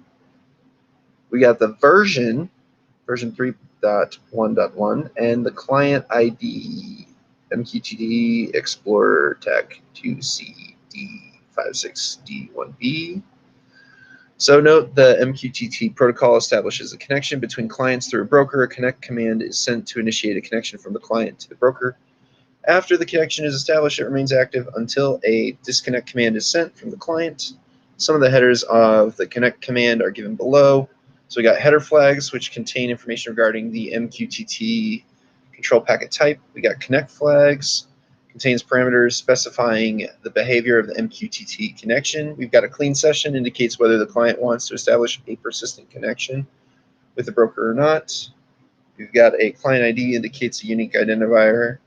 We got the version 3.1.1, and the client ID, MQTT Explorer Tech 2CD56D1B. So note the MQTT protocol establishes a connection between clients through a broker. A connect command is sent to initiate a connection from the client to the broker. After the connection is established, it remains active until a disconnect command is sent from the client. Some of the headers of the connect command are given below. So we got header flags, which contain information regarding the MQTT control packet type. We got connect flags, contains parameters specifying the behavior of the MQTT connection. We've got a clean session, indicates whether the client wants to establish a persistent connection with the broker or not. We've got a client ID, indicates a unique identifier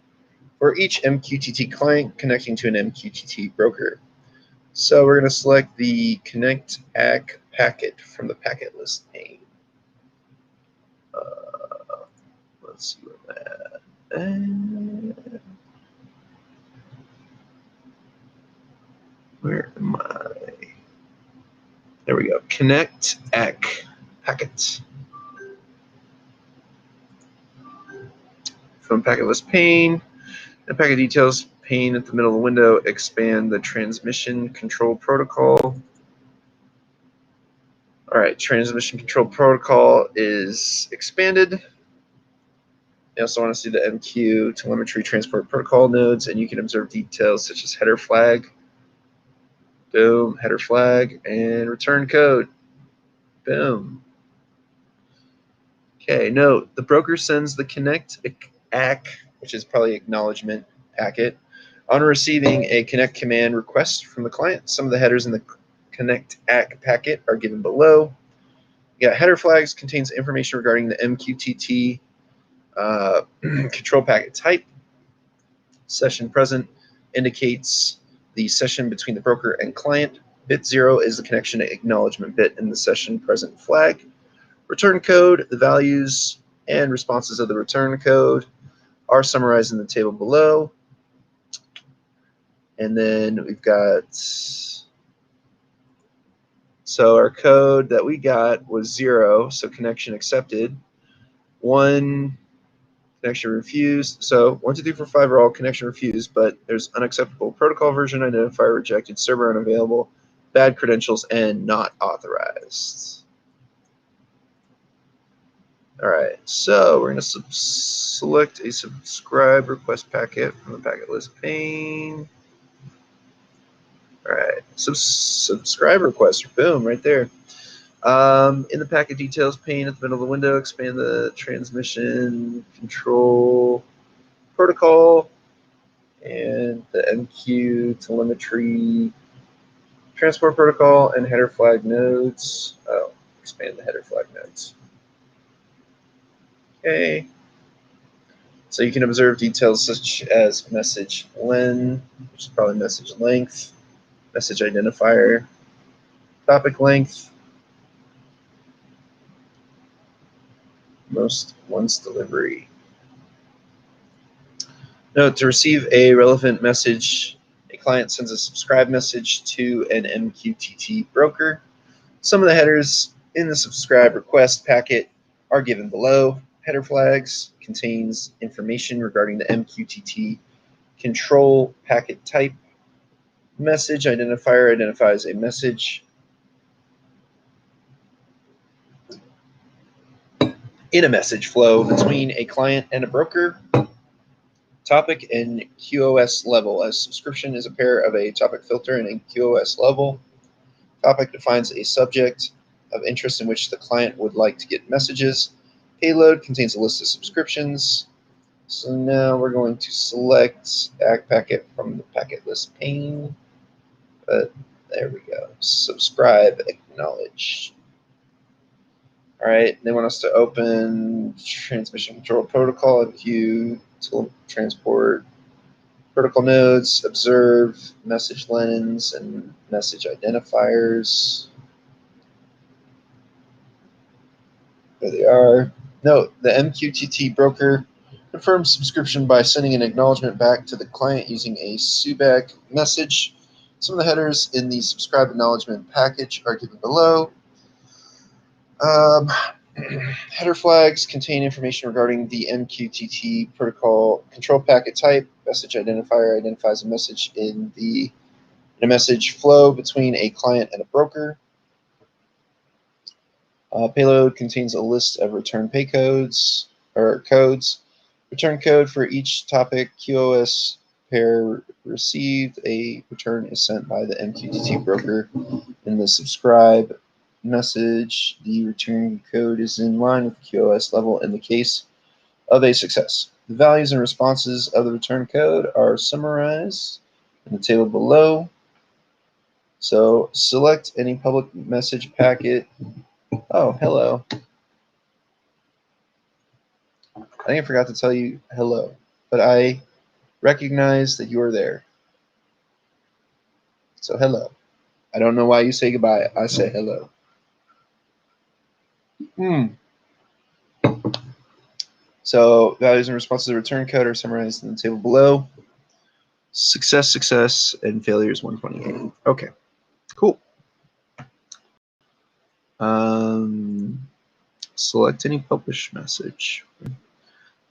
for each MQTT client connecting to an MQTT broker. So we're going to select the connect ACK packet from the packet list pane. Let's see where that. Where am I? There we go. Connect ACK packet. From packet list pane. The packet details pane at the middle of the window. Expand the transmission control protocol. All right, transmission control protocol is expanded. You also want to see the MQ telemetry transport protocol nodes, and you can observe details such as header flag, boom, header flag, and return code, boom. Okay, note, the broker sends the connect ACK, which is probably acknowledgement packet, on receiving a connect command request from the client. Some of the headers in the connect ACK packet are given below. You got header flags, contains information regarding the MQTT control packet type. Session present indicates the session between the broker and client. Bit 0 is the connection acknowledgement bit in the session present flag. Return code, the values and responses of the return code are summarized in the table below. And then we've got, so our code that we got was 0, so connection accepted. 1, connection refused. So 1, 2, 3, 4, 5 are all connection refused, but there's unacceptable protocol version identifier rejected, server unavailable, bad credentials, and not authorized. All right, so we're going to select a subscribe request packet from the packet list pane. All right, subscribe request, boom, right there. In the packet details pane at the middle of the window, expand the transmission control protocol and the MQ telemetry transport protocol and header flag nodes. Oh, expand the header flag nodes. Okay. So you can observe details such as message len, which is probably message length, message identifier, topic length, most once delivery. Note, to receive a relevant message, a client sends a subscribe message to an MQTT broker. Some of the headers in the subscribe request packet are given below. Header flags contains information regarding the MQTT control packet type. Message identifier identifies a message in a message flow between a client and a broker. Topic and QoS level, as subscription is a pair of a topic filter and a QoS level. Topic defines a subject of interest in which the client would like to get messages. Payload contains a list of subscriptions. So now we're going to select ACK packet from the packet list pane. But there we go. Subscribe, acknowledge. All right, they want us to open transmission control protocol, MQ, transport protocol nodes, observe message lens and message identifiers. There they are. Note, the MQTT broker confirms subscription by sending an acknowledgement back to the client using a SUBAC message. Some of the headers in the subscribe acknowledgement package are given below. Header flags contain information regarding the MQTT protocol control packet type. Message identifier identifies a message in a message flow between a client and a broker. Payload contains a list of return pay codes or codes. Return code for each topic QoS pair received. A return is sent by the MQTT broker in the subscribe message. The return code is in line with QoS level in the case of a success. The values and responses of the return code are summarized in the table below. So select any public message packet. Oh, hello. I think I forgot to tell you hello, but I recognize that you are there. So hello. I don't know why you say goodbye. I say hello. So values and responses of the return code are summarized in the table below. Success, success, and failures 128. Okay, cool. Select any publish message.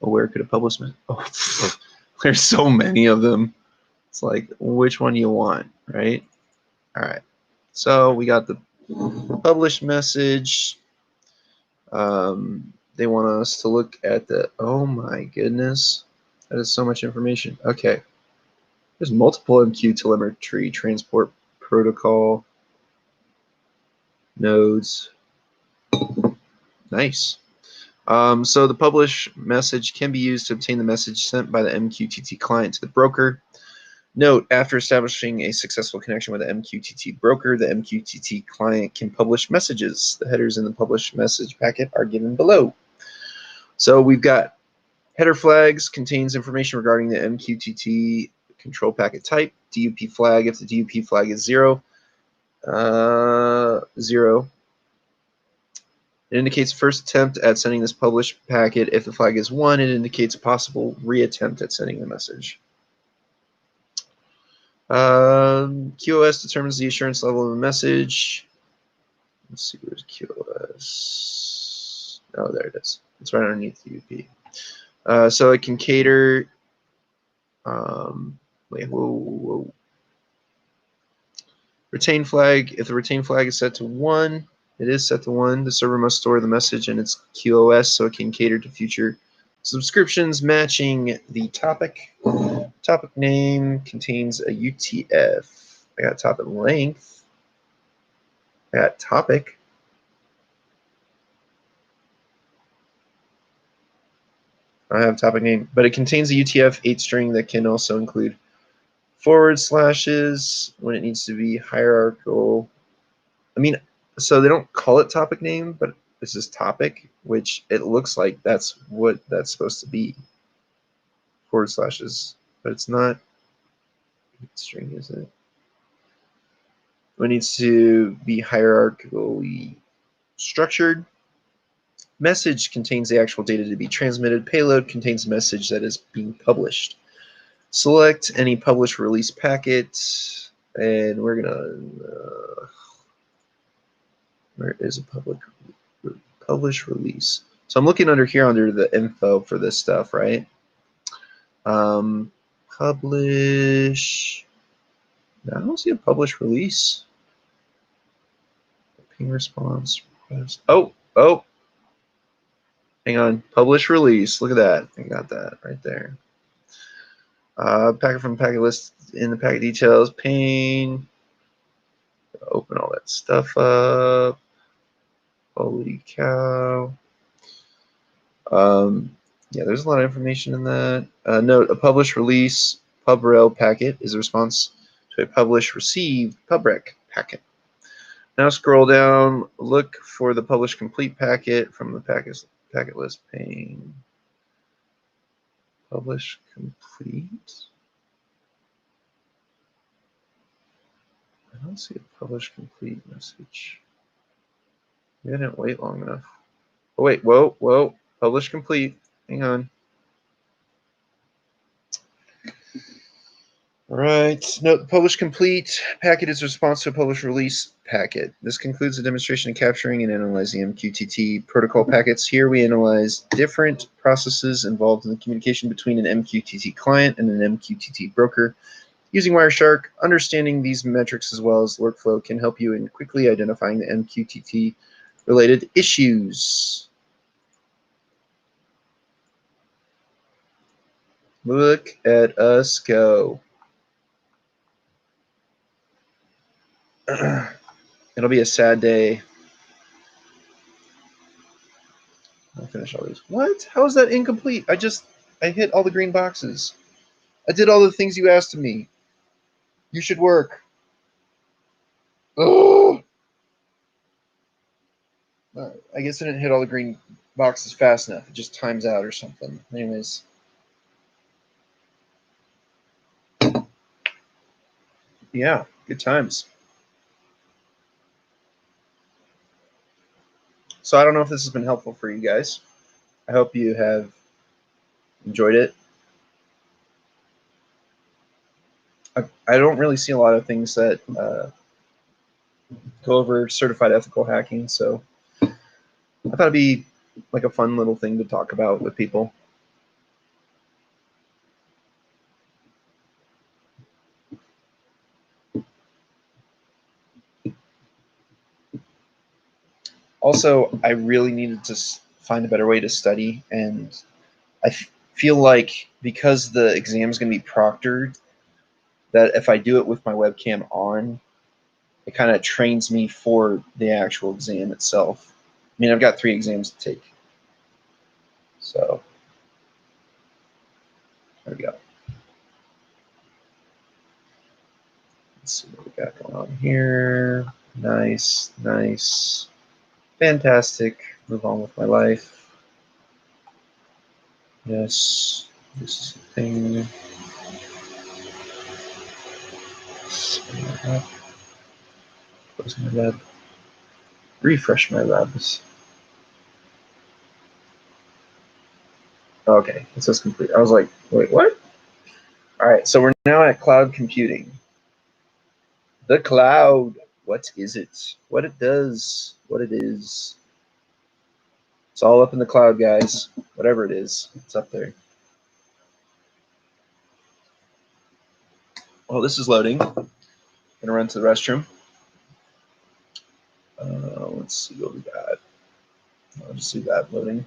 Well, where could a publish message? Oh, there's so many of them. It's like, which one you want, right? All right. So we got the publish message. they want us to look at the, oh my goodness, that is so much information. Okay, there's multiple MQ telemetry transport protocol nodes. Nice. So the publish message can be used to obtain the message sent by the MQTT client to the broker. Note, after establishing a successful connection with the MQTT broker, the MQTT client can publish messages. The headers in the published message packet are given below. So we've got header flags, contains information regarding the MQTT control packet type. DUP flag, if the DUP flag is 0, 0. It indicates first attempt at sending this published packet. If the flag is 1, it indicates a possible reattempt at sending the message. QoS determines the assurance level of the message. Let's see, where's QoS? Oh, there it is. It's right underneath the UP. So it can cater. Wait, whoa. Retain flag. If the retain flag is set to 1, it is set to 1. The server must store the message in its QoS so it can cater to future subscriptions matching the topic. Topic name contains a UTF. I got topic length. I got topic. I have topic name, but it contains a UTF-8 string that can also include forward slashes when it needs to be hierarchical. I mean, so they don't call it topic name, but this is topic, which it looks like that's what that's supposed to be. Forward slashes, but it's not string, is it? It needs to be hierarchically structured. Message contains the actual data to be transmitted. Payload contains a message that is being published. Select any publish release packet, and we're gonna where is a publish release? So I'm looking under here under the info for this stuff, right? Publish. No, I don't see a publish release. Ping response. Oh. Hang on. Publish release. Look at that. I got that right there. Packet from packet list in the packet details pane. Open all that stuff up. Holy cow. Yeah, there's a lot of information in that. Note, a publish release pubrel packet is a response to a publish received pubrec packet. Now scroll down, look for the publish complete packet from the packet list pane. Publish complete. I don't see a publish complete message. We didn't wait long enough. Oh wait, whoa. Publish complete. Hang on. All right. Note the publish complete packet is a response to a publish release packet. This concludes the demonstration of capturing and analyzing MQTT protocol packets. Here we analyze different processes involved in the communication between an MQTT client and an MQTT broker. Using Wireshark, understanding these metrics as well as workflow can help you in quickly identifying the MQTT related issues. Look at us go. It'll be a sad day. I'll finish all these. What? How is that incomplete? I hit all the green boxes. I did all the things you asked of me. You should work. Oh. All right. I guess I didn't hit all the green boxes fast enough. It just times out or something. Anyways. Yeah, good times. So I don't know if this has been helpful for you guys. I hope you have enjoyed it. I don't really see a lot of things that go over certified ethical hacking, so I thought it'd be like a fun little thing to talk about with people. Also, I really needed to find a better way to study. And I feel like because the exam is going to be proctored, that if I do it with my webcam on, it kind of trains me for the actual exam itself. I mean, I've got 3 exams to take. So there we go. Let's see what we got going on here. Nice, nice. Fantastic. Move on with my life. Yes, this is the thing. Close my lab. Refresh my labs. Okay, it says complete. I was like, wait, what? All right, so we're now at cloud computing. The cloud. What is it? What it does? What it is? It's all up in the cloud, guys. Whatever it is, it's up there. Well, this is loading. I'm gonna run to the restroom. Let's see what we got. I'll just see that loading.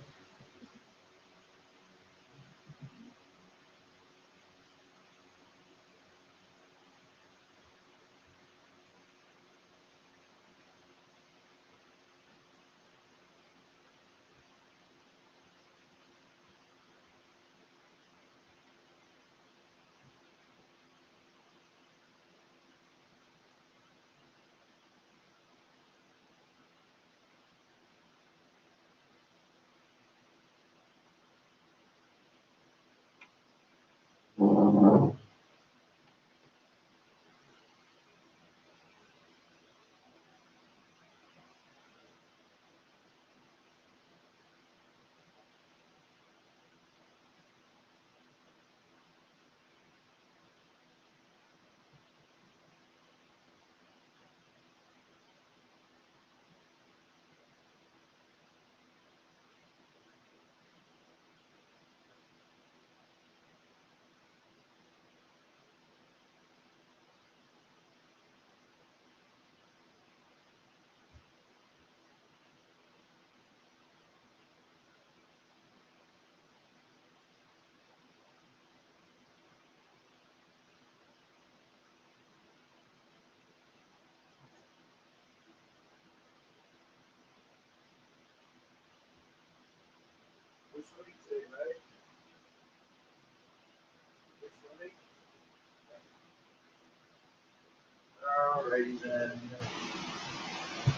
Alrighty then.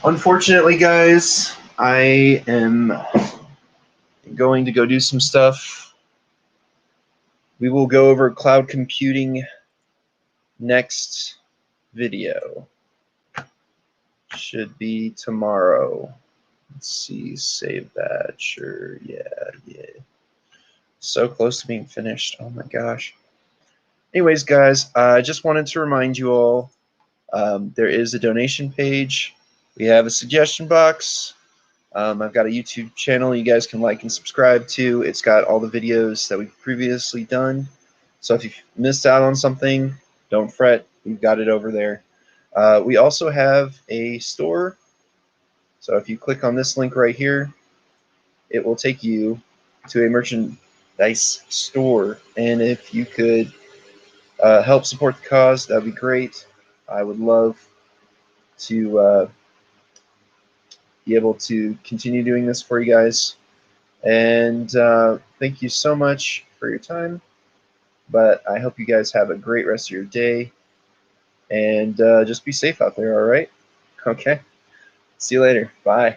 Unfortunately, guys, I am going to go do some stuff. We will go over cloud computing next video. Should be tomorrow. Let's see, save that. Sure, yeah. So close to being finished. Oh my gosh. Anyways, guys, I just wanted to remind you all, there is a donation page. We have a suggestion box. I've got a YouTube channel you guys can like and subscribe to. It's got all the videos that we've previously done. So if you've missed out on something, don't fret. We've got it over there. We also have a store. So if you click on this link right here, it will take you to a merchandise store. And if you could help support the cause, that'd be great. I would love to be able to continue doing this for you guys. And thank you so much for your time. But I hope you guys have a great rest of your day. And just be safe out there, all right? Okay. See you later. Bye.